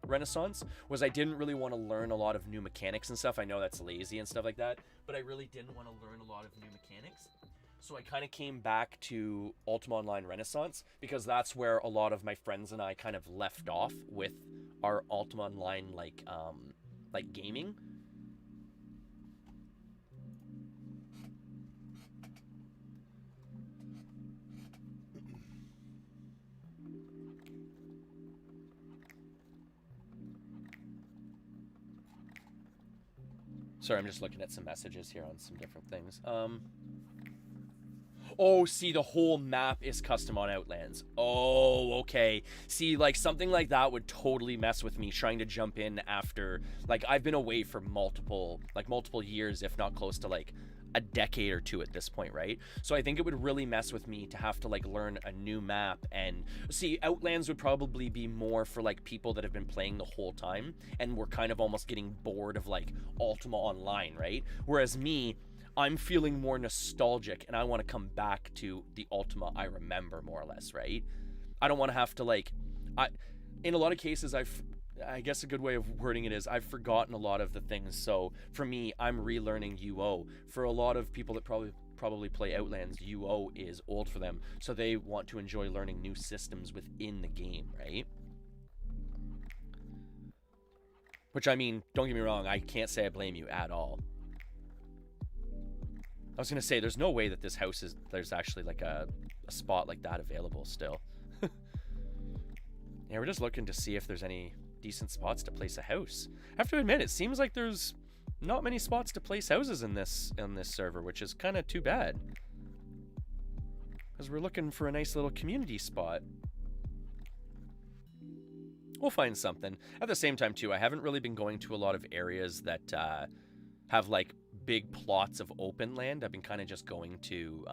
Renaissance, was I didn't really want to learn a lot of new mechanics and stuff. I know that's lazy and stuff like that, but I really didn't want to learn a lot of new mechanics. So I kind of came back to Ultima Online Renaissance, because that's where a lot of my friends and I kind of left off with our Ultima Online, like gaming. Sorry, I'm just looking at some messages here on some different things. Oh, see, the whole map is custom on Outlands. Oh, okay. See, like, something like that would totally mess with me, trying to jump in after, like, I've been away for multiple years, if not close to, like, a decade or two at this point, right? So I think it would really mess with me to have to, like, learn a new map. And see, Outlands would probably be more for, like, people that have been playing the whole time and were kind of almost getting bored of, like, Ultima Online, right? Whereas me, I'm feeling more nostalgic, and I want to come back to the Ultima I remember, more or less, right? I don't want to have to, like, in a lot of cases, I guess a good way of wording it is, I've forgotten a lot of the things. So for me, I'm relearning UO. For a lot of people that probably play Outlands, UO is old for them, so they want to enjoy learning new systems within the game, right? Which, I mean, don't get me wrong, I can't say I blame you at all. I was going to say, there's no way that this house there's actually like a spot like that available still. Yeah, we're just looking to see if there's any decent spots to place a house. I have to admit, it seems like there's not many spots to place houses in this server, which is kind of too bad. Because we're looking for a nice little community spot. We'll find something. At the same time, too, I haven't really been going to a lot of areas that have, like, big plots of open land. I've been kind of just going to,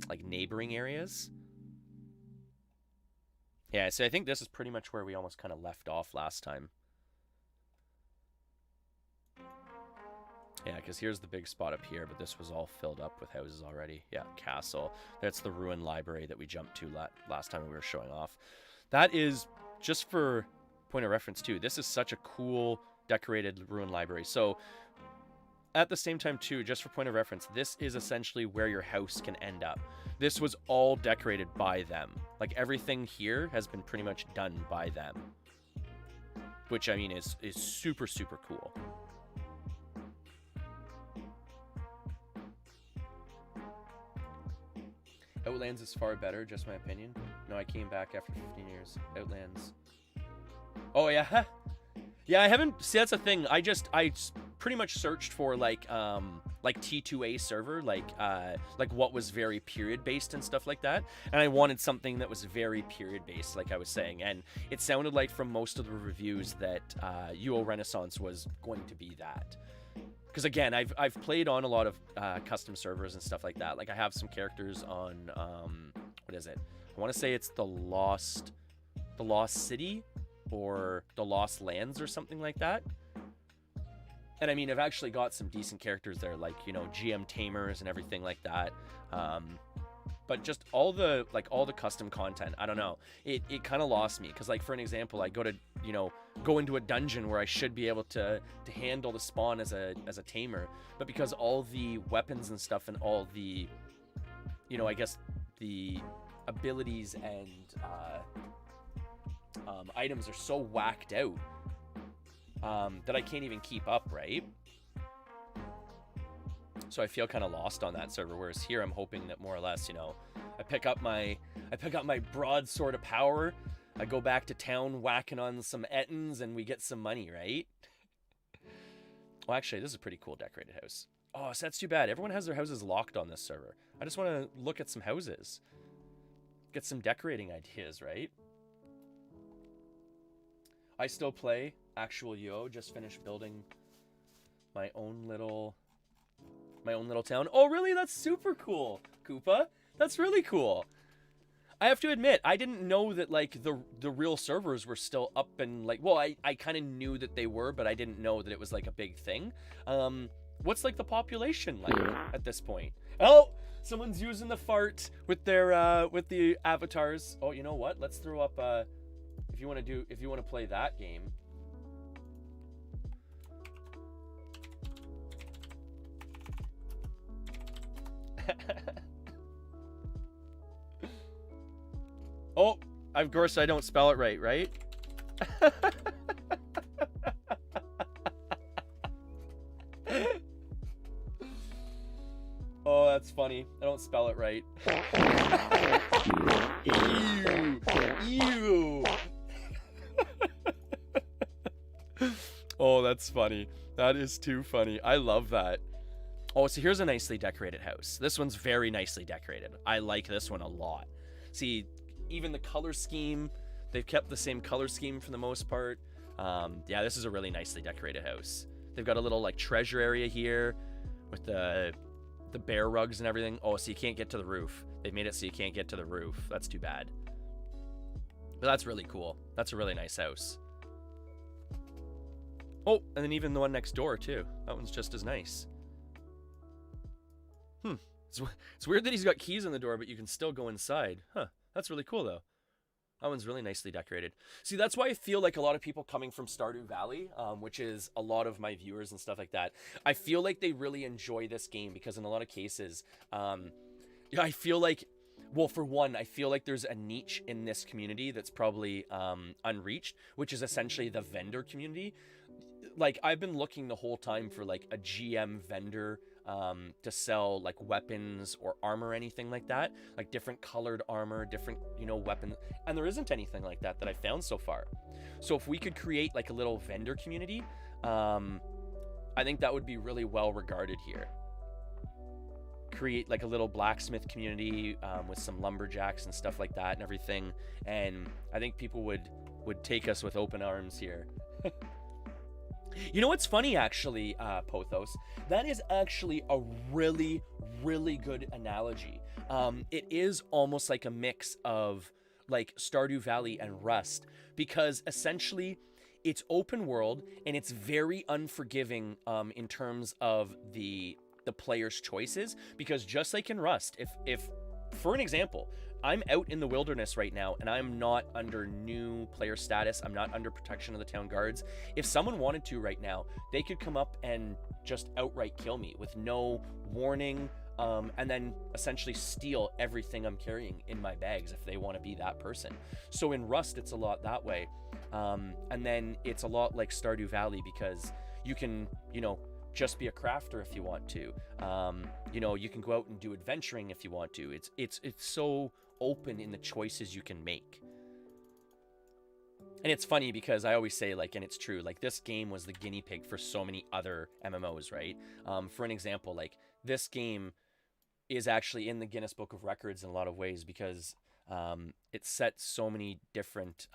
like, neighboring areas. Yeah, so I think this is pretty much where we almost kind of left off last time. Yeah, because here's the big spot up here, but this was all filled up with houses already. Yeah, castle. That's the ruined library that we jumped to last time we were showing off. That is, just for point of reference too, this is such a cool decorated ruined library. So at the same time too, just for point of reference, this is essentially where your house can end up. This was all decorated by them. Like everything here has been pretty much done by them. Which I mean is super, super cool. Outlands is far better, just my opinion. No, I came back after 15 years. Outlands. Oh, yeah? Yeah, I haven't... See, that's the thing. I pretty much searched for, like T2A server, like what was very period-based and stuff like that. And I wanted something that was very period-based, like I was saying. And it sounded like from most of the reviews that UO Renaissance was going to be that. Because again, I've played on a lot of custom servers and stuff like that. Like I have some characters on what is it? I want to say it's the Lost City or the Lost Lands or something like that. And I mean, I've actually got some decent characters there, like, you know, GM Tamers and everything like that. But just all the custom content, I don't know. It kind of lost me because, like, for an example, I go into a dungeon where I should be able to handle the spawn as a tamer, but because all the weapons and stuff and all the, you know, I guess the abilities and items are so whacked out that I can't even keep up, right? So I feel kind of lost on that server, whereas here I'm hoping that more or less, you know, I pick up my broadsword of power, I go back to town whacking on some ettins, and we get some money, right? Well, actually, this is a pretty cool decorated house. Oh, so that's too bad. Everyone has their houses locked on this server. I just want to look at some houses. Get some decorating ideas, right? I still play actual UO, just finished building my own little town. Oh, really? That's super cool, Koopa. That's really cool. I have to admit, I didn't know that, like, the real servers were still up and, like, well, I kind of knew that they were, but I didn't know that it was, like, a big thing. What's, like, the population like at this point? Oh, someone's using the fart with their, with the avatars. Oh, you know what? Let's throw up, if you want to play that game. Oh, of course I don't spell it right, right? Oh, that's funny. I don't spell it right. Ew. Ew. Oh, that's funny. That is too funny. I love that. Oh, so here's a nicely decorated house. This one's very nicely decorated. I like this one a lot. See, even the color scheme, they've kept the same color scheme for the most part. Yeah, this is a really nicely decorated house. They've got a little, like, treasure area here with the bear rugs and everything. Oh, so you can't get to the roof. They've made it so you can't get to the roof. That's too bad. But that's really cool. That's a really nice house. Oh, and then even the one next door, too. That one's just as nice. It's weird that he's got keys on the door, but you can still go inside. Huh. That's really cool, though. That one's really nicely decorated. See, that's why I feel like a lot of people coming from Stardew Valley, which is a lot of my viewers and stuff like that, I feel like they really enjoy this game because in a lot of cases, I feel like, well, for one, I feel like there's a niche in this community that's probably unreached, which is essentially the vendor community. Like, I've been looking the whole time for, like, a GM vendor to sell, like, weapons or armor or anything like that, like different colored armor, different, you know, weapons, and there isn't anything like that I found so far. So if we could create, like, a little vendor community, I think that would be really well regarded here. create like a little blacksmith community with some lumberjacks and stuff like that and everything. And I think people would take us with open arms here. You know what's funny, actually, Pothos? That is actually a really, really good analogy. It is almost like a mix of like Stardew Valley and Rust, because essentially it's open world and it's very unforgiving in terms of the player's choices. Because just like in Rust, if for an example, I'm out in the wilderness right now and I'm not under new player status, I'm not under protection of the town guards. If someone wanted to right now, they could come up and just outright kill me with no warning, and then essentially steal everything I'm carrying in my bags if they want to be that person. So in Rust, it's a lot that way. And then it's a lot like Stardew Valley, because you can, you know, just be a crafter if you want to. You know, you can go out and do adventuring if you want to. It's so open in the choices you can make. And it's funny because I always say, like, and it's true, like this game was the guinea pig for so many other MMOs, right? For an example, like this game is actually in the Guinness Book of Records in a lot of ways, because it set so many different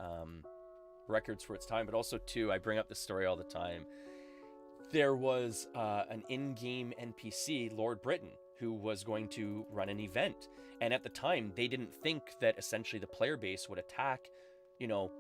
records for its time. But also too, I bring up this story all the time. There was an in-game NPC, Lord Britain, who was going to run an event. And at the time, they didn't think that essentially the player base would attack, you know,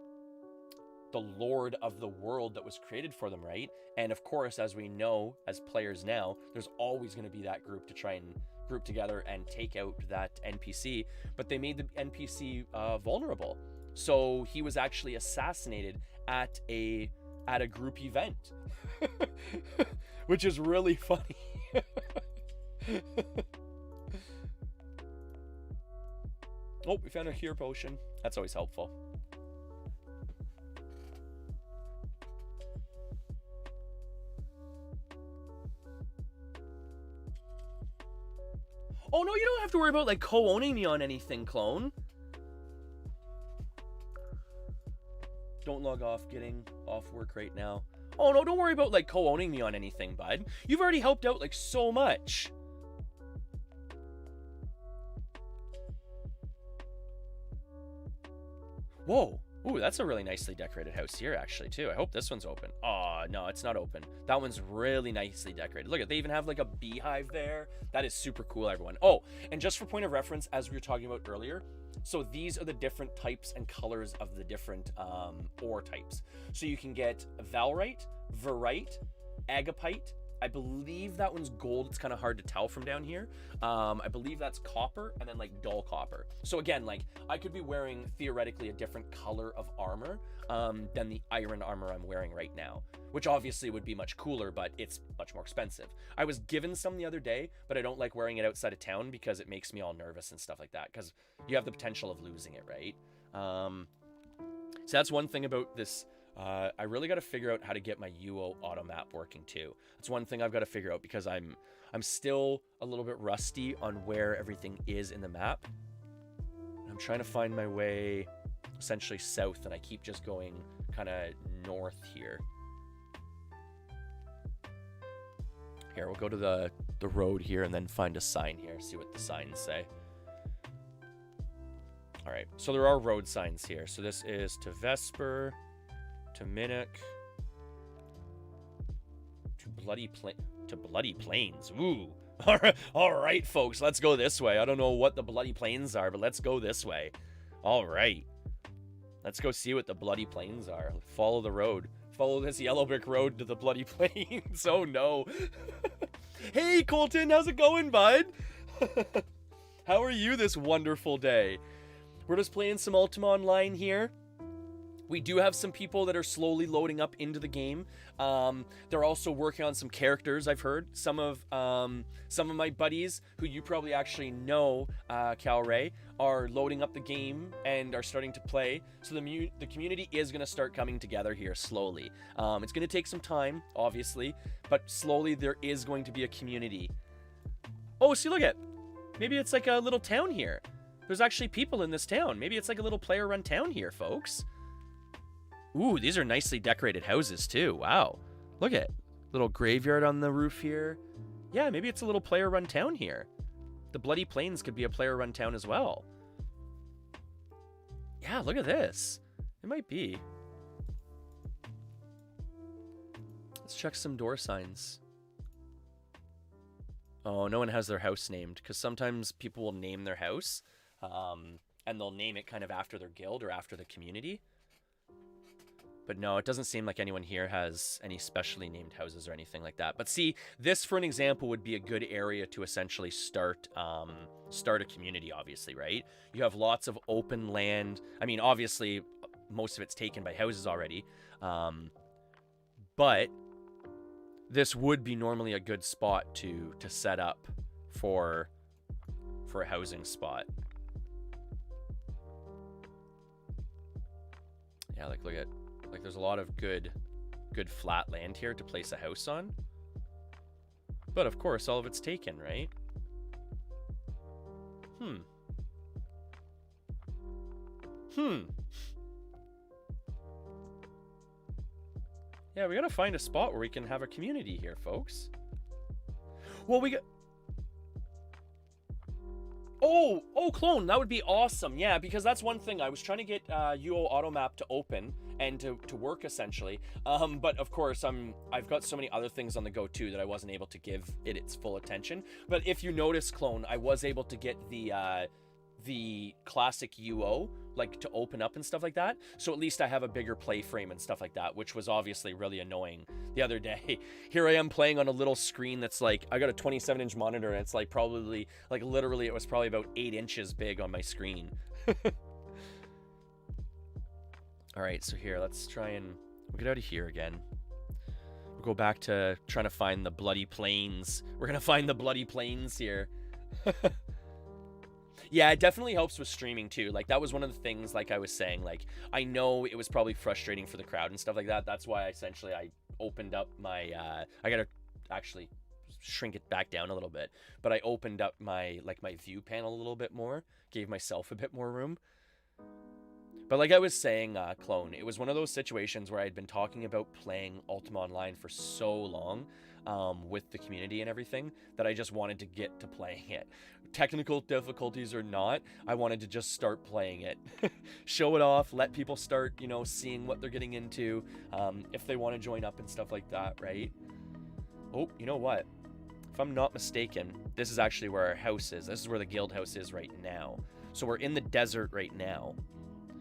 the lord of the world that was created for them, right? And of course, as we know, as players now, there's always going to be that group to try and group together and take out that NPC. But they made the NPC vulnerable. So he was actually assassinated at a group event. Which is really funny. Oh, we found a cure potion. That's always helpful. Oh no, you don't have to worry about like co-owning me on anything, clone. Don't log off, getting off work right now. Oh no, don't worry about like co-owning me on anything, bud. You've already helped out like so much. Whoa. Ooh, that's a really nicely decorated house here actually too. I hope this one's open. Oh, no, it's not open. That one's really nicely decorated. Look, they even have like a beehive there. That is super cool, everyone. Oh, and just for point of reference, as we were talking about earlier, so these are the different types and colors of the different ore types. So you can get Valrite, Verite, Agapite. I believe that one's gold. It's kind of hard to tell from down here. I believe that's copper, and then like dull copper. So again, like I could be wearing theoretically a different color of armor than the iron armor I'm wearing right now, which obviously would be much cooler, but it's much more expensive. I was given some the other day, but I don't like wearing it outside of town because it makes me all nervous and stuff like that, because you have the potential of losing it, right? So that's one thing about this. I really got to figure out how to get my UO auto map working too. That's one thing I've got to figure out, because I'm still a little bit rusty on where everything is in the map. I'm trying to find my way essentially south, and I keep just going kind of north here. Here, we'll go to the road here and then find a sign here, see what the signs say. All right, so there are road signs here. So this is to Vesper, to Minnock, to Bloody Plains. Ooh. All right, folks, let's go this way. I don't know what the Bloody Plains are, but let's go this way. All right. Let's go see what the Bloody Plains are. Follow the road. Follow this yellow brick road to the Bloody Plains. Oh, no. Hey, Colton, how's it going, bud? How are you this wonderful day? We're just playing some Ultima Online here. We do have some people that are slowly loading up into the game. They're also working on some characters, I've heard. Some of my buddies, who you probably actually know, Cal Ray, are loading up the game and are starting to play. So the community is going to start coming together here slowly. It's going to take some time, obviously, but slowly there is going to be a community. Oh, see, look at, maybe it's like a little town here. There's actually people in this town. Maybe it's like a little player-run town here, folks. Ooh, these are nicely decorated houses too. Wow. Look at little graveyard on the roof here. Yeah, maybe it's a little player-run town here. The Bloody Plains could be a player-run town as well. Yeah, look at this. It might be. Let's check some door signs. Oh, no one has their house named, because sometimes people will name their house, and they'll name it kind of after their guild or after the community. But no, it doesn't seem like anyone here has any specially named houses or anything like that. But see, this, for an example, would be a good area to essentially start a community, obviously, right? You have lots of open land. I mean, obviously, most of it's taken by houses already. But this would be normally a good spot to set up for a housing spot. Yeah, like, look at... Like, there's a lot of good flat land here to place a house on. But, of course, all of it's taken, right? Yeah, we gotta find a spot where we can have a community here, folks. Well, we got... Oh, clone, that would be awesome. Yeah, because that's one thing. I was trying to get UO Automap to open and to work, essentially. But, of course, I've got so many other things on the go, too, that I wasn't able to give it its full attention. But if you notice, clone, I was able to get the classic UO, like, to open up and stuff like that. So at least I have a bigger play frame and stuff like that, which was obviously really annoying the other day. Here I am playing on a little screen that's like, I got a 27-inch monitor, and it's like probably, like, literally it was probably about 8 inches big on my screen. All right, so here, let's try and we'll get out of here again. We'll go back to trying to find the Bloody Plains. We're gonna find the Bloody Plains here. Yeah, it definitely helps with streaming too. Like, that was one of the things, like I was saying, like, I know it was probably frustrating for the crowd and stuff like that. That's why essentially I opened up my, I gotta actually shrink it back down a little bit, but I opened up my, like, my view panel a little bit more, gave myself a bit more room. But like I was saying, Clone, it was one of those situations where I'd been talking about playing Ultima Online for so long, with the community and everything, that I just wanted to get to playing it. Technical difficulties or not, I wanted to just start playing it. Show it off, let people start, you know, seeing what they're getting into, if they want to join up and stuff like that, right? Oh, you know what? If I'm not mistaken, this is actually where our house is. This is where the guild house is right now. So we're in the desert right now,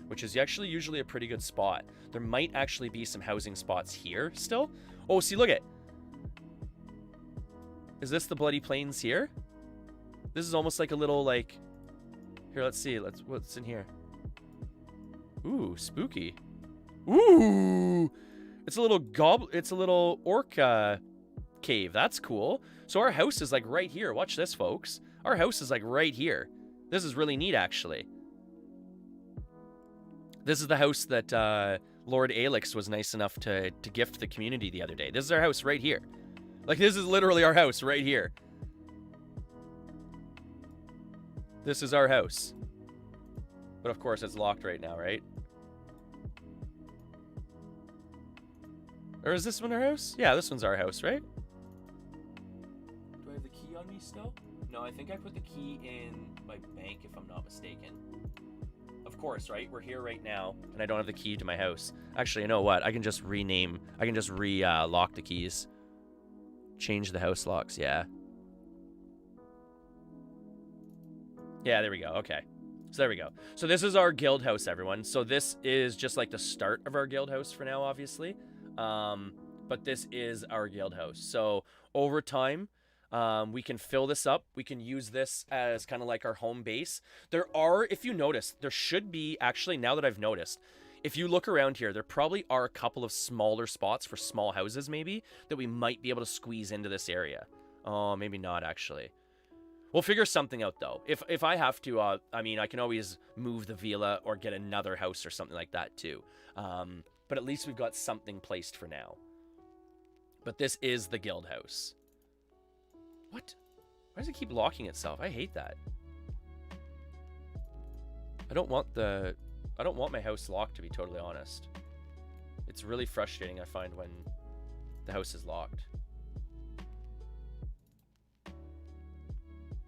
which is actually usually a pretty good spot. There might actually be some housing spots here still. Oh, see, look at... Is this the Bloody Plains here? This is almost like a little, like... Here, let's see. What's in here? Ooh, spooky. Ooh! It's a little orc cave. That's cool. So our house is, like, right here. Watch this, folks. Our house is, like, right here. This is really neat, actually. This is the house that Lord Alex was nice enough to gift the community the other day. This is our house right here. Like, this is literally our house right here. This is our house. But of course, it's locked right now, right? Or is this one our house? Yeah, this one's our house, right? Do I have the key on me still? No, I think I put the key in my bank, if I'm not mistaken. Of course, right? We're here right now, and I don't have the key to my house. Actually, you know what? I can just lock the keys. Change the house locks, yeah. Yeah, there we go. Okay. So there we go. So this is our guild house, everyone. So this is just like the start of our guild house for now, obviously. But this is our guild house. So over time, we can fill this up. We can use this as kind of like our home base. There are, if you notice, there should be, actually, now that I've noticed, if you look around here, there probably are a couple of smaller spots for small houses, maybe, that we might be able to squeeze into this area. Oh, maybe not, actually. We'll figure something out, though. If I have to, I mean, I can always move the villa or get another house or something like that, too. But at least we've got something placed for now. But this is the guild house. What? Why does it keep locking itself? I hate that. I don't want my house locked, to be totally honest. It's really frustrating, I find, when the house is locked.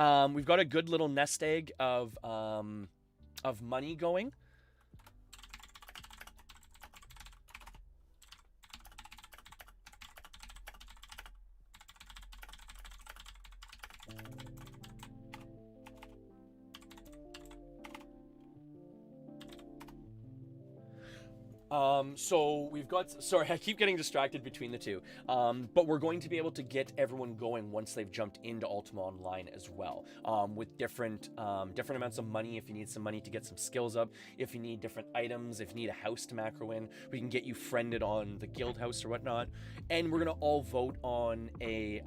We've got a good little nest egg of money going. So we've got, sorry, I keep getting distracted between the two. But we're going to be able to get everyone going once they've jumped into Ultima Online as well. With different amounts of money. If you need some money to get some skills up, if you need different items, if you need a house to macro in, we can get you friended on the guild house or whatnot. And we're gonna all vote on a,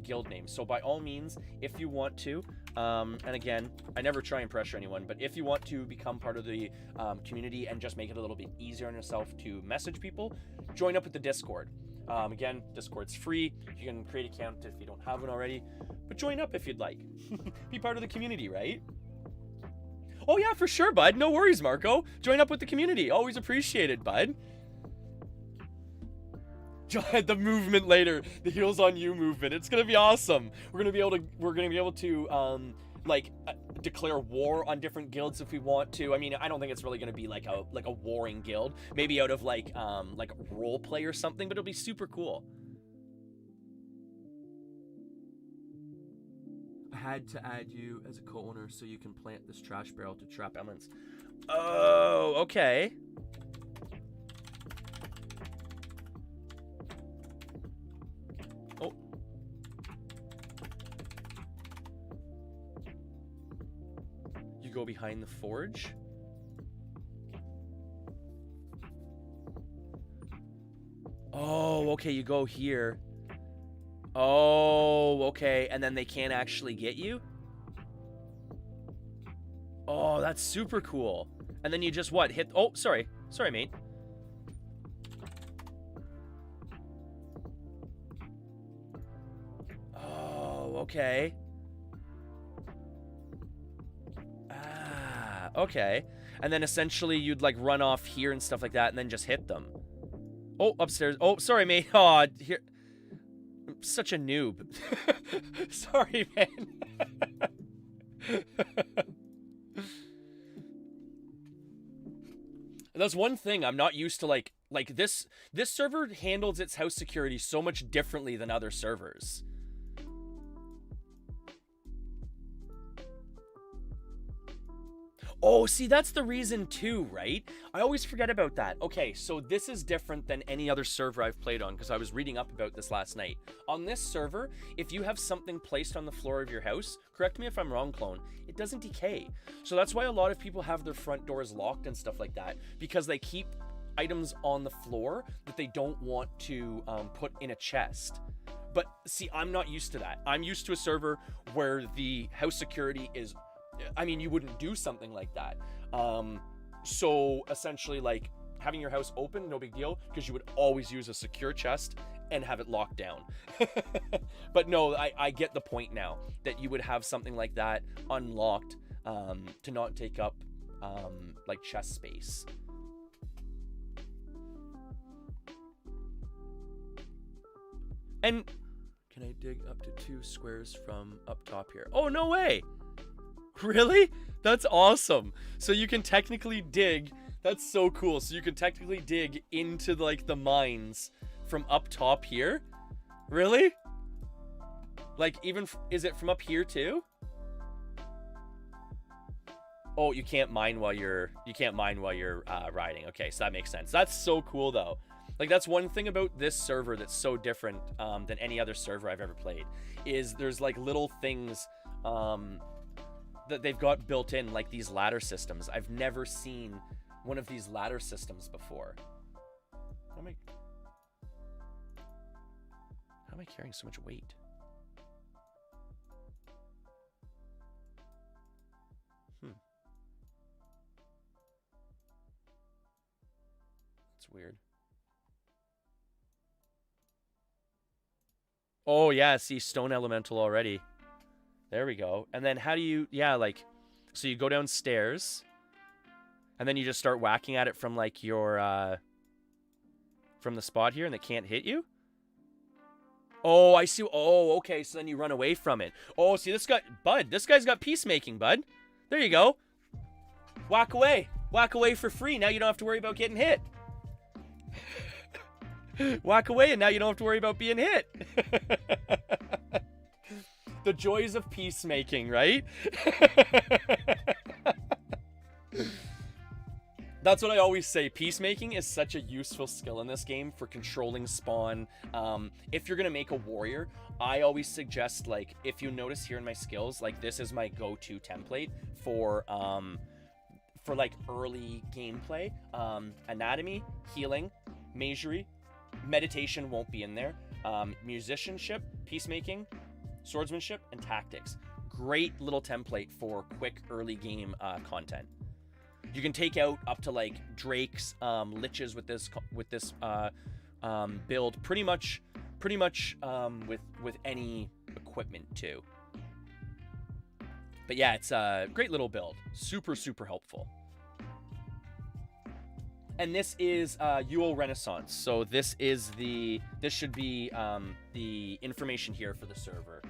guild name. So by all means, if you want to, and again, I never try and pressure anyone, but if you want to become part of the community and just make it a little bit easier on yourself to message people, join up with the Discord. Again, Discord's free. You can create an account if you don't have one already, but join up if you'd like. Be part of the community, right? Oh yeah, for sure, bud. No worries, Marco. Join up with the community. Always appreciated, bud. The movement later, the heels on you movement. It's gonna be awesome. We're gonna be able to declare war on different guilds if we want to. I mean, I don't think it's really gonna be like a warring guild. Maybe out of like role play or something, but it'll be super cool. I had to add you as a co-owner so you can plant this trash barrel to trap elements. Oh, okay. Oh. You go behind the forge. Oh, okay, you go here. Oh, okay, and then they can't actually get you? Oh, that's super cool. And then you just, what, hit... Oh, sorry. Sorry, mate. Oh, okay. Ah, okay. And then essentially you'd, like, run off here and stuff like that and then just hit them. Oh, upstairs. Oh, sorry, mate. Oh, here... I'm such a noob. Sorry, man. That's one thing I'm not used to, like this server handles its house security so much differently than other servers. Oh, see, that's the reason too, right? I always forget about that. Okay, so this is different than any other server I've played on because I was reading up about this last night. On this server, if you have something placed on the floor of your house, correct me if I'm wrong, clone, it doesn't decay. So that's why a lot of people have their front doors locked and stuff like that, because they keep items on the floor that they don't want to put in a chest. But see, I'm not used to that. I'm used to a server where the house security is... I mean, you wouldn't do something like that. So essentially, like, having your house open, no big deal, because you would always use a secure chest and have it locked down. But no, I get the point now, that you would have something like that unlocked to not take up, like, chest space. And can I dig up to 2 squares from up top here? Oh, no way! Really? That's awesome. So you can technically dig. That's so cool. So you can technically dig into like the mines from up top here. Really? Like even is it from up here too? Oh, you can't mine while you're riding. Okay, so that makes sense. That's so cool though. Like that's one thing about this server that's so different than any other server I've ever played, is there's like little things that they've got built in, like these ladder systems. I've never seen one of these ladder systems before. How am I carrying so much weight? It's weird. Oh yeah, see, stone elemental already. There we go. And then how do you... Yeah, like... So you go downstairs. And then you just start whacking at it from, like, your... from the spot here, and they can't hit you? Oh, I see. Oh, okay. So then you run away from it. Oh, see this guy, bud. This guy's got peacemaking, bud. There you go. Walk away. Walk away for free. Now you don't have to worry about getting hit. Walk away and now you don't have to worry about being hit. The joys of peacemaking, right? That's what I always say. Peacemaking is such a useful skill in this game for controlling spawn. If you're gonna make a warrior, I always suggest, like, if you notice here in my skills, like this is my go-to template for like early gameplay. Anatomy, healing, magery, meditation won't be in there. Musicianship, peacemaking, swordsmanship, and tactics. Great little template for quick early game content. You can take out up to like drakes, liches with this build pretty much with any equipment too. But yeah, it's a great little build. Super helpful. And this is UO Renaissance. So this should be the information here for the server.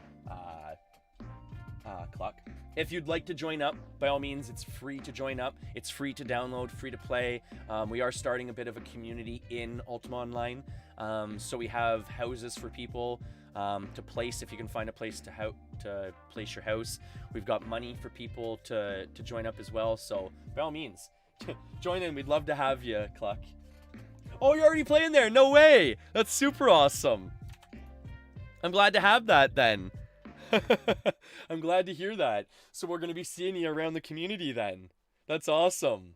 Cluck. If you'd like to join up, by all means, it's free to join up. It's free to download, free to play. We are starting a bit of a community in Ultima Online. So we have houses for people to place, if you can find a place to place your house. We've got money for people to join up as well. So by all means, join in. We'd love to have you, Cluck. Oh, you're already playing there. No way. That's super awesome. I'm glad to have that then. I'm glad to hear that. So we're going to be seeing you around the community then. That's awesome.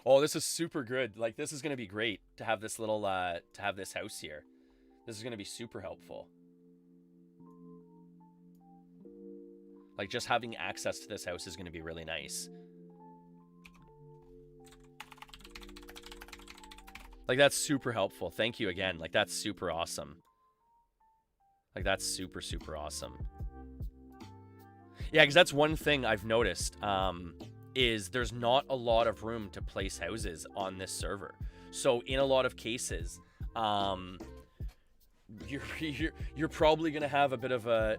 Oh, this is super good. Like, this is going to be great to have this little, to have this house here. This is going to be super helpful. Like, just having access to this house is going to be really nice. Like, that's super helpful. Thank you again. Like, that's super awesome. Like, that's super awesome. Yeah, because that's one thing I've noticed, is there's not a lot of room to place houses on this server. So in a lot of cases, you're probably going to have a bit of a...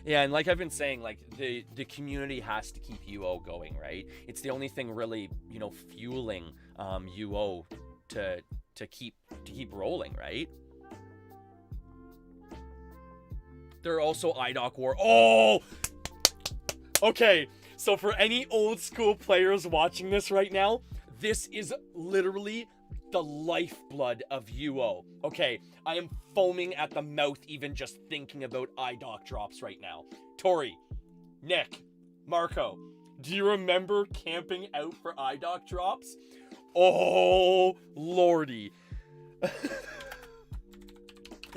Yeah, and like I've been saying, like the community has to keep UO going, right? It's the only thing really, you know, fueling UO to keep rolling, right? There are also IDOC War. Oh! Okay, so for any old school players watching this right now, this is literally the lifeblood of UO. Okay, I am foaming at the mouth even just thinking about IDOC drops right now. Tori, Nick, Marco, do you remember camping out for IDOC drops? Oh, lordy.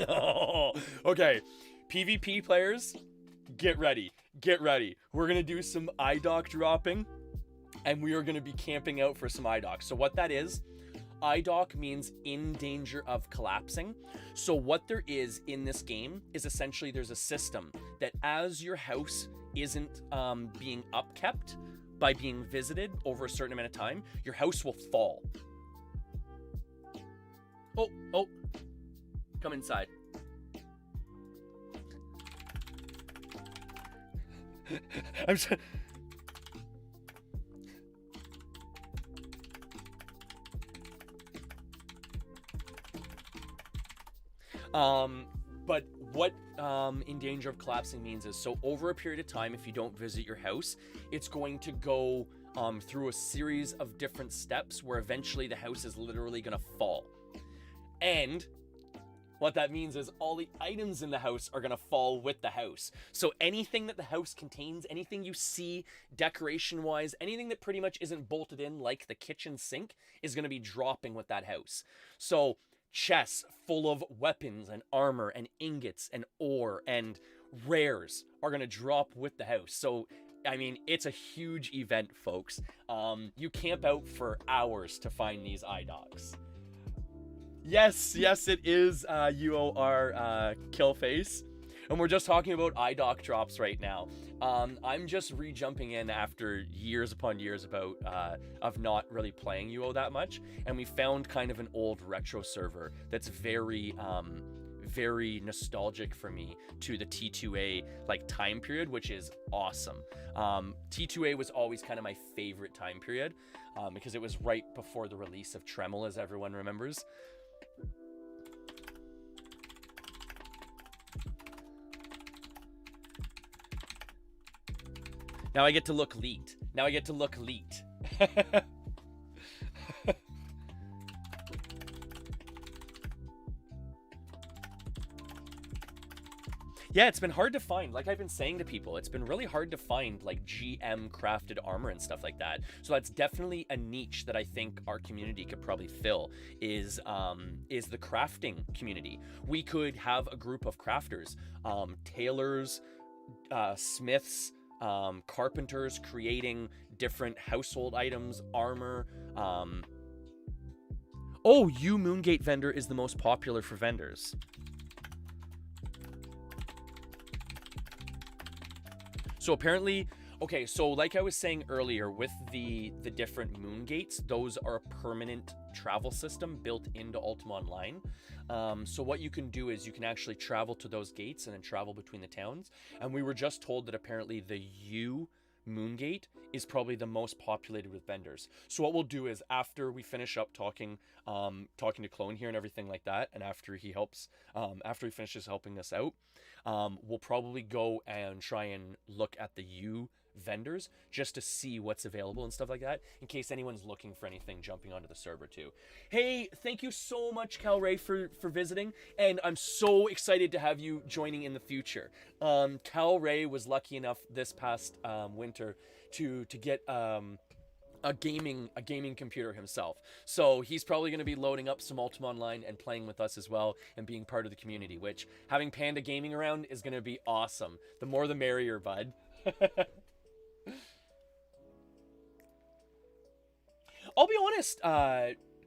Oh, okay, PvP players, get ready. Get ready. We're going to do some IDOC dropping, and we are going to be camping out for some IDOC. So what that is, IDOC means in danger of collapsing. So what there is in this game is essentially there's a system that as your house isn't being upkept by being visited over a certain amount of time, your house will fall. Oh, come inside. I'm sorry. But what in danger of collapsing means is, so over a period of time, if you don't visit your house, it's going to go through a series of different steps where eventually the house is literally going to fall. And what that means is all the items in the house are going to fall with the house. So anything that the house contains, anything you see decoration-wise, anything that pretty much isn't bolted in like the kitchen sink is going to be dropping with that house. So chests full of weapons and armor and ingots and ore and rares are going to drop with the house. So, I mean, it's a huge event, folks. You camp out for hours to find these IDOCs. Yes, yes, it is UOR Killface. And we're just talking about iDoc drops right now. I'm just re-jumping in after years upon years of not really playing UO that much, and we found kind of an old retro server that's very very nostalgic for me to the T2A like time period, which is awesome. T2A was always kind of my favorite time period because it was right before the release of Tremel, as everyone remembers. Now I get to look leaked. Now I get to look leaked. Yeah, it's been hard to find. Like I've been saying to people, it's been really hard to find like GM crafted armor and stuff like that. So that's definitely a niche that I think our community could probably fill is the crafting community. We could have a group of crafters, tailors, smiths, carpenters creating different household items, armor. Oh, Moongate vendor is the most popular for vendors. So apparently, okay, so like I was saying earlier, with the different moon gates, those are a permanent travel system built into Ultima Online. So what you can do is you can actually travel to those gates and then travel between the towns. And we were just told that apparently the Moongate is probably the most populated with vendors. So what we'll do is after we finish up talking to Clone here and everything like that, and after he finishes helping us out, we'll probably go and try and look at the vendors just to see what's available and stuff like that, in case anyone's looking for anything jumping onto the server too. Hey, thank you so much, Cal Ray, for visiting, and I'm so excited to have you joining in the future. Cal Ray was lucky enough this past winter to get a gaming computer himself, so he's probably going to be loading up some Ultima Online and playing with us as well and being part of the community, which having Panda Gaming around is going to be awesome. The more the merrier, bud. I'll be honest,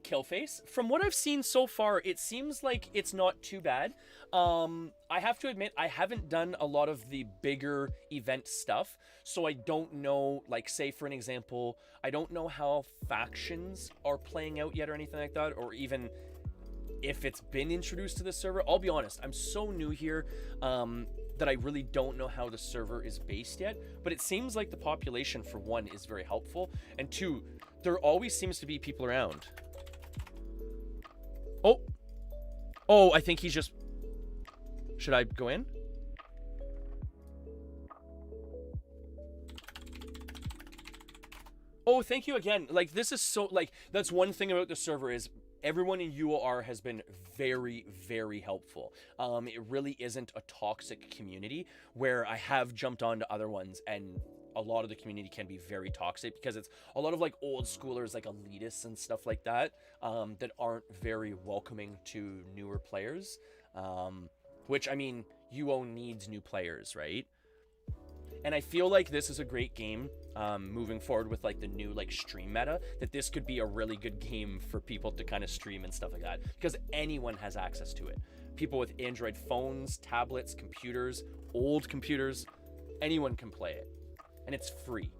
Killface, from what I've seen so far, it seems like it's not too bad. I have to admit, I haven't done a lot of the bigger event stuff, so I don't know, like, say, for an example, I don't know how factions are playing out yet or anything like that, or even if it's been introduced to the server. I'll be honest, I'm so new here that I really don't know how the server is based yet, but it seems like the population, for one, is very helpful, and two, there always seems to be people around. Oh, I think he's just... Should I go in? Oh, thank you again. Like, this is so... Like, that's one thing about the server is everyone in UOR has been very, very helpful. It really isn't a toxic community, where I have jumped onto other ones and a lot of the community can be very toxic because it's a lot of like old schoolers, like elitists and stuff like that, that aren't very welcoming to newer players. Which, I mean, UO needs new players, right? And I feel like this is a great game moving forward with like the new like stream meta, that this could be a really good game for people to kind of stream and stuff like that, because anyone has access to it. People with Android phones, tablets, computers, old computers, anyone can play it. And it's free.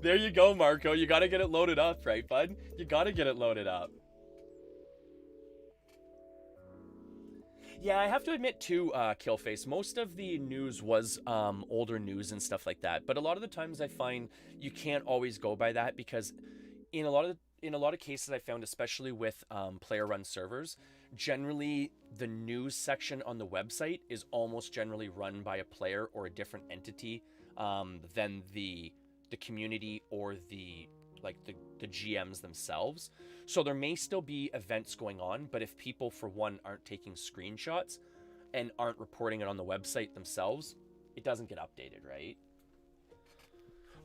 There you go, Marco. You gotta get it loaded up, right, bud? You gotta get it loaded up. Yeah, I have to admit too, Killface, most of the news was older news and stuff like that. But a lot of the times I find you can't always go by that, because in a lot of cases I found, especially with player-run servers, generally the news section on the website is almost generally run by a player or a different entity than the community or the GMs themselves. So there may still be events going on, but if people, for one, aren't taking screenshots and aren't reporting it on the website themselves, it doesn't get updated, right?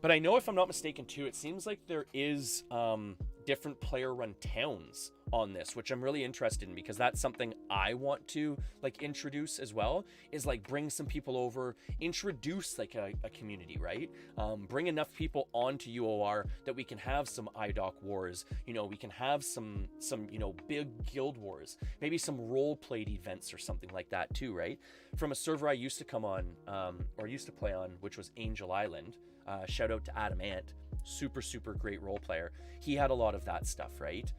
But I know, if I'm not mistaken too, it seems like there is different player-run towns on this, which I'm really interested in, because that's something I want to like introduce as well, is like bring some people over, introduce like a community, right? Bring enough people onto UOR that we can have some IDOC wars, you know, we can have some you know, big guild wars, maybe some role-played events or something like that too, right? From a server I used to come on, or used to play on, which was Angel Island, shout out to Adam Ant, super great role player. He had a lot of that stuff, right?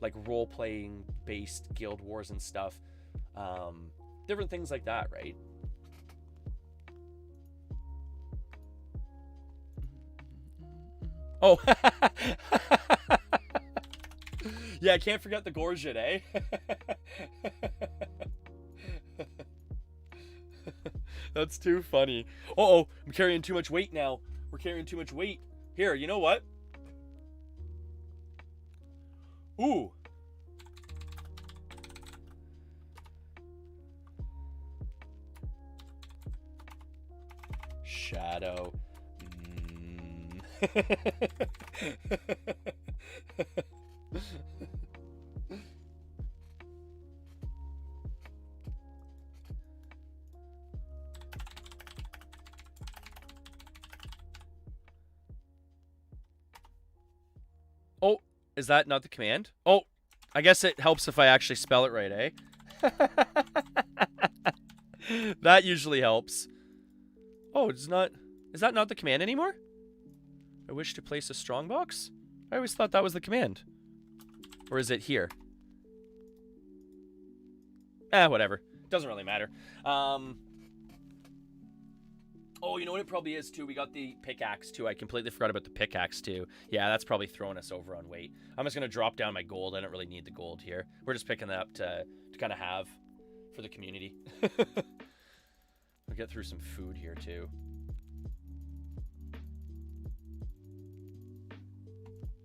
Like role-playing based guild wars and stuff, different things like that, right? Oh, yeah, I can't forget the Gorget, eh? That's too funny. Uh-oh, I'm carrying too much weight now. We're carrying too much weight. Here, you know what? Ooh. Shadow. Oh, is that not the command? Oh, I guess it helps if I actually spell it right, eh? That usually helps. Oh, it's not... Is that not the command anymore? I wish to place a strongbox? I always thought that was the command. Or is it here? Whatever. Doesn't really matter. Oh, you know what it probably is, too? We got the pickaxe, too. I completely forgot about the pickaxe, too. Yeah, that's probably throwing us over on weight. I'm just going to drop down my gold. I don't really need the gold here. We're just picking that up to kind of have for the community. We'll get through some food here, too.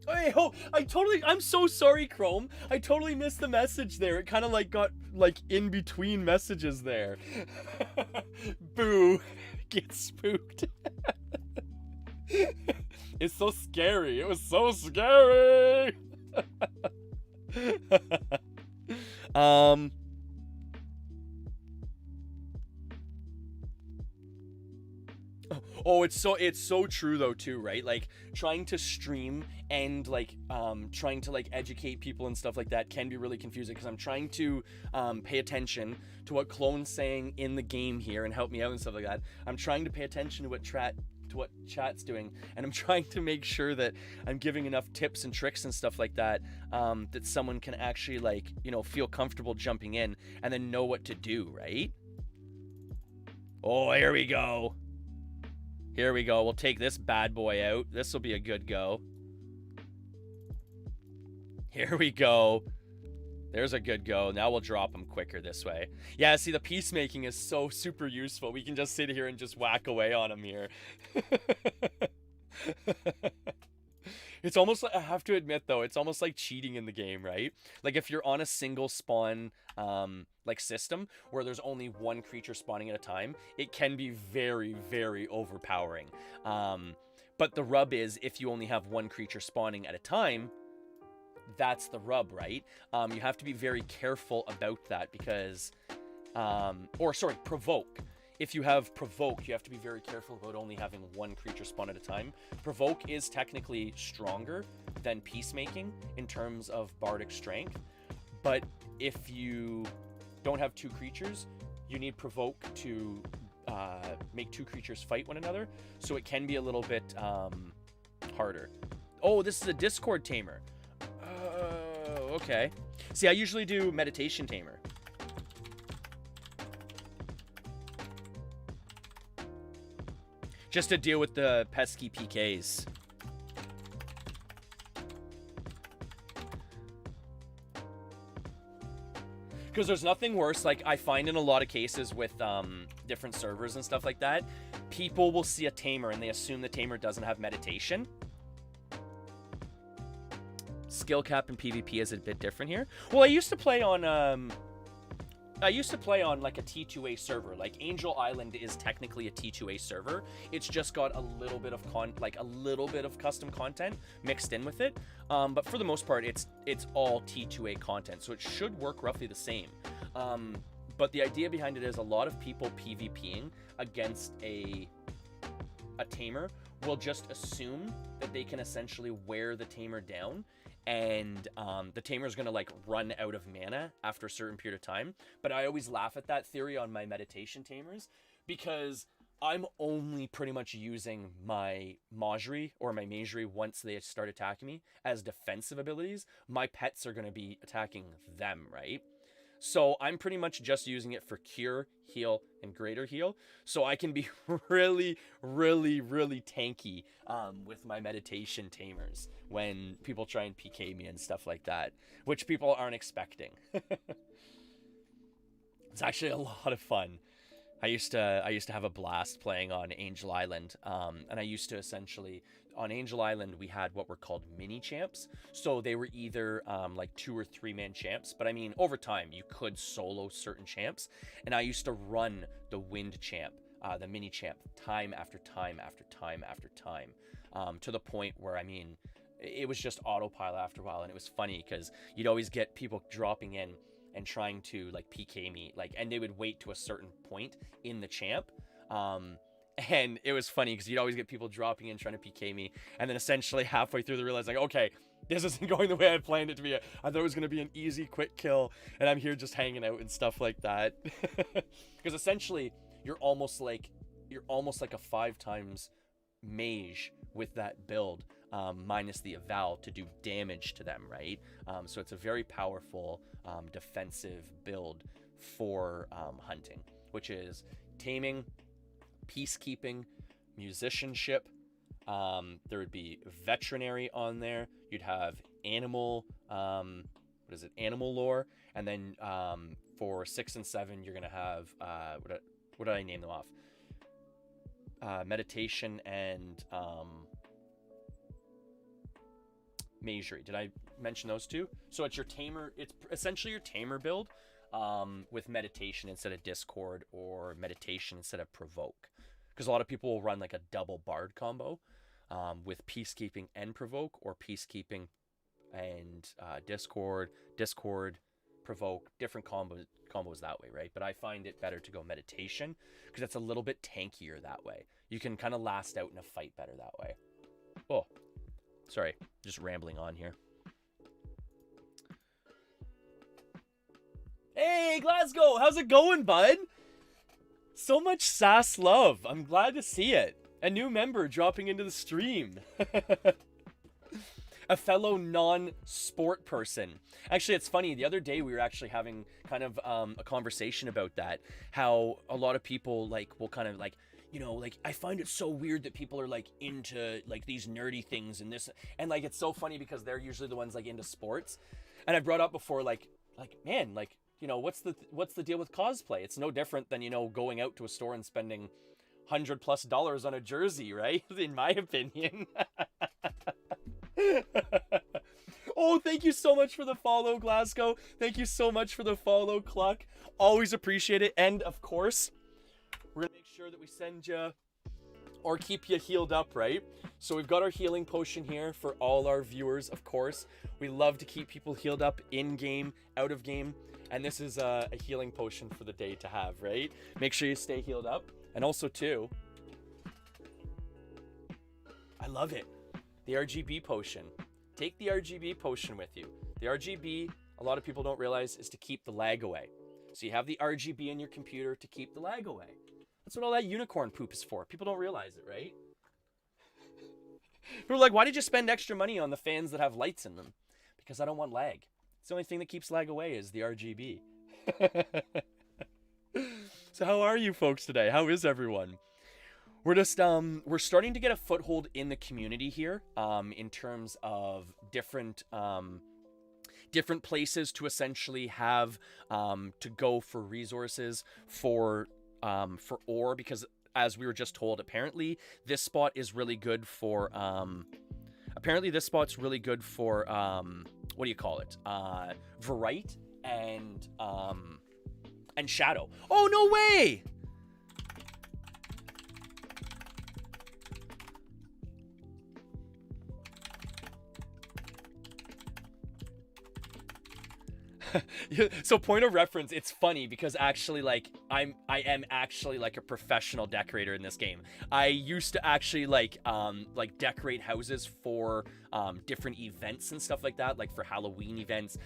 Hey, oh, I'm so sorry, Chrome. I totally missed the message there. It kind of like got like in between messages there. Boo. Get spooked. It's so scary. It was so scary. Oh, it's so true though too, right? Like trying to stream and like trying to like educate people and stuff like that can be really confusing, because I'm trying to pay attention to what Clone's saying in the game here and help me out and stuff like that. I'm trying to pay attention to what chat's doing, and I'm trying to make sure that I'm giving enough tips and tricks and stuff like that, that someone can actually like, you know, feel comfortable jumping in and then know what to do, right? Oh, here we go. Here we go. We'll take this bad boy out. This will be a good go. Here we go. There's a good go. Now we'll drop them quicker this way. Yeah, see, the peacemaking is so super useful. We can just sit here and just whack away on them here. It's almost like, I have to admit though, it's almost like cheating in the game, right? Like if you're on a single spawn like system where there's only one creature spawning at a time, it can be very, very overpowering. But the rub is, if you only have one creature spawning at a time, that's the rub, right? You have to be very careful about that, because provoke. If you have provoke, you have to be very careful about only having one creature spawn at a time. Provoke is technically stronger than peacemaking in terms of bardic strength, but if you don't have two creatures, you need provoke to make two creatures fight one another, so it can be a little bit harder. Oh, this is a Discord tamer. Okay. See, I usually do meditation tamer. Just to deal with the pesky PKs. Because there's nothing worse, like I find in a lot of cases with different servers and stuff like that, people will see a tamer and they assume the tamer doesn't have meditation. Skill cap in PvP is a bit different here. Well, I used to play on I used to play on like a T2A server. Like Angel Island is technically a T2A server. It's just got a little bit of custom content mixed in with it. But for the most part, it's all T2A content, so it should work roughly the same. But the idea behind it is a lot of people PvPing against a tamer will just assume that they can essentially wear the tamer down, and the tamer is going to like run out of mana after a certain period of time. But I always laugh at that theory on my meditation tamers, because I'm only pretty much using my Majri or my Majri once they start attacking me as defensive abilities. My pets are going to be attacking them, right? So I'm pretty much just using it for cure, heal, and greater heal. So I can be really, really, really tanky with my meditation tamers when people try and PK me and stuff like that, which people aren't expecting. It's actually a lot of fun. I used to have a blast playing on Angel Island, and I used to essentially, on Angel Island, we had what were called mini champs. So they were either like 2 or 3 man champs, but I mean, over time, you could solo certain champs, and I used to run the wind champ, the mini champ, time after time after time after time, to the point where, I mean, it was just autopilot after a while, and it was funny because you'd always get people dropping in and trying to like PK me, like, and they would wait to a certain point in the champ, and it was funny because you'd always get people dropping in trying to PK me, and then essentially halfway through they realize like, okay, this isn't going the way I planned it to be. I thought it was going to be an easy quick kill, and I'm here just hanging out and stuff like that. Because essentially you're almost like a 5 times mage with that build, minus the eval to do damage to them, right? So it's a very powerful defensive build for hunting, which is taming, peacekeeping, musicianship. There would be veterinary on there. You'd have animal, animal lore, and then for 6 and 7, you're gonna have what did I name them off? Meditation and Majri. Did I mention those two? So it's your tamer. It's essentially your tamer build with meditation instead of discord, or meditation instead of provoke. Because a lot of people will run like a double bard combo with peacekeeping and provoke, or peacekeeping and discord, provoke, different combos that way, right? But I find it better to go meditation because it's a little bit tankier that way. You can kind of last out in a fight better that way. Oh, sorry, just rambling on here. Hey, Glasgow, how's it going, bud? So much sass love. I'm glad to see it. A new member dropping into the stream. A fellow non-sport person. Actually, it's funny. The other day we were actually having kind of a conversation about that. How a lot of people like will kind of like, you know, like, I find it so weird that people are like into like these nerdy things and this, and like it's so funny because they're usually the ones like into sports. And I brought up before, like man, like, you know, what's the deal with cosplay? It's no different than, you know, going out to a store and spending $100+ on a jersey, right? In my opinion. Oh, thank you so much for the follow, Glasgow. Thank you so much for the follow, Cluck. Always appreciate it. And of course, we're gonna make sure that we send you or keep you healed up, right? So we've got our healing potion here for all our viewers, of course. We love to keep people healed up in game, out of game, and this is a healing potion for the day to have, right? Make sure you stay healed up. And also too, I love it, the RGB potion. Take the RGB potion with you. The RGB, a lot of people don't realize, is to keep the lag away. So you have the RGB in your computer to keep the lag away. That's what all that unicorn poop is for. People don't realize it, right? People are like, why did you spend extra money on the fans that have lights in them? Because I don't want lag. It's the only thing that keeps lag away is the RGB. So how are you folks today? How is everyone? We're just we're starting to get a foothold in the community here, in terms of different places to essentially have to go for resources for ore, because as we were just told, apparently this spot is really good for what do you call it, Verite and and shadow. Oh, no way! So point of reference, it's funny because actually like I am actually like a professional decorator in this game. I used to actually like decorate houses for different events and stuff like that, like for Halloween events.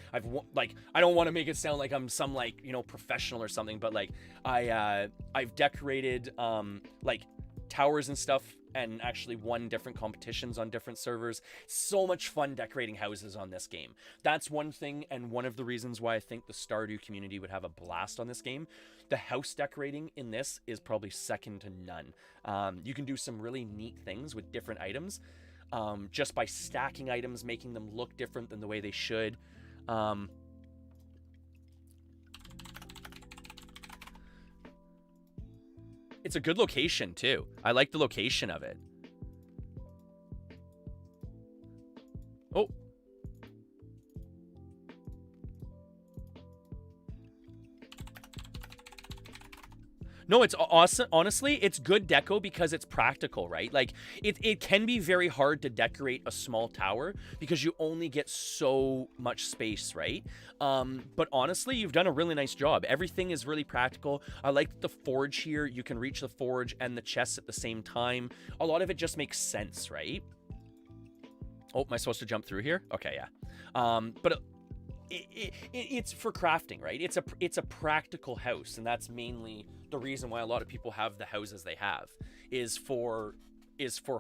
Like I don't want to make it sound like I'm some like, you know, professional or something, but like I've decorated like towers and stuff and actually won different competitions on different servers. So much fun decorating houses on this game. That's one thing, and one of the reasons why I think the Stardew community would have a blast on this game. The house decorating in this is probably second to none. You can do some really neat things with different items, just by stacking items, making them look different than the way they should. It's a good location, too. I like the location of it. Oh. No, it's awesome. Honestly, it's good deco because it's practical, right? Like, it can be very hard to decorate a small tower because you only get so much space, right? But honestly, you've done a really nice job. Everything is really practical. I like the forge here. You can reach the forge and the chests at the same time. A lot of it just makes sense, right? Oh, am I supposed to jump through here? Okay, yeah. But it's for crafting, right? It's a practical house, and that's mainly the reason why a lot of people have the houses they have is for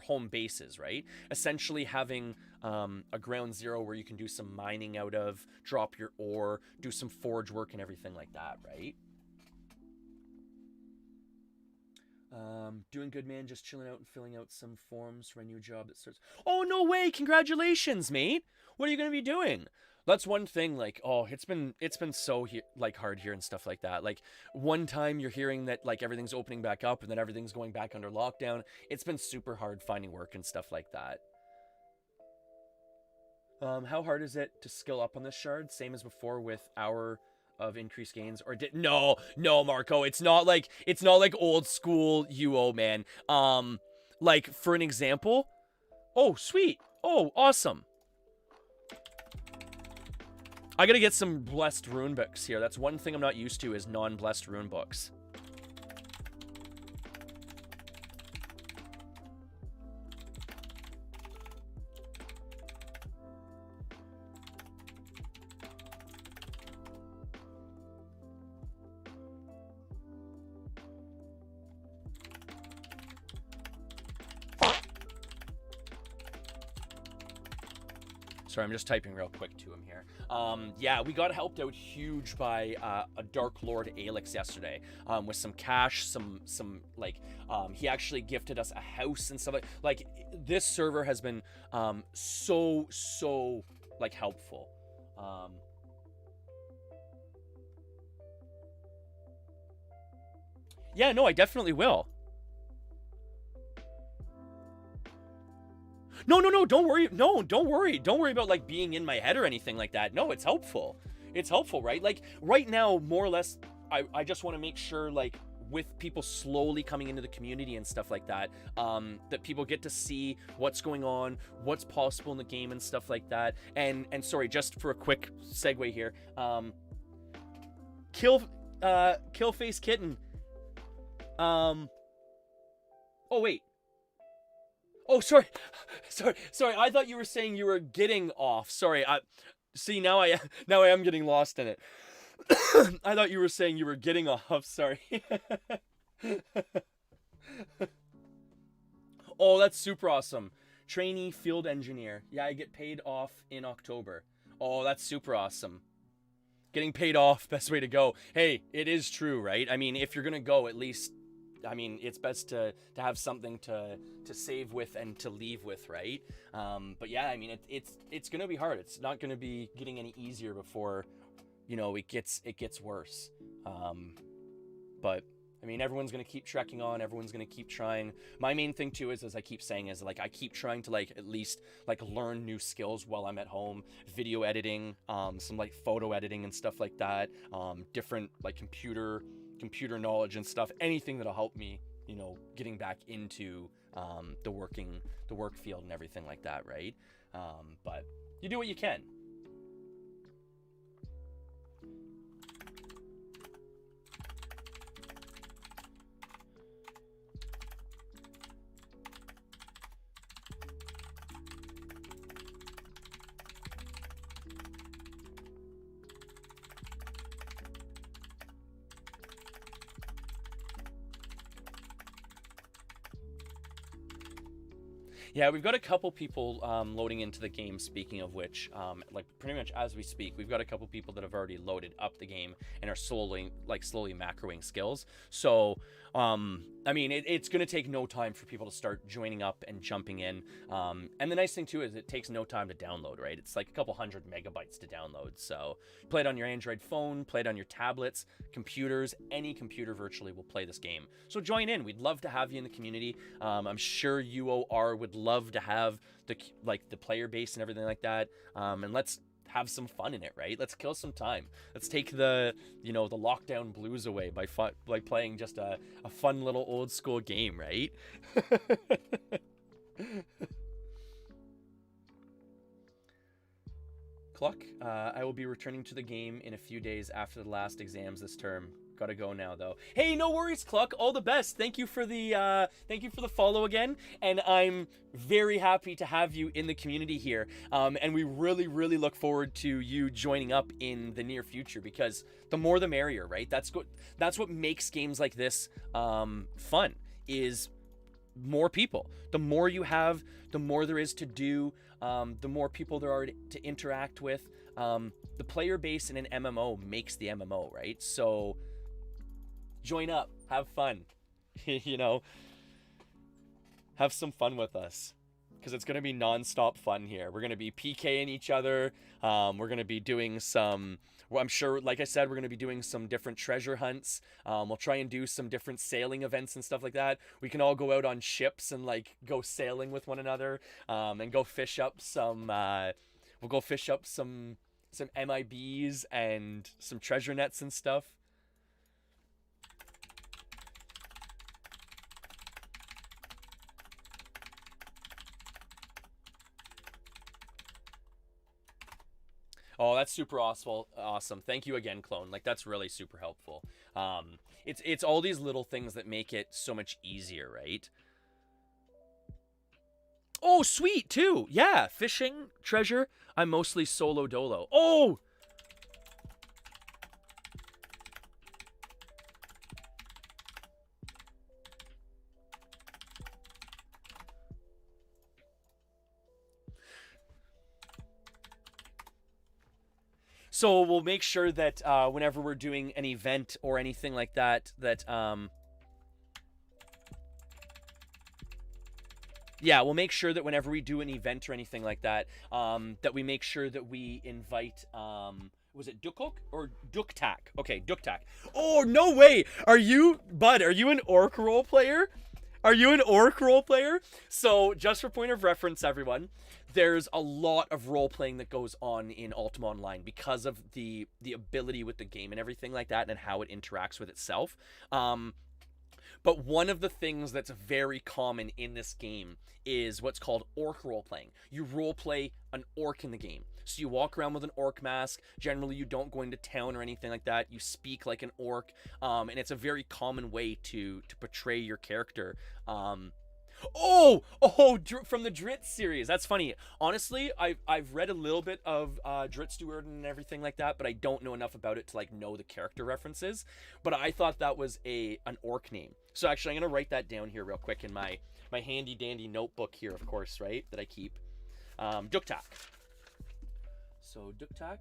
home bases, right? Essentially having a ground zero where you can do some mining out of, drop your ore, do some forge work and everything like that, right? Doing good, man. Just chilling out and filling out some forms for a new job that starts. Oh, no way! Congratulations, mate! What are you gonna be doing? That's one thing, like, oh, it's been so like hard here and stuff like that. Like, one time you're hearing that like everything's opening back up and then everything's going back under lockdown. It's been super hard finding work and stuff like that. How hard is it to skill up on this shard? Same as before with hour of increased gains, or no, Marco, it's not like old school UO, man. Like for an example, oh sweet, oh awesome. I gotta get some blessed rune books here. That's one thing I'm not used to is non-blessed rune books. Sorry, I'm just typing real quick to him here. Yeah, we got helped out huge by a Dark Lord Alex yesterday with some cash, some like he actually gifted us a house and stuff like this server has been so like helpful. Yeah, no, I definitely will. No, don't worry. No, don't worry. Don't worry about like being in my head or anything like that. No, it's helpful. It's helpful, right? Like right now, more or less, I just want to make sure like with people slowly coming into the community and stuff like that, that people get to see what's going on, what's possible in the game and stuff like that. And sorry, just for a quick segue here, Killface Kitten. Oh wait. Oh, sorry. I thought you were saying you were getting off. Sorry. See, now I am getting lost in it. I thought you were saying you were getting off. Sorry. Oh, that's super awesome. Trainee field engineer. Yeah, I get paid off in October. Oh, that's super awesome. Getting paid off, best way to go. Hey, it is true, right? I mean, if you're gonna go, at least, I mean, it's best to have something to save with and to leave with, right? But yeah, I mean, it's gonna be hard. It's not gonna be getting any easier before, you know, it gets worse. But I mean, everyone's gonna keep trekking on. Everyone's gonna keep trying. My main thing too is, as I keep saying, is like I keep trying to like at least like learn new skills while I'm at home. Video editing, some like photo editing and stuff like that. Different like computer knowledge and stuff. Anything that'll help me, you know, getting back into the work field and everything like that, right? But you do what you can. Yeah, we've got a couple people loading into the game, speaking of which, like pretty much as we speak, we've got a couple people that have already loaded up the game and are slowly macroing skills. So, I mean, it's going to take no time for people to start joining up and jumping in. And the nice thing too is it takes no time to download, right? It's like a couple 100 megabytes to download. So play it on your Android phone, play it on your tablets, computers, any computer virtually will play this game. So join in. We'd love to have you in the community. I'm sure UOR would love to have the player base and everything like that. And let's have some fun in it, right? Let's kill some time. Let's take the lockdown blues away by playing just a fun little old school game, right? Cluck, I will be returning to the game in a few days after the last exams this term. Gotta go now though. Hey, no worries, Cluck. All the best. Thank you for the follow again, and I'm very happy to have you in the community here. And we really look forward to you joining up in the near future, because the more the merrier, right? That's what makes games like this fun. Is more people. The more you have, the more there is to do. The more people there are to interact with. The player base in an MMO makes the MMO, right? So join up, have fun, you know, have some fun with us, because it's going to be non-stop fun here. We're going to be PKing each other. We're going to be doing some, well, I'm sure, like I said, we're going to be doing some different treasure hunts. We'll try and do some different sailing events and stuff like that. We can all go out on ships and like go sailing with one another, and go fish up some, we'll go fish up some MIBs and some treasure nets and stuff. Oh, that's super awesome. Thank you again, Clone. Like, that's really super helpful. It's all these little things that make it so much easier, right? Oh, sweet, too. Yeah, fishing, treasure. I'm mostly solo dolo. Oh! So we'll make sure that whenever we're doing an event or anything like that, yeah, we'll make sure that whenever we do an event or anything like that, that we make sure that we invite, was it Dukok or Duktak? Okay, Duktak. Oh, no way! Are you an orc role player? Are you an orc role player? So, just for point of reference, everyone, there's a lot of role playing that goes on in Ultima Online because of the ability with the game and everything like that, and how it interacts with itself. But one of the things that's very common in this game is what's called orc role-playing. You role-play an orc in the game. So you walk around with an orc mask. Generally, you don't go into town or anything like that. You speak like an orc, and it's a very common way to portray your character. From the Drit series. That's funny. Honestly, I've read a little bit of Drit Stewart and everything like that, but I don't know enough about it to like know the character references. But I thought that was an orc name. So actually, I'm gonna write that down here real quick in my handy dandy notebook here, of course, right, that I keep. Duktak. So Duktak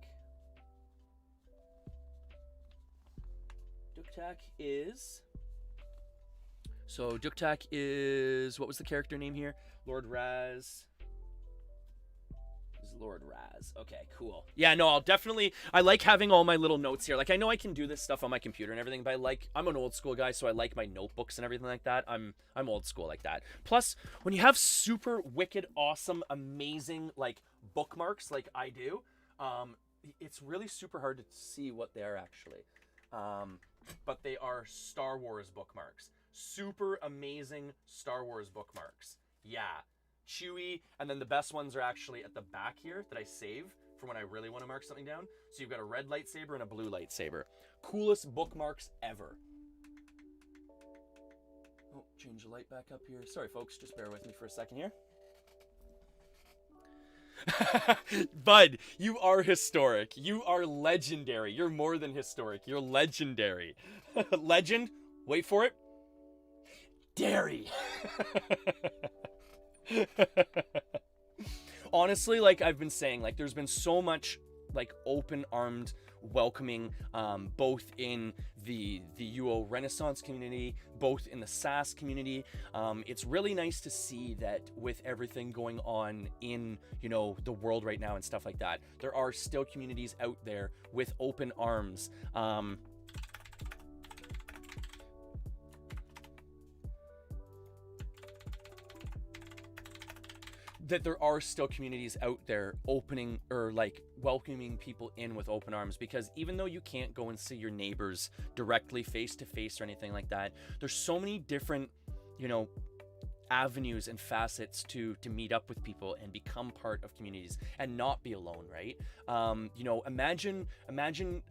is. So Duktak is, what was the character name here? Lord Raz. Is Lord Raz. Okay, cool. Yeah, no, I like having all my little notes here. Like, I know I can do this stuff on my computer and everything, but I'm an old school guy, so I like my notebooks and everything like that. I'm old school like that. Plus, when you have super wicked, awesome, amazing, like, bookmarks like I do, it's really super hard to see what they are actually. But they are Star Wars bookmarks. Super amazing Star Wars bookmarks. Yeah. Chewy, and then the best ones are actually at the back here that I save for when I really want to mark something down. So you've got a red lightsaber and a blue lightsaber. Coolest bookmarks ever. Oh, change the light back up here. Sorry, folks, just bear with me for a second here. Bud, you are historic. You are legendary. You're more than historic. You're legendary. Legend, wait for it. Dairy. Honestly, like I've been saying, like there's been so much like open-armed welcoming, both in the UO Renaissance community, both in the SAS community. It's really nice to see that with everything going on in, you know, the world right now and stuff like that, there are still communities out there with open arms. That there are still communities out there opening or like welcoming people in with open arms, because even though you can't go and see your neighbors directly face to face or anything like that, there's so many different, you know, avenues and facets to meet up with people and become part of communities and not be alone, right? You know, imagine,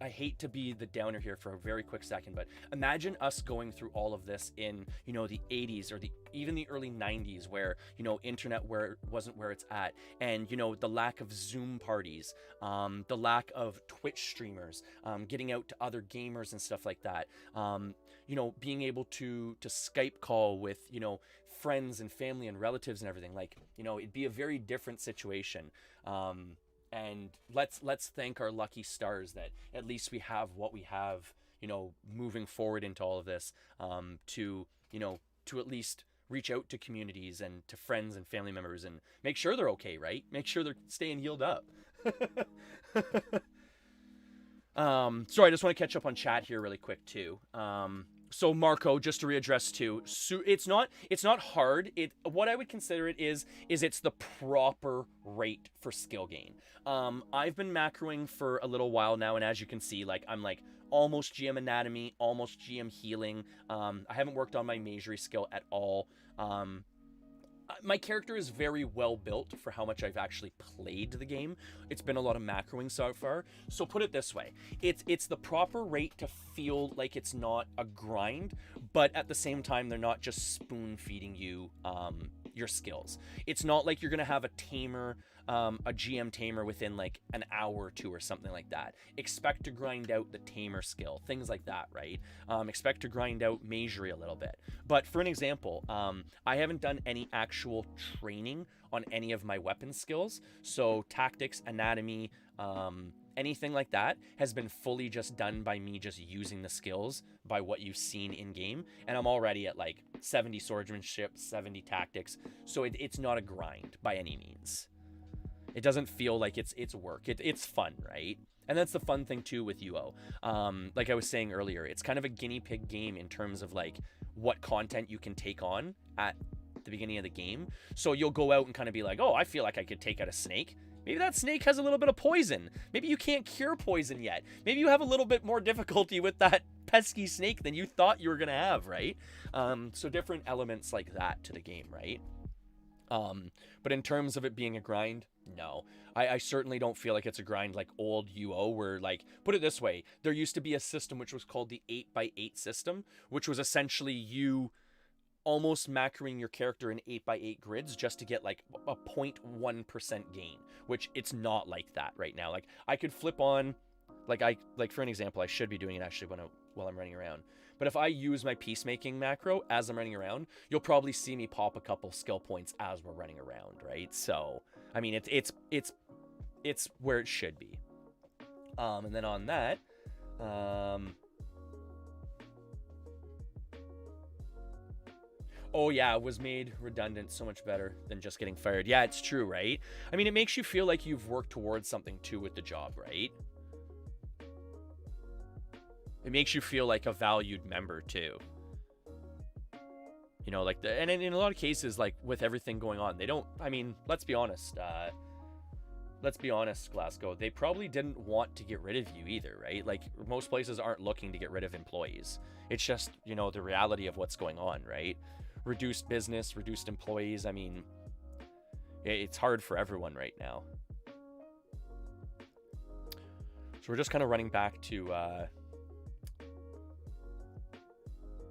I hate to be the downer here for a very quick second, but imagine us going through all of this in, you know, the 80s or even the early 90s, where, you know, internet wasn't where it's at, and, you know, the lack of Zoom parties, the lack of Twitch streamers, getting out to other gamers and stuff like that, you know, being able to Skype call with, you know, friends and family and relatives and everything. Like, you know, it'd be a very different situation. And let's thank our lucky stars that at least we have what we have, you know, moving forward into all of this, to, you know, to at least reach out to communities and to friends and family members and make sure they're okay, right? Make sure they're staying healed up. Sorry, I just want to catch up on chat here really quick too. So Marco, just to readdress too, so it's not hard. What I would consider it is it's the proper rate for skill gain. I've been macroing for a little while now, and as you can see, like I'm like almost GM anatomy, almost GM healing. I haven't worked on my magery skill at all. My character is very well built for how much I've actually played the game. It's been a lot of macroing so far. So put it this way, it's the proper rate to feel like it's not a grind, but at the same time, they're not just spoon feeding you your skills. It's not like you're gonna have a tamer, a GM tamer within like an hour or two or something like that. Expect to grind out the tamer skill, things like that, right? Expect to grind out magery a little bit. But for an example, I haven't done any actual training on any of my weapon skills. So tactics, anatomy, anything like that has been fully just done by me just using the skills by what you've seen in game. And I'm already at like 70 swordsmanship, 70 tactics. So it's not a grind by any means. It doesn't feel like it's work. It's fun, right? And that's the fun thing too with UO. Like I was saying earlier, it's kind of a guinea pig game in terms of like what content you can take on at the beginning of the game. So you'll go out and kind of be like, oh, I feel like I could take out a snake. Maybe that snake has a little bit of poison. Maybe you can't cure poison yet. Maybe you have a little bit more difficulty with that pesky snake than you thought you were going to have, right? So different elements like that to the game, right? But in terms of it being a grind, no. I certainly don't feel like it's a grind like old UO where, like, put it this way, there used to be a system which was called the 8x8 system, which was essentially you almost macroing your character in 8x8 grids just to get like a 0.1% gain, which it's not like that right now. Like I could flip on, like for an example, I should be doing it actually while I'm running around. But if I use my peacemaking macro as I'm running around, you'll probably see me pop a couple skill points as we're running around, right? So, I mean, it's where it should be. And then on that, Oh yeah, was made redundant so much better than just getting fired. Yeah, it's true, right? I mean, it makes you feel like you've worked towards something too with the job, right? It makes you feel like a valued member too. You know, like and in a lot of cases, like with everything going on, they don't, I mean, let's be honest, Glasgow, they probably didn't want to get rid of you either, right? Like most places aren't looking to get rid of employees. It's just, you know, the reality of what's going on, right? Reduced business, reduced employees. I mean, it's hard for everyone right now. So we're just kind of running back to,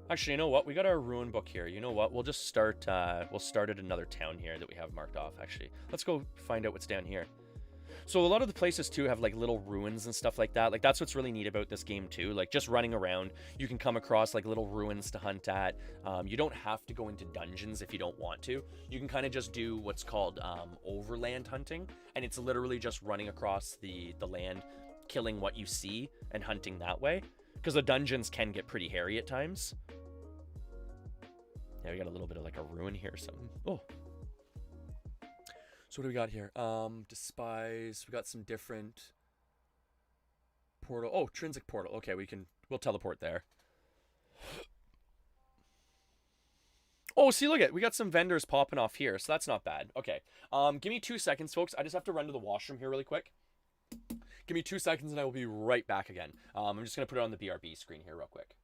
actually, you know what? We got our ruin book here. You know what? We'll just start, we'll start at another town here that we have marked off, actually. Let's go find out what's down here. So a lot of the places too have like little ruins and stuff like that. Like that's what's really neat about this game too. Like just running around, you can come across like little ruins to hunt at. You don't have to go into dungeons if you don't want to. You can kind of just do what's called overland hunting, and it's literally just running across the land, killing what you see and hunting that way. Because the dungeons can get pretty hairy at times. Yeah, we got a little bit of like a ruin here or something. Oh. So what do we got here? Despise. We got some different portal. Oh, Trinsic portal. Okay, we'll teleport there. Oh, see, look at, we got some vendors popping off here, so that's not bad. Okay. Give me 2 seconds, folks. I just have to run to the washroom here really quick. Give me 2 seconds and I will be right back again. I'm just gonna put it on the BRB screen here real quick.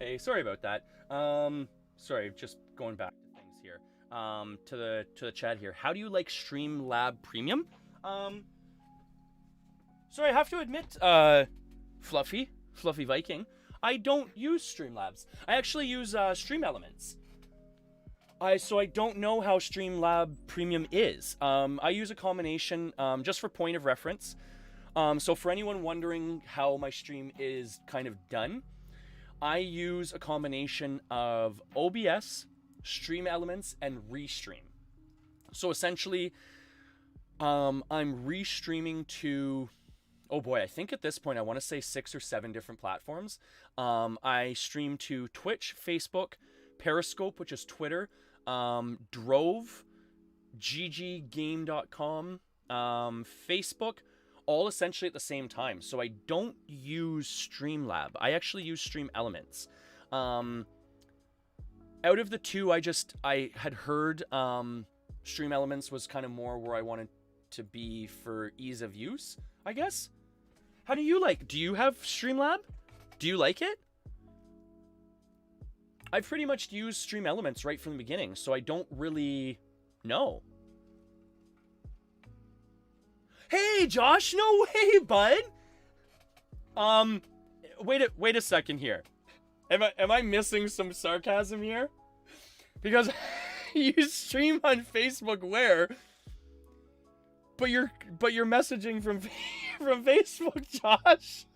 Hey, sorry about that. Sorry, just going back to things here. To the chat here. How do you like Streamlab Premium? Sorry, I have to admit, Fluffy Viking, I don't use Streamlabs. I actually use Stream Elements. So I don't know how Streamlab Premium is. I use a combination, just for point of reference. So for anyone wondering how my stream is kind of done, I use a combination of OBS, Stream Elements, and Restream. So essentially, I'm restreaming to, oh boy, I think at this point I want to say 6 or 7 different platforms. I stream to Twitch, Facebook, Periscope, which is Twitter, Drove, ggame.com, Facebook, all essentially at the same time. So I don't use Streamlab. I actually use Stream Elements. Out of the two, I had heard Stream Elements was kind of more where I wanted to be for ease of use, I guess. How do you have Streamlab? Do you like it? I've pretty much used Stream Elements right from the beginning, so I don't really know. Hey, Josh, no way, bud. Wait a second here. Am I missing some sarcasm here? Because you stream on Facebook where? But you're messaging from Facebook, Josh.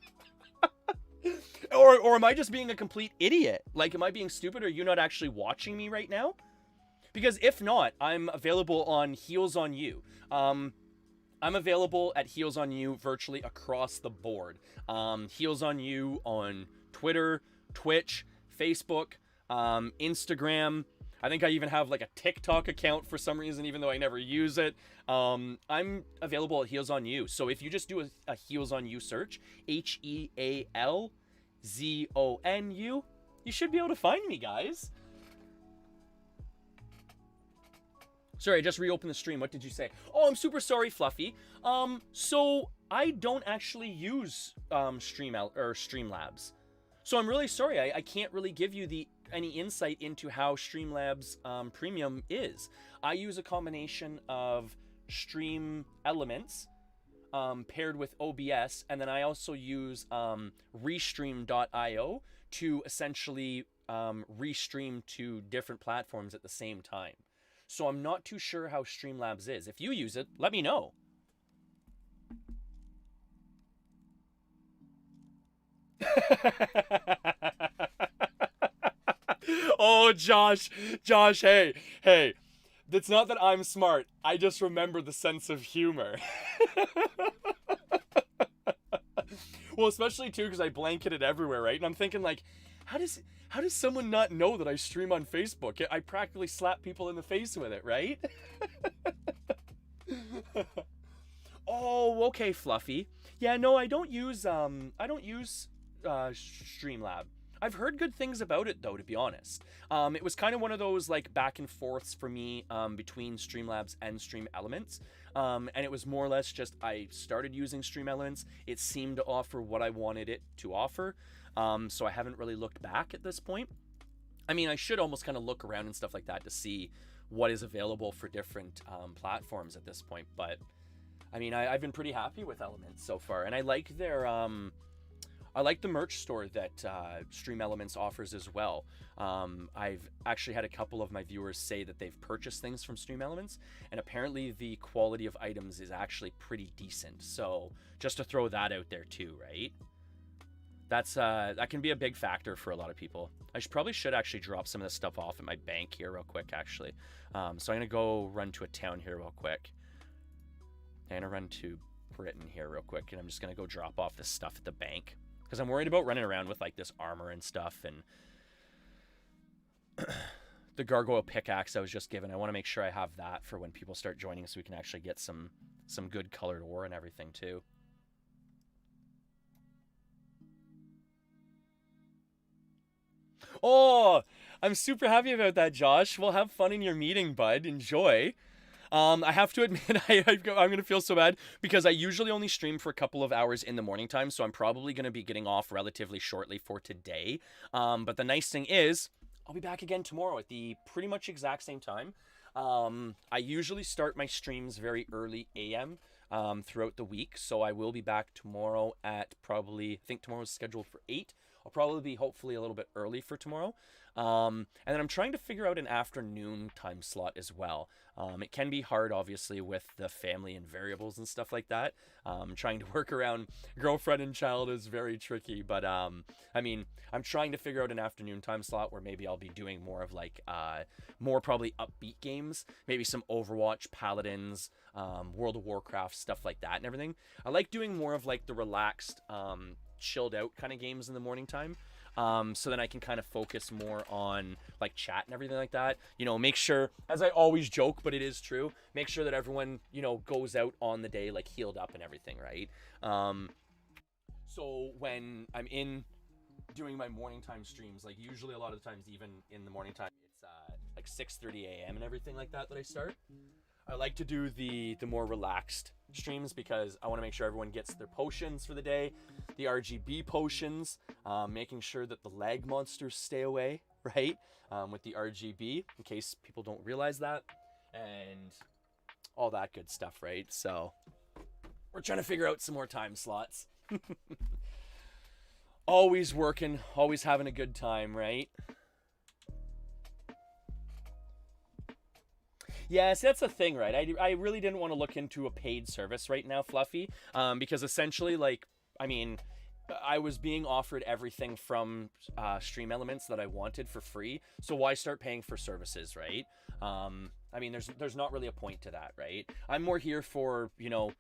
Or am I just being a complete idiot? Like, am I being stupid? Or are you not actually watching me right now? Because if not, I'm available on Heels on You. I'm available at Heels on You virtually across the board. Heels on You on Twitter, Twitch, Facebook, Instagram. I think I even have like a TikTok account for some reason, even though I never use it. I'm available at Heels on You. So if you just do a Heels on You search, HEALZONU, you should be able to find me, guys. Sorry, I just reopened the stream. What did you say? Oh, I'm super sorry, Fluffy. So I don't actually use Streamlabs. So I'm really sorry. I can't really give you any insight into how Streamlabs Premium is. I use a combination of Stream Elements paired with OBS, and then I also use Restream.io to essentially restream to different platforms at the same time. So I'm not too sure how Streamlabs is. If you use it, let me know. Oh, Josh, hey. It's not that I'm smart. I just remember the sense of humor. Well, especially too because I blanket it everywhere, right? And I'm thinking like, how does someone not know that I stream on Facebook? I practically slap people in the face with it, right? Oh, okay, Fluffy. Yeah, no, I don't use Streamlab. I've heard good things about it though, to be honest. It was kind of one of those like back and forths for me between Streamlabs and Stream Elements. And it was more or less just I started using Stream Elements. It seemed to offer what I wanted it to offer. So I haven't really looked back at this point. I mean, I should almost kind of look around and stuff like that to see what is available for different platforms at this point. But I mean, I've been pretty happy with Elements so far, and I like their I like the merch store that Stream Elements offers as well. I've actually had a couple of my viewers say that they've purchased things from Stream Elements, and apparently the quality of items is actually pretty decent. So just to throw that out there too, right? That can be a big factor for a lot of people. I probably should actually drop some of this stuff off at my bank here real quick, actually. So I'm gonna go run to a town here real quick. I'm gonna run to Britain here real quick, and I'm just gonna go drop off this stuff at the bank. Because I'm worried about running around with like this armor and stuff, and the gargoyle pickaxe I was just given. I want to make sure I have that for when people start joining, so we can actually get some good colored ore and everything too. Oh, I'm super happy about that, Josh. Well, have fun in your meeting, bud. Enjoy. I have to admit, I'm going to feel so bad because I usually only stream for a couple of hours in the morning time, so I'm probably going to be getting off relatively shortly for today. But the nice thing is, I'll be back again tomorrow at the pretty much exact same time. I usually start my streams very early AM throughout the week, so I will be back tomorrow at probably, I think tomorrow's scheduled for 8. I'll probably be hopefully a little bit early for tomorrow. And then I'm trying to figure out an afternoon time slot as well. It can be hard, obviously, with the family and variables and stuff like that. Trying to work around girlfriend and child is very tricky. But, I mean, I'm trying to figure out an afternoon time slot where maybe I'll be doing more of, like, more probably upbeat games. Maybe some Overwatch, Paladins, World of Warcraft, stuff like that and everything. I like doing more of, like, the relaxed, chilled out kind of games in the morning time. So then I can kind of focus more on like chat and everything like that. You know, make sure, as I always joke, but it is true, make sure that everyone, you know, goes out on the day like healed up and everything, right? So when I'm doing my morning time streams, like usually a lot of the times even in the morning time, it's like 6:30 a.m. and everything like that I start. I like to do the more relaxed streams because I want to make sure everyone gets their potions for the day, the RGB potions, making sure that the lag monsters stay away, right, with the RGB, in case people don't realize that, and all that good stuff, right? So we're trying to figure out some more time slots. Always working, always having a good time, right? Yes, that's the thing, right? I really didn't want to look into a paid service right now, Fluffy, because essentially, like, I mean, I was being offered everything from Stream Elements that I wanted for free, so why start paying for services, right? I mean, there's not really a point to that, right? I'm more here for, you know,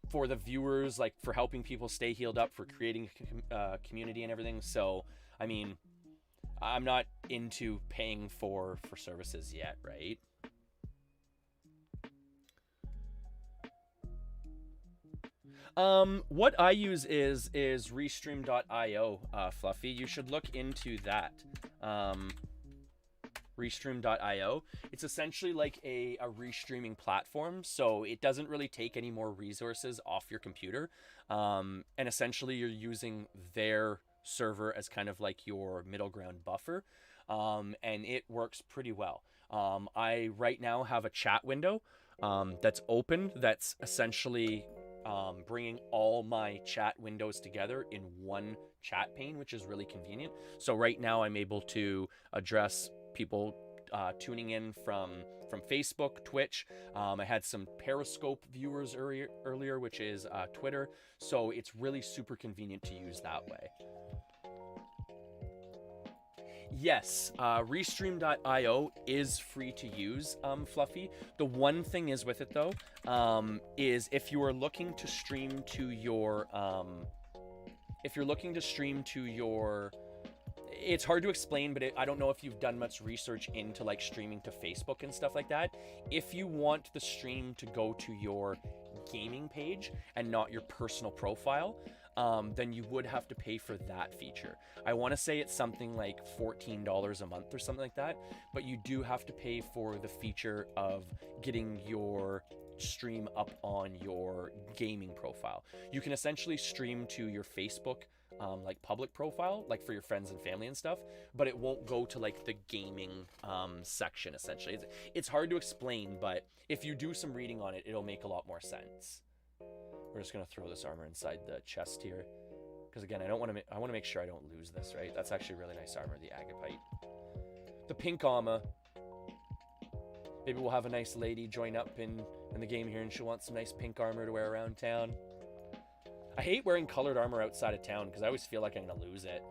for the viewers, like, for helping people stay healed up, for creating a community and everything, so, I mean, I'm not into paying for services yet, right? What I use is Restream.io, Fluffy. You should look into that. Restream.io. It's essentially like a restreaming platform, so it doesn't really take any more resources off your computer. And essentially you're using their server as kind of like your middle ground buffer. And it works pretty well. I right now have a chat window that's open, that's essentially bringing all my chat windows together in one chat pane, which is really convenient. So right now I'm able to address people tuning in from Facebook, Twitch. I had some Periscope viewers earlier, which is Twitter. So it's really super convenient to use that way. Yes, Restream.io is free to use, Fluffy. The one thing is with it though, is if you are looking to stream to your, it's hard to explain, but I don't know if you've done much research into like streaming to Facebook and stuff like that. If you want the stream to go to your gaming page and not your personal profile, then you would have to pay for that feature. I want to say it's something like $14 a month or something like that, but you do have to pay for the feature of getting your stream up on your gaming profile. You can essentially stream to your Facebook like public profile, like for your friends and family and stuff, but it won't go to like the gaming section essentially. It's hard to explain, but if you do some reading on it, it'll make a lot more sense. We're just gonna throw this armor inside the chest here, because again, I want to make sure I don't lose this. Right, that's actually really nice armor, the agapite, the pink armor. Maybe we'll have a nice lady join up in the game here, and she'll want some nice pink armor to wear around town. I hate wearing colored armor outside of town because I always feel like I'm gonna lose it.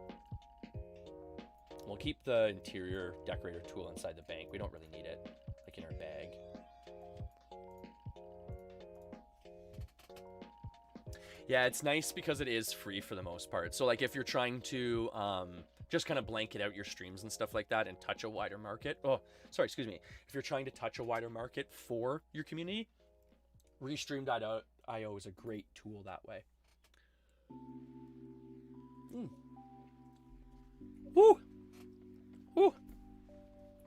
We'll keep the interior decorator tool inside the bank. We don't really need it, like in our bag. Yeah, it's nice because it is free for the most part. So like if you're trying to just kind of blanket out your streams and stuff like that and touch a wider market. Oh, sorry, excuse me. If you're trying to touch a wider market for your community, Restream.io is a great tool that way. Woo! Woo!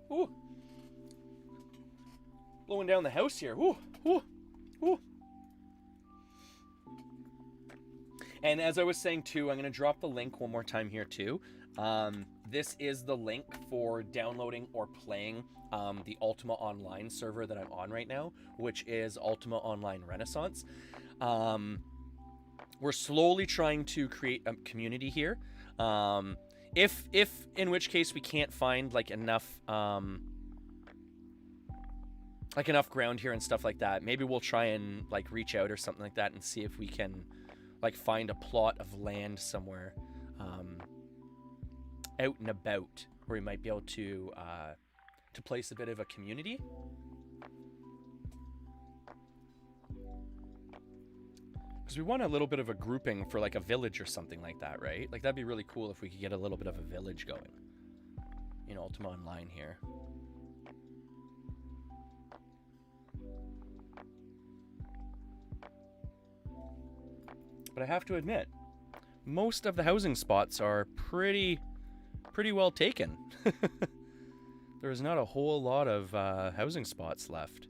Woo! Blowing down the house here. Woo! Woo! Woo! And as I was saying too, I'm going to drop the link one more time here too. This is the link for downloading or playing the Ultima Online server that I'm on right now, which is Ultima Online Renaissance. We're slowly trying to create a community here. If in which case we can't find like enough ground here and stuff like that, maybe we'll try and like reach out or something like that and see if we can like find a plot of land somewhere out and about where we might be able to place a bit of a community. Because we want a little bit of a grouping for like a village or something like that, right? Like that'd be really cool if we could get a little bit of a village going in Ultima Online here. But I have to admit, most of the housing spots are pretty well taken. There is not a whole lot of housing spots left.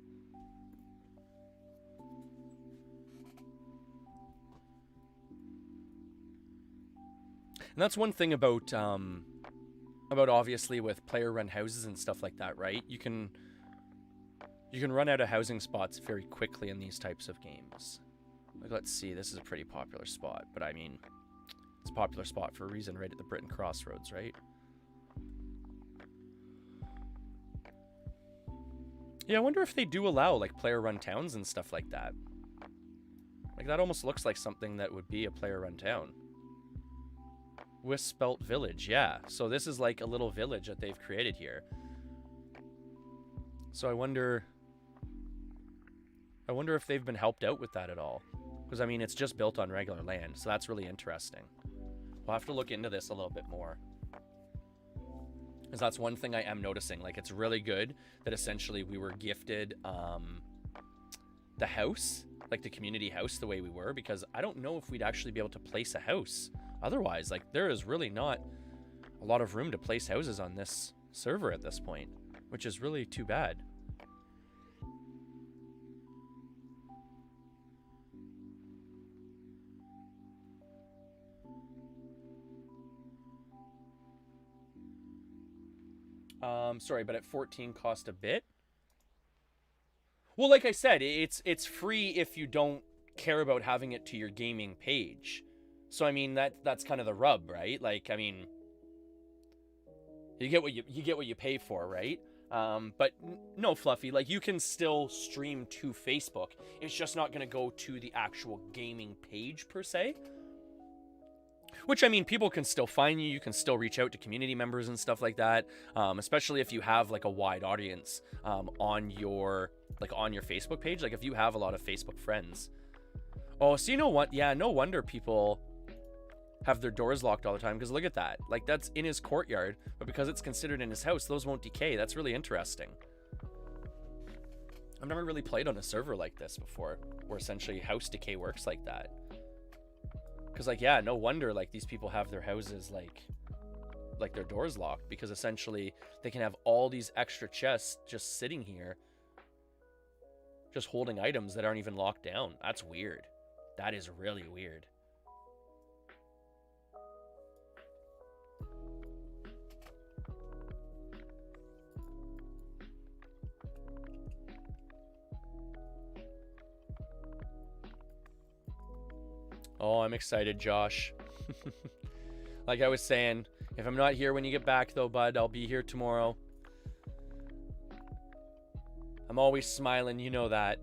And that's one thing about obviously with player-run houses and stuff like that, right? You can run out of housing spots very quickly in these types of games. Like, let's see, this is a pretty popular spot, but I mean, it's a popular spot for a reason, right at the Britain Crossroads, right? Yeah, I wonder if they do allow, like, player-run towns and stuff like that. Like, that almost looks like something that would be a player-run town. Wispelt Village, yeah. So this is like a little village that they've created here. So I wonder if they've been helped out with that at all. Because, I mean, it's just built on regular land, so that's really interesting. We'll have to look into this a little bit more. Because that's one thing I am noticing. Like, it's really good that essentially we were gifted the house, like the community house, the way we were, because I don't know if we'd actually be able to place a house otherwise. Like, there is really not a lot of room to place houses on this server at this point. which is really too bad. Sorry, but at 14 cost a bit? Well, like I said, it's free if you don't care about having it to your gaming page. So I mean that's kind of the rub, right? Like, I mean, you get what you pay for, right? But no, Fluffy, like you can still stream to Facebook. It's just not going to go to the actual gaming page per se. Which, I mean, people can still find you. You can still reach out to community members and stuff like that. Especially if you have like a wide audience on your Facebook page. Like if you have a lot of Facebook friends. Oh, so you know what? Yeah, no wonder people have their doors locked all the time, because look at that. Like that's in his courtyard, but because it's considered in his house, those won't decay. That's really interesting. I've never really played on a server like this before, where essentially house decay works like that. Because, like, yeah, no wonder, like, these people have their houses, like their doors locked. Because, essentially, they can have all these extra chests just sitting here. Just holding items that aren't even locked down. That's weird. That is really weird. Oh, I'm excited, Josh. Like I was saying, if I'm not here when you get back, though, bud, I'll be here tomorrow. I'm always smiling, you know that.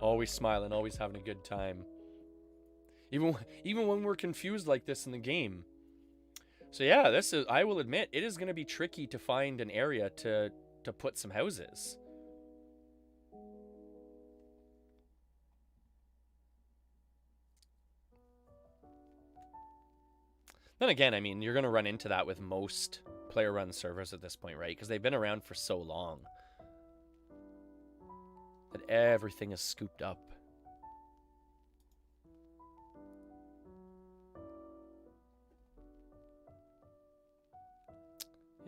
Always smiling, always having a good time. Even when we're confused like this in the game. So yeah, this is, I will admit, it is going to be tricky to find an area to put some houses. Then again, I mean, you're going to run into that with most player-run servers at this point, right? Because they've been around for so long that everything is scooped up.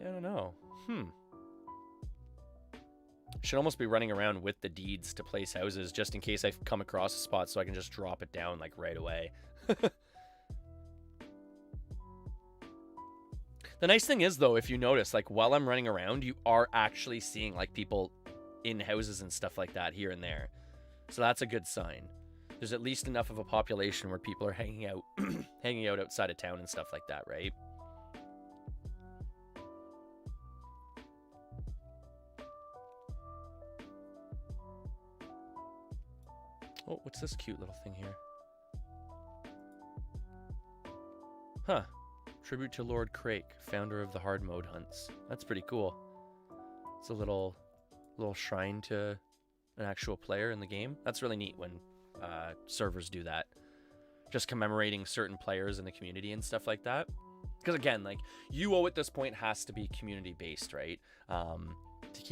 Yeah, I don't know. Should almost be running around with the deeds to place houses just in case I come across a spot so I can just drop it down, like, right away. The nice thing is, though, if you notice, like, while I'm running around, you are actually seeing, like, people in houses and stuff like that here and there. So that's a good sign. There's at least enough of a population where people are hanging out hanging out outside of town and stuff like that, right? Oh, what's this cute little thing here? Huh. Tribute to Lord Crake, founder of the hard mode hunts. That's pretty cool. It's a little shrine to an actual player in the game. That's really neat when servers do that. Just commemorating certain players in the community and stuff like that. Because again, like, UO at this point has to be community based, right? To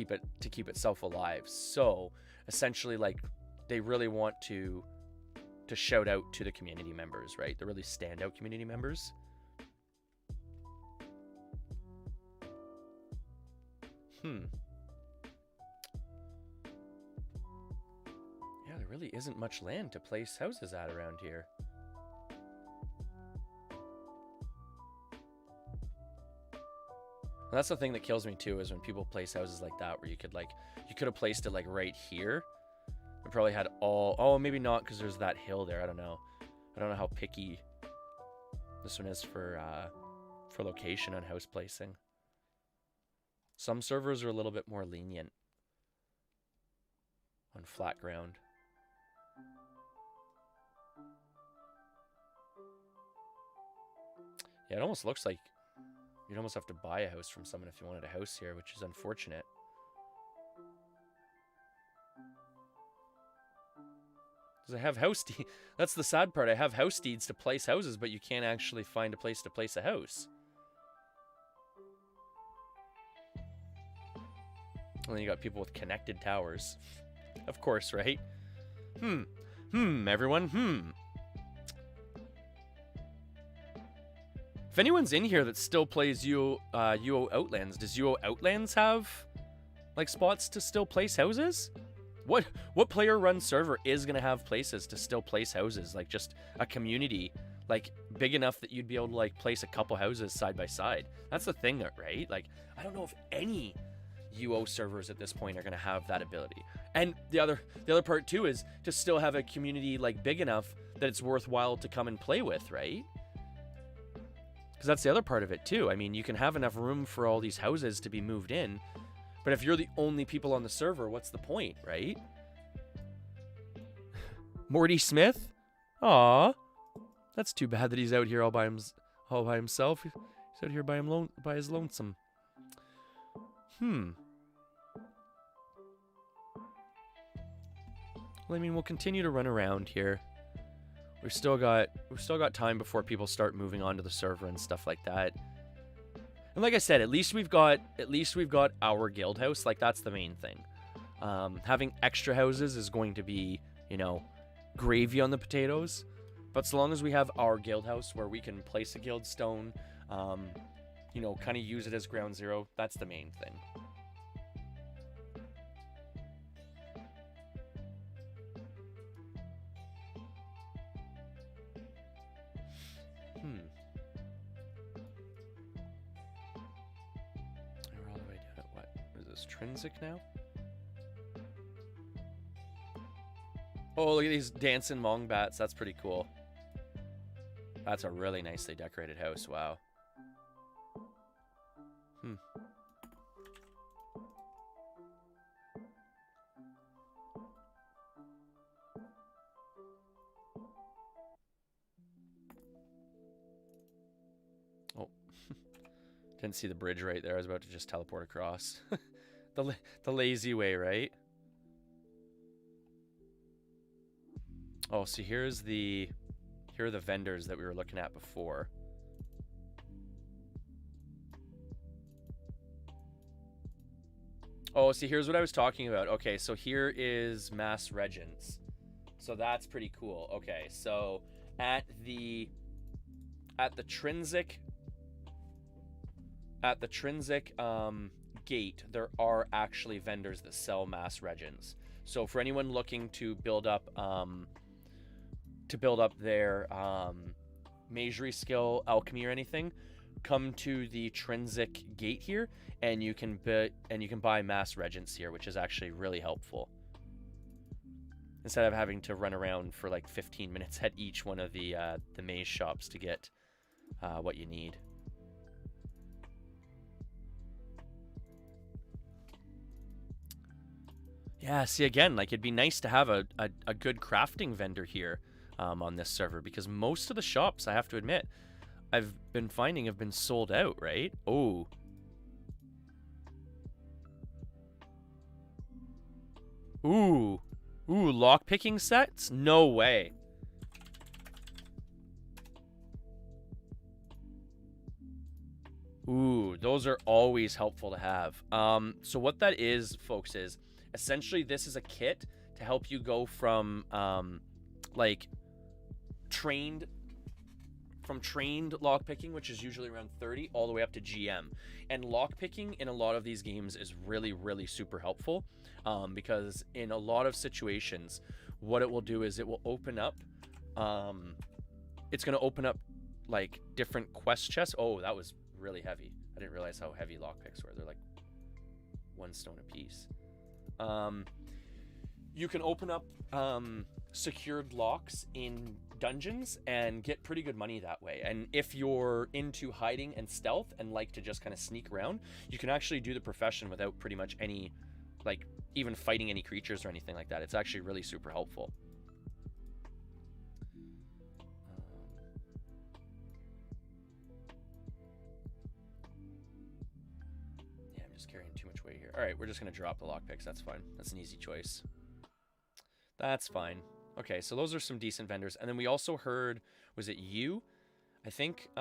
keep itself alive. So essentially, like, they really want to shout out to the community members, right? The really standout community members. Yeah, there really isn't much land to place houses at around here. And that's the thing that kills me too, is when people place houses like that, where you could have placed it like right here. It probably had oh, maybe not, because there's that hill there. I don't know how picky this one is for location on house placing. Some servers are a little bit more lenient on flat ground. Yeah, it almost looks like you'd almost have to buy a house from someone if you wanted a house here, which is unfortunate. Because I have house deeds. That's the sad part. I have house deeds to place houses, but you can't actually find a place to place a house. And then you got people with connected towers. Of course, right? Everyone, If anyone's in here that still plays UO Outlands, does UO Outlands have like spots to still place houses? What player-run server is gonna have places to still place houses? Like just a community, like big enough that you'd be able to like place a couple houses side by side. That's the thing, right? Like I don't know if any UO servers at this point are gonna have that ability. And the other part too is to still have a community like big enough that it's worthwhile to come and play with, right? Because that's the other part of it too. I mean, you can have enough room for all these houses to be moved in, but if you're the only people on the server, what's the point, right? Morty Smith? Aw, that's too bad that he's out here all by himself. He's out here by his lonesome. Well, I mean, we'll continue to run around here. We've still got time before people start moving on to the server and stuff like that. And like I said, at least we've got our guild house. Like that's the main thing. Having extra houses is going to be, you know, gravy on the potatoes. But so long as we have our guild house where we can place a guild stone, you know, kind of use it as ground zero, that's the main thing. We're all the way down at what? Is this Trinsic now? Oh, look at these dancing mongbats. That's pretty cool. That's a really nicely decorated house. Wow. Oh. Didn't see the bridge right there. I was about to just teleport across. The lazy way, right? Oh, so here are the vendors that we were looking at before. Oh, see, here's what I was talking about. Okay, so here is Mass Regents. So that's pretty cool. Okay, so at the Trinsic gate, there are actually vendors that sell Mass Regents. So for anyone looking to build up their magery skill, alchemy, or anything, come to the Trinsic gate here, and you can buy Mass Regents here, which is actually really helpful. Instead of having to run around for like 15 minutes at each one of the mage shops to get what you need. Yeah, see, again, like it'd be nice to have a good crafting vendor here on this server, because most of the shops, I have to admit, I've been finding have been sold out, right? Oh. Ooh, lockpicking sets? No way. Ooh, those are always helpful to have. So what that is, folks, is essentially this is a kit to help you go from like trained lockpicking, which is usually around 30, all the way up to GM. And lockpicking in a lot of these games is really, really super helpful, because in a lot of situations, what it will do is it will open up, it's going to open up like different quest chests. Oh, that was really heavy. I didn't realize how heavy lockpicks were. They're like 1 stone a piece. You can open up secured locks in dungeons and get pretty good money that way. And if you're into hiding and stealth and like to just kind of sneak around, you can actually do the profession without pretty much any, like, even fighting any creatures or anything like that. It's actually really super helpful. Yeah, I'm just carrying too much weight here. All right, we're just going to drop the lockpicks. That's fine. That's an easy choice. That's fine. Okay, so those are some decent vendors. And then we also heard, was it you? I think we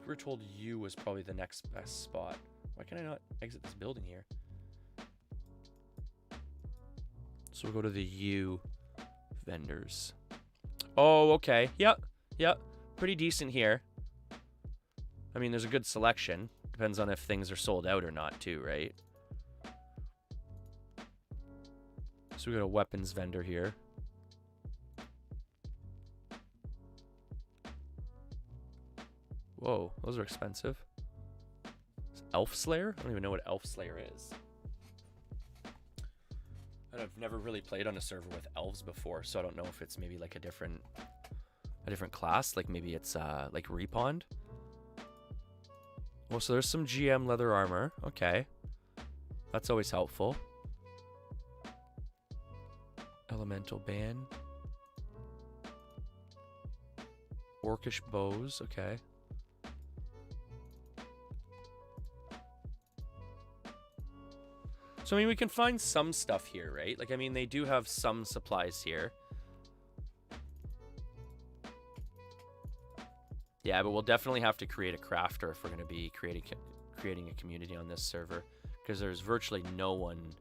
were told you was probably the next best spot. Why can I not exit this building here? So we'll go to the U vendors. Oh, okay. Yep. Yep, pretty decent here. I mean, there's a good selection. Depends on if things are sold out or not, too, right? So we got a weapons vendor here. Whoa, those are expensive. Elf Slayer? I don't even know what Elf Slayer is. I've never really played on a server with elves before, so I don't know if it's maybe like a different class. Like maybe it's like Repond. Oh, so there's some GM leather armor. Okay, that's always helpful. Elemental band. Orcish bows. Okay. So, I mean, we can find some stuff here, right? Like, I mean, they do have some supplies here. Yeah, but we'll definitely have to create a crafter if we're going to be creating a community on this server. Because there's virtually no one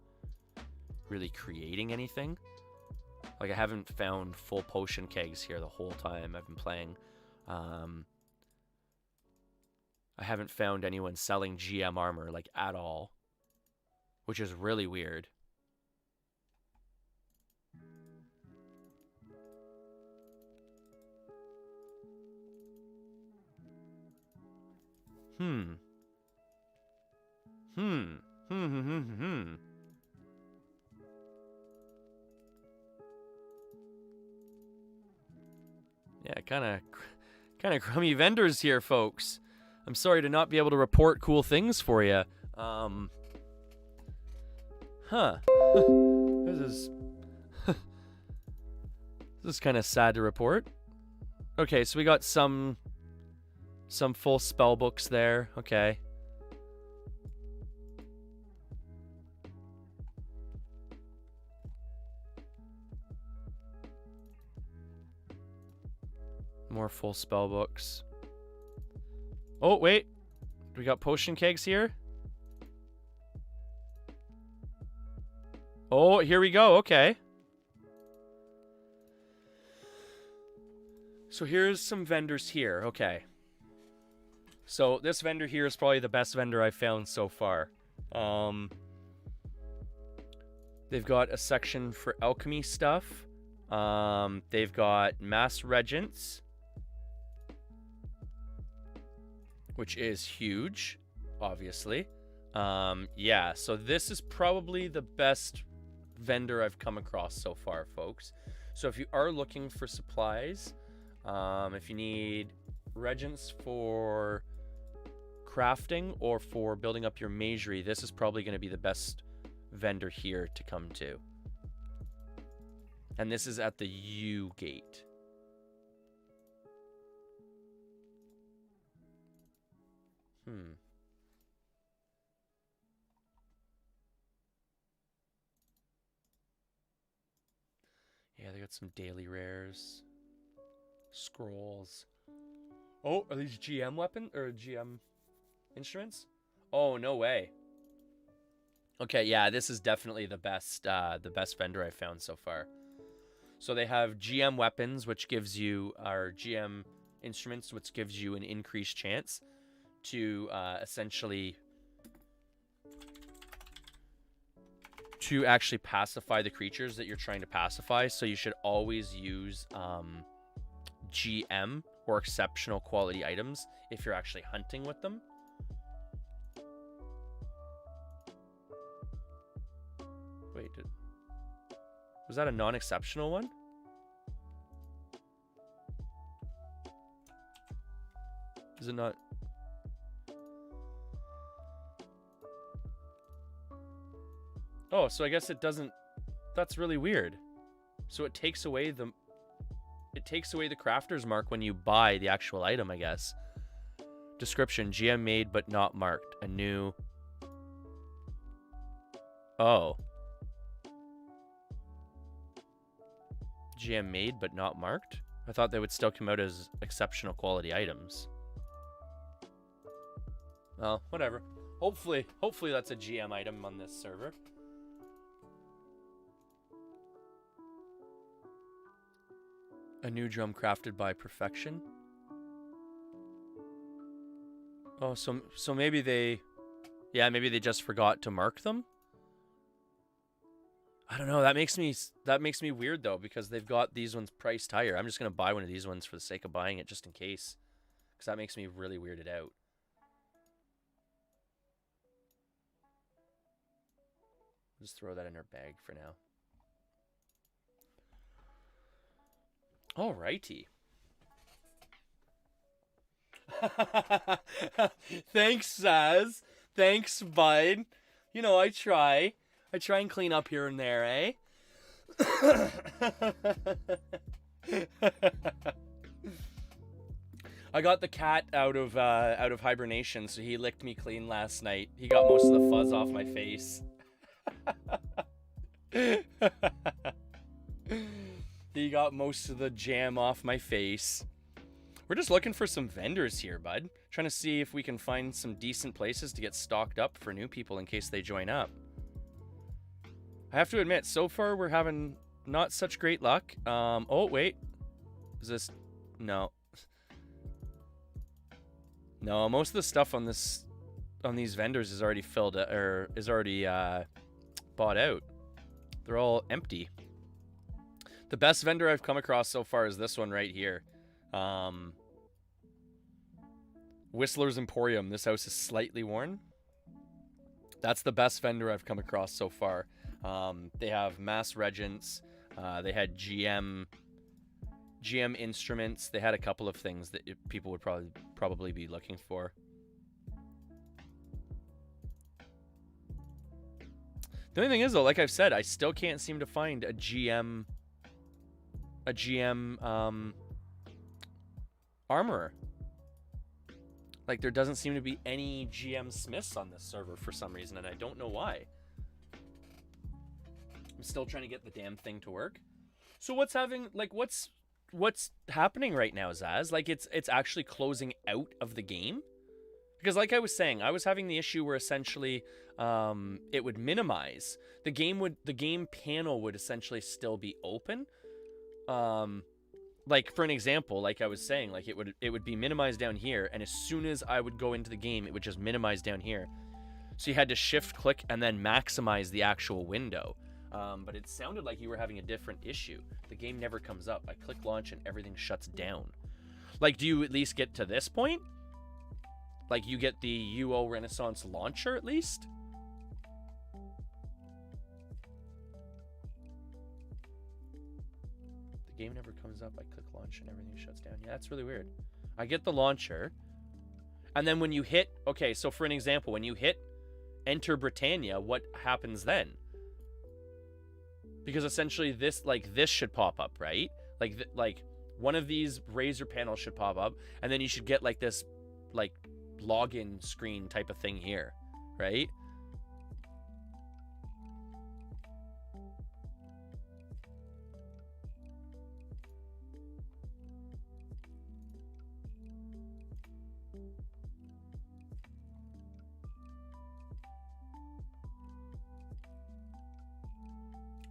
really creating anything. Like, I haven't found full potion kegs here the whole time I've been playing. I haven't found anyone selling GM armor, like, at all. Which is really weird. Yeah, kind of crummy vendors here, folks. I'm sorry to not be able to report cool things for you. This is this is kind of sad to report. Okay, so we got some full spell books there. Okay. More full spell books. Oh, wait. We got potion kegs here. Oh, here we go. Okay. So here's some vendors here. Okay. So this vendor here is probably the best vendor I've found so far. They've got a section for alchemy stuff. They've got mass regents, which is huge, obviously. Yeah, so this is probably the best vendor I've come across so far, folks. So if you are looking for supplies, if you need regents for crafting or for building up your magery, this is probably going to be the best vendor here to come to. And this is at the U gate. Yeah, they got some daily rares. Scrolls. Oh, are these GM weapon or GM instruments? Oh, no way. Okay, yeah, this is definitely the best vendor I've found so far. So they have GM weapons, which gives you, our GM instruments, which gives you an increased chance to essentially to actually pacify the creatures that you're trying to pacify. So you should always use GM or exceptional quality items if you're actually hunting with them. Wait, was that a non-exceptional one? Is it not? Oh, so I guess it doesn't. That's really weird. So it takes away the crafter's mark when you buy the actual item, I guess. Description: GM made but not marked. A new. Oh. GM made but not marked? I thought they would still come out as exceptional quality items. Well, whatever. Hopefully that's a GM item on this server. A new drum crafted by perfection. Oh, so maybe they, yeah, maybe they just forgot to mark them. I don't know. That makes me weird though, because they've got these ones priced higher. I'm just gonna buy one of these ones for the sake of buying it, just in case, because that makes me really weirded out. Just throw that in our bag for now. Alrighty. Thanks, Saz. Thanks, bud. You know, I try and clean up here and there, eh? I got the cat out of hibernation, so he licked me clean last night. He got most of the fuzz off my face. He got most of the jam off my face. We're just looking for some vendors here, bud. Trying to see if we can find some decent places to get stocked up for new people in case they join up. I have to admit, so far we're having not such great luck. Oh, wait. Is this... No. No, most of the stuff on these vendors is already filled, or is already bought out. They're all empty. The best vendor I've come across so far is this one right here. Whistler's Emporium. This house is slightly worn. That's the best vendor I've come across so far. They have Mass Regents. They had GM instruments. They had a couple of things that people would probably be looking for. The only thing is though, like I've said, I still can't seem to find a GM armorer. Like, there doesn't seem to be any GM Smiths on this server for some reason, and I don't know why. I'm still trying to get the damn thing to work. So what's happening right now, Zaz? Like, it's actually closing out of the game? Because like I was saying, I was having the issue where essentially it would minimize. The game panel would essentially still be open. Like, for an example, like I was saying, like it would be minimized down here, and as soon as I would go into the game, it would just minimize down here. So you had to shift click and then maximize the actual window. But it sounded like you were having a different issue. The game never comes up. I click launch and everything shuts down. Like, do you at least get to this point? Like, you get the UO Renaissance launcher at least? The game never comes up. I click launch and everything shuts down. Yeah, that's really weird. I get the launcher. And then when you hit... Okay, so for an example, when you hit Enter Britannia, what happens then? Because essentially this should pop up, right? Like one of these Razer panels should pop up, and then you should get like this like login screen type of thing here, right?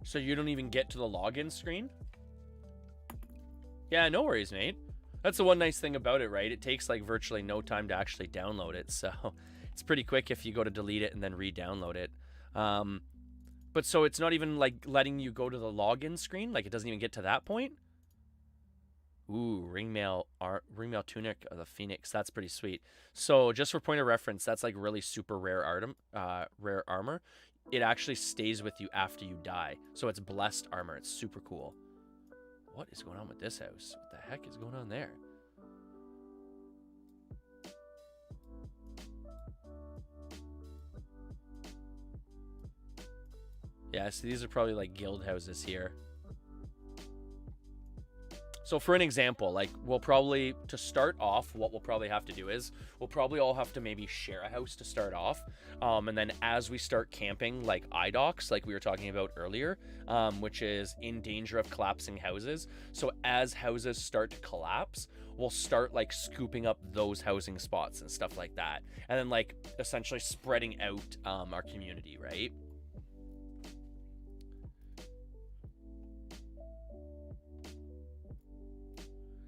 So you don't even get to the login screen? Yeah, no worries, mate. That's the one nice thing about it, right? It takes like virtually no time to actually download it, so it's pretty quick if you go to delete it and then re-download it. But so it's not even like letting you go to the login screen? Like it doesn't even get to that point? Ooh, ringmail tunic of the Phoenix. That's pretty sweet. So just for point of reference, that's like really super rare armor. It actually stays with you after you die. So it's blessed armor. It's super cool. What is going on with this house? What the heck is going on there? Yeah, so these are probably like guild houses here. So for an example, like we'll probably, to start off, what we'll probably have to do is we'll probably all have to maybe share a house to start off. And then as we start camping like IDOCs, like we were talking about earlier, which is in danger of collapsing houses. So as houses start to collapse, we'll start like scooping up those housing spots and stuff like that. And then like essentially spreading out our community, right?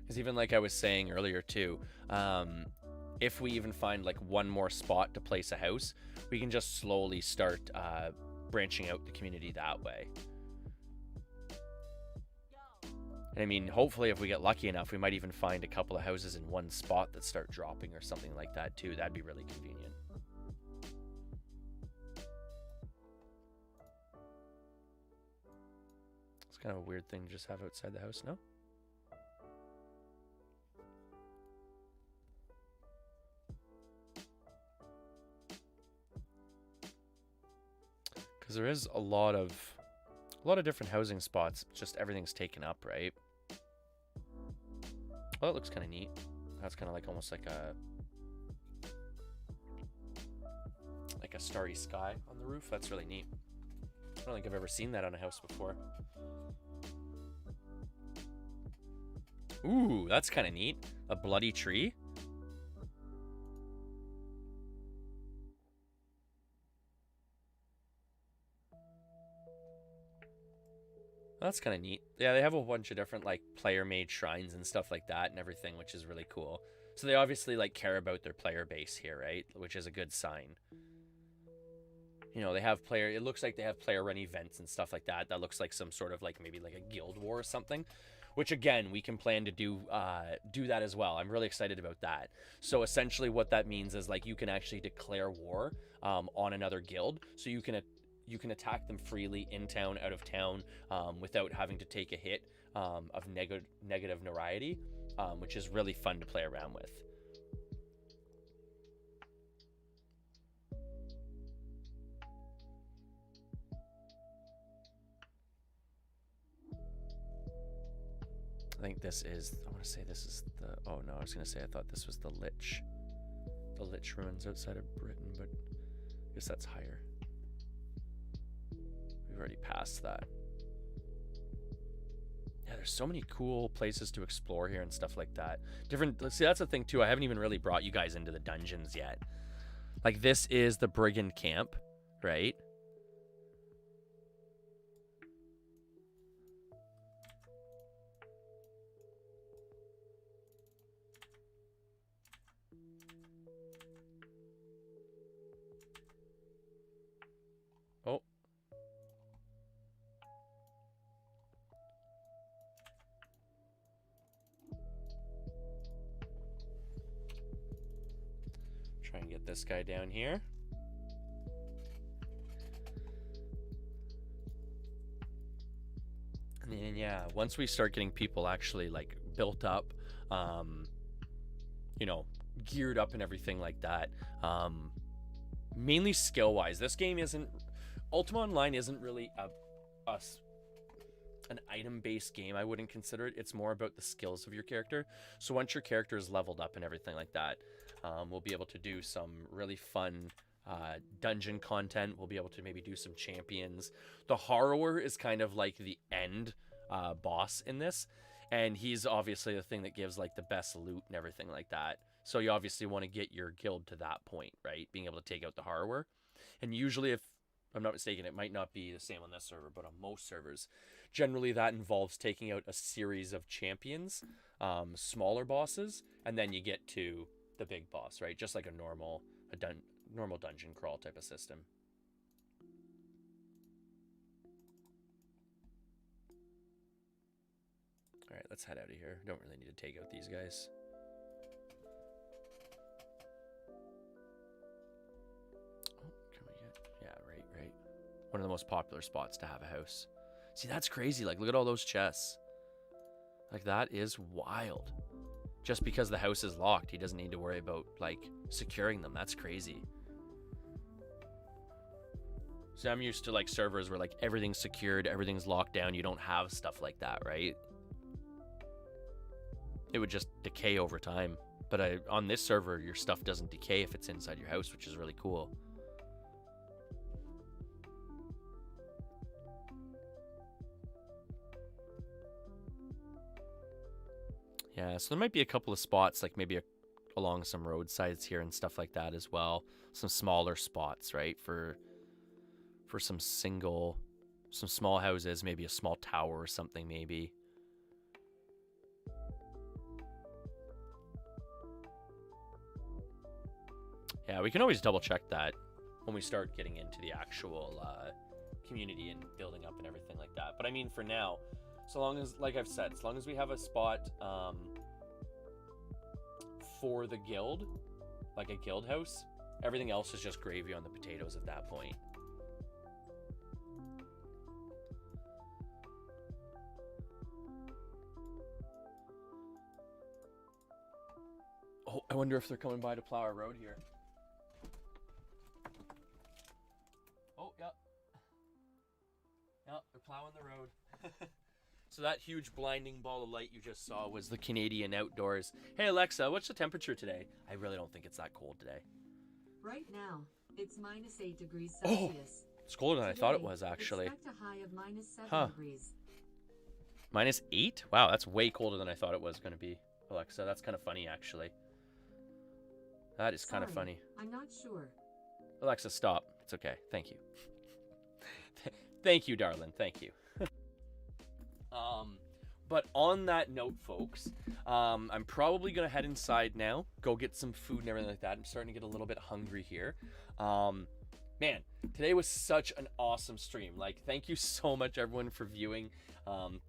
Because even like I was saying earlier too, if we even find like one more spot to place a house, we can just slowly start branching out the community that way. And I mean, hopefully if we get lucky enough, we might even find a couple of houses in one spot that start dropping or something like that too. That'd be really convenient. It's kind of a weird thing to just have outside the house, no? Because there is a lot of different housing spots. Just everything's taken up, right? Well, that looks kind of neat. That's kind of like almost like a starry sky on the roof. That's really neat. I don't think I've ever seen that on a house before. Ooh, that's kind of neat. A bloody tree. That's kind of neat. Yeah, they have a bunch of different like player-made shrines and stuff like that and everything, which is really cool. So they obviously like care about their player base here, right? Which is a good sign. You know, they have player, it looks like they have player run events and stuff like that. That looks like some sort of like maybe like a guild war or something, which again, we can plan to do that as well. I'm really excited about that. So essentially what that means is like you can actually declare war on another guild. So you can attack them freely in town, out of town, without having to take a hit of negative notoriety, which is really fun to play around with. I think this is, I want to say this is the, oh no, I was going to say I thought this was the Lich ruins outside of Britain, but I guess that's higher. We've already passed that. Yeah, there's so many cool places to explore here and stuff like that. See, that's the thing too, I haven't even really brought you guys into the dungeons yet. Like this is the Brigand camp, right? Oh. Try and get this guy down here. And then, yeah, once we start getting people actually like built up, you know, geared up and everything like that, mainly skill wise, this game isn't, Ultima Online isn't really an item-based game. I wouldn't consider it. It's more about the skills of your character. So once your character is leveled up and everything like that, we'll be able to do some really fun dungeon content. We'll be able to maybe do some champions. The Harrower is kind of like the end boss in this, and he's obviously the thing that gives like the best loot and everything like that. So you obviously want to get your guild to that point, right? Being able to take out the Harrower. And usually, if I'm not mistaken, it might not be the same on this server, but on most servers, generally that involves taking out a series of champions, smaller bosses, and then you get to the big boss, right? Just like a normal dungeon crawl type of system. All right, let's head out of here. Don't really need to take out these guys. Right. One of the most popular spots to have a house. See, that's crazy. Like, look at all those chests. Like, that is wild. Just because the house is locked, he doesn't need to worry about, like, securing them. That's crazy. So I'm used to, like, servers where, like, everything's secured, everything's locked down. You don't have stuff like that, right? It would just decay over time. But on this server, your stuff doesn't decay if it's inside your house, which is really cool. Yeah, so there might be a couple of spots, like maybe along some roadsides here and stuff like that as well. Some smaller spots, right? For some small houses, maybe a small tower or something, maybe. Yeah, we can always double check that when we start getting into the actual community and building up and everything like that. But I mean, for now, so long as, like I've said, as long as we have a spot for the guild, like a guild house, everything else is just gravy on the potatoes at that point. Oh, I wonder if they're coming by to plow our road here. Oh, yeah. Yeah, they're plowing the road. So that huge blinding ball of light you just saw was the Canadian outdoors. Hey Alexa, what's the temperature today? I really don't think it's that cold today. Right now, it's -8 degrees Oh, Celsius. it's colder than I thought it was, actually. Expect a high of -7 Huh. degrees. -8? Wow, that's way colder than I thought it was going to be. Alexa, that's kind of funny, actually. That is kind of Sorry, funny. I'm not sure. Alexa, stop. It's okay. Thank you. Thank you, darling. Thank you. But on that note, folks, I'm probably going to head inside now, go get some food and everything like that. I'm starting to get a little bit hungry here. Man, today was such an awesome stream. Like, thank you so much, everyone, for viewing.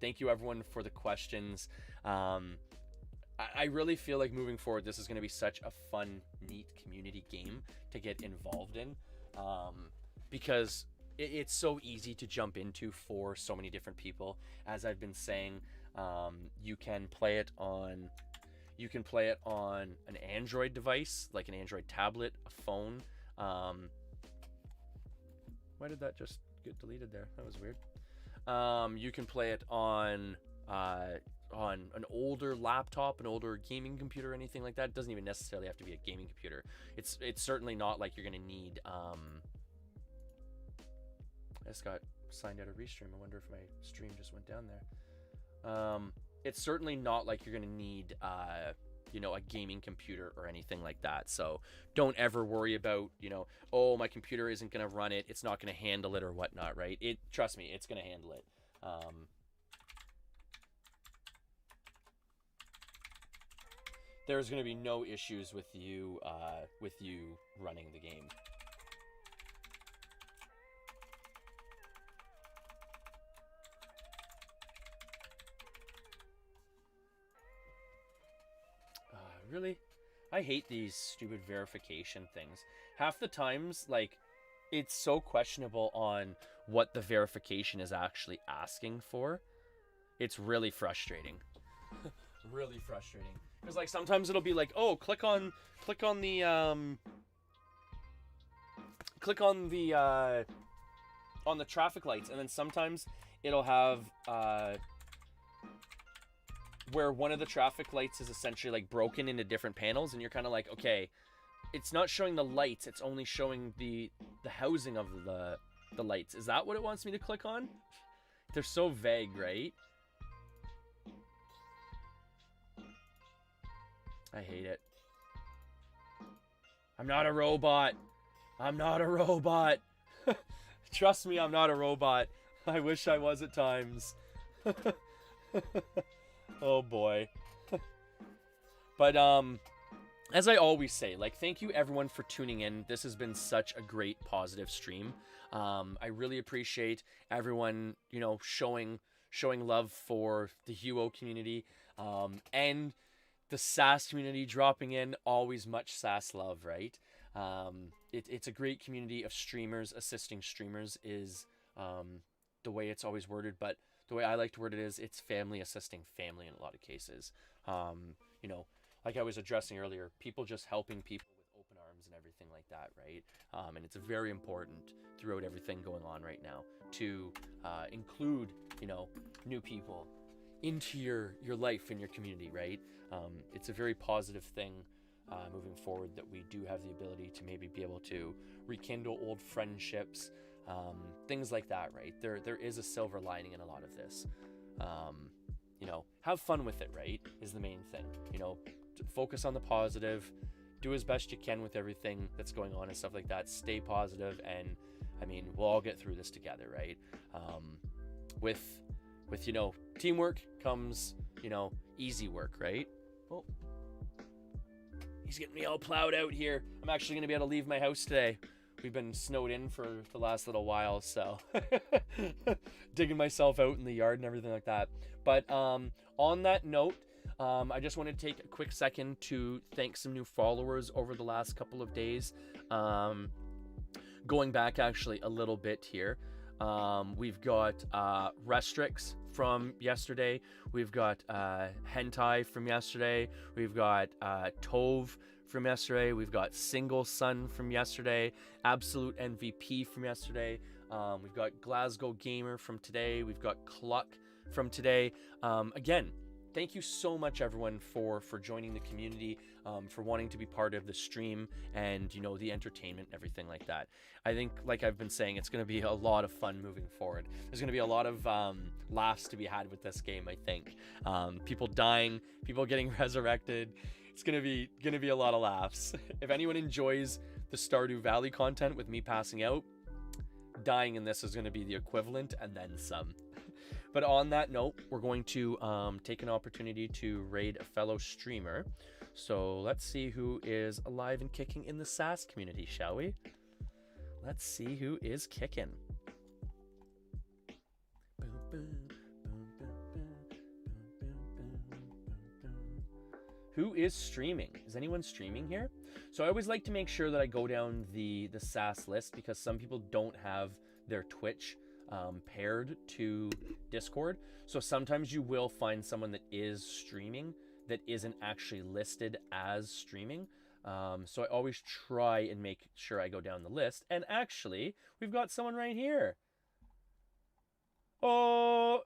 Thank you, everyone, for the questions. I really feel like moving forward, this is going to be such a fun, neat community game to get involved in, because it's so easy to jump into for so many different people. As I've been saying, you can play it on an Android device, like an Android tablet, a phone. Why did that just get deleted there? That was weird. You can play it on an older laptop, an older gaming computer, anything like that. It doesn't even necessarily have to be a gaming computer. It's certainly not like you're gonna need. I just got signed out of Restream. I wonder if my stream just went down there. It's certainly not like you're gonna need you know, a gaming computer or anything like that. So don't ever worry about, you know, oh, my computer isn't gonna run it, it's not gonna handle it or whatnot, right? Trust me, it's gonna handle it. There's gonna be no issues with you running the game. Really? I hate these stupid verification things. Half the times, like, it's so questionable on what the verification is actually asking for. It's really frustrating. Really frustrating. Because, like, sometimes it'll be like, oh, click on the traffic lights, and then sometimes it'll have where one of the traffic lights is essentially like broken into different panels, and you're kind of like, okay, it's not showing the lights, it's only showing the housing of the lights. Is that what it wants me to click on? They're so vague, right? I hate it. I'm not a robot. I'm not a robot. Trust me, I'm not a robot. I wish I was at times. Oh boy. But as I always say, like, thank you everyone for tuning in. This has been such a great positive stream. I really appreciate everyone, you know, showing love for the Huo community, and the SAS community dropping in. Always much SAS love, right? It's a great community of streamers. Assisting streamers is the way it's always worded, but the way I like to word it is it's family assisting family in a lot of cases. You know, like I was addressing earlier, people just helping people with open arms and everything like that, right? And it's very important throughout everything going on right now to include, you know, new people into your life and your community, right? It's a very positive thing moving forward that we do have the ability to maybe be able to rekindle old friendships, things like that, right? There is a silver lining in a lot of this. You know, have fun with it, right? Is the main thing. You know, focus on the positive, do as best you can with everything that's going on and stuff like that. Stay positive, and I mean, we'll all get through this together, right? With you know, teamwork comes, you know, easy work, right? Well, He's getting me all plowed out here. I'm actually going to be able to leave my house today. We've been snowed in for the last little while, so digging myself out in the yard and everything like that. But on that note, I just want to take a quick second to thank some new followers over the last couple of days. Going back actually a little bit here. We've got Restrix from yesterday. We've got Hentai from yesterday. We've got Tove from yesterday. We've got Single Sun from yesterday. Absolute MVP from yesterday. We've got Glasgow Gamer from today. We've got Cluck from today. Again, thank you so much, everyone, for joining the community, for wanting to be part of the stream and, you know, the entertainment and everything like that. I think, like I've been saying, it's going to be a lot of fun moving forward. There's going to be a lot of laughs to be had with this game, I think. People dying, people getting resurrected. It's going to be a lot of laughs. If anyone enjoys the Stardew Valley content with me passing out, dying in this is going to be the equivalent and then some. But on that note, we're going to take an opportunity to raid a fellow streamer. So let's see who is alive and kicking in the SAS community, shall we? Let's see who is kicking. Who is streaming? Is anyone streaming here? So I always like to make sure that I go down the SAS list because some people don't have their Twitch paired to Discord. So sometimes you will find someone that is streaming that isn't actually listed as streaming. So I always try and make sure I go down the list. And actually, we've got someone right here. Oh,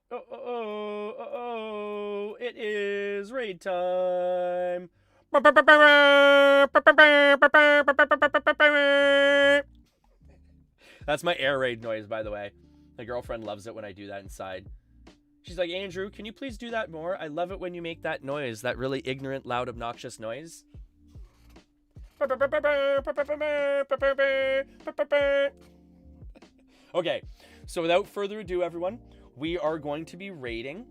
it is raid time. That's my air raid noise, by the way. My girlfriend loves it when I do that inside. She's like, Andrew, can you please do that more? I love it when you make that noise, that really ignorant, loud, obnoxious noise. Okay, so without further ado, everyone, we are going to be raiding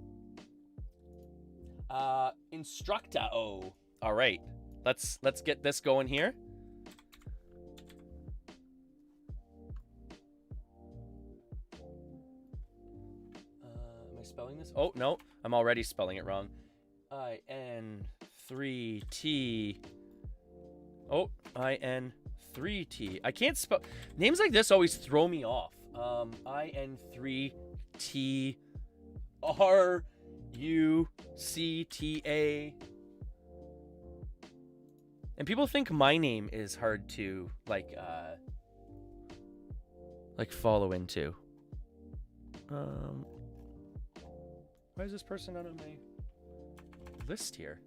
Instructa. Oh, all right. Let's get this going here. Am I spelling this? Oh no, I'm already spelling it wrong. IN3T. Oh, IN3T. I can't spell names like this. Always throw me off. IN3TRUCTA. And people think my name is hard to like follow into. Why is this person not on my list here?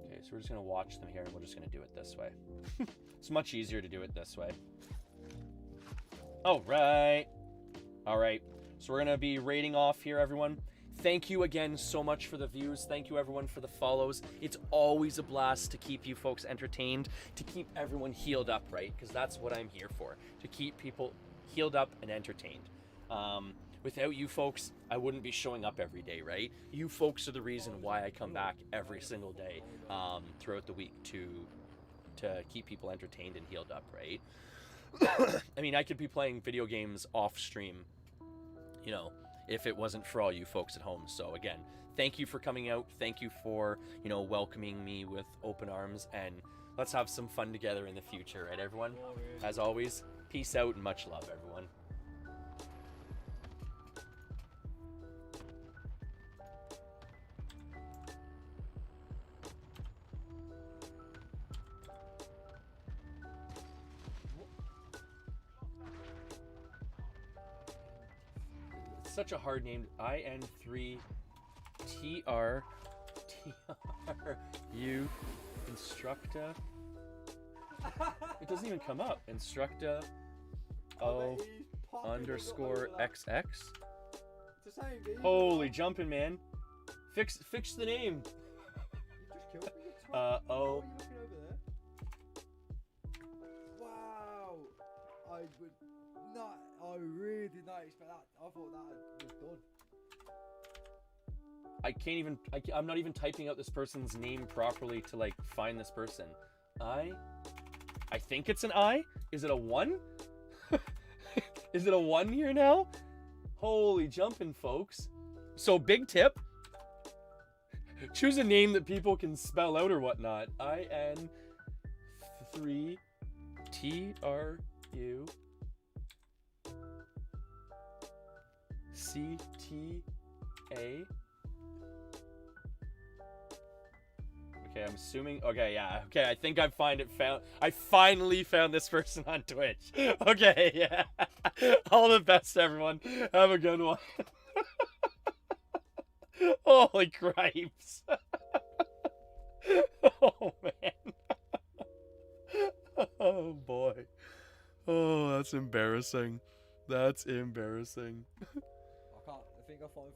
Okay, so we're just gonna watch them here and we're just gonna do it this way. It's much easier to do it this way. All right. So we're gonna be rating off here, everyone. Thank you again so much for the views. Thank you everyone for the follows. It's always a blast to keep you folks entertained, to keep everyone healed up, right? Because that's what I'm here for, to keep people healed up and entertained. Without you folks, I wouldn't be showing up every day, right? You folks are the reason why I come back every single day throughout the week to keep people entertained and healed up, right? I mean, I could be playing video games off stream, you know, if it wasn't for all you folks at home. So again, thank you for coming out. Thank you for, you know, welcoming me with open arms, and let's have some fun together in the future, right, everyone? As always, peace out and much love, everyone. Such a hard name. IN3TRTRU Instructa. It doesn't even come up. Instructa O_XX. Holy jumping, man. Fix the name. You just killed me. Oh. What are you looking over there? Wow. I really did not expect that. I thought that was done. I can't even. I'm not even typing out this person's name properly to like find this person. I think it's an I. Is it a 1? Is it a 1 here now? Holy jumping, folks. So big tip. Choose a name that people can spell out or whatnot. IN3 TRU CTA. Okay, I'm assuming. Okay, yeah. Okay, I think I finally found this person on Twitch. Okay, yeah. All the best, everyone. Have a good one. Holy cripes. Oh, man. Oh, boy. Oh, that's embarrassing. That's embarrassing. I think I found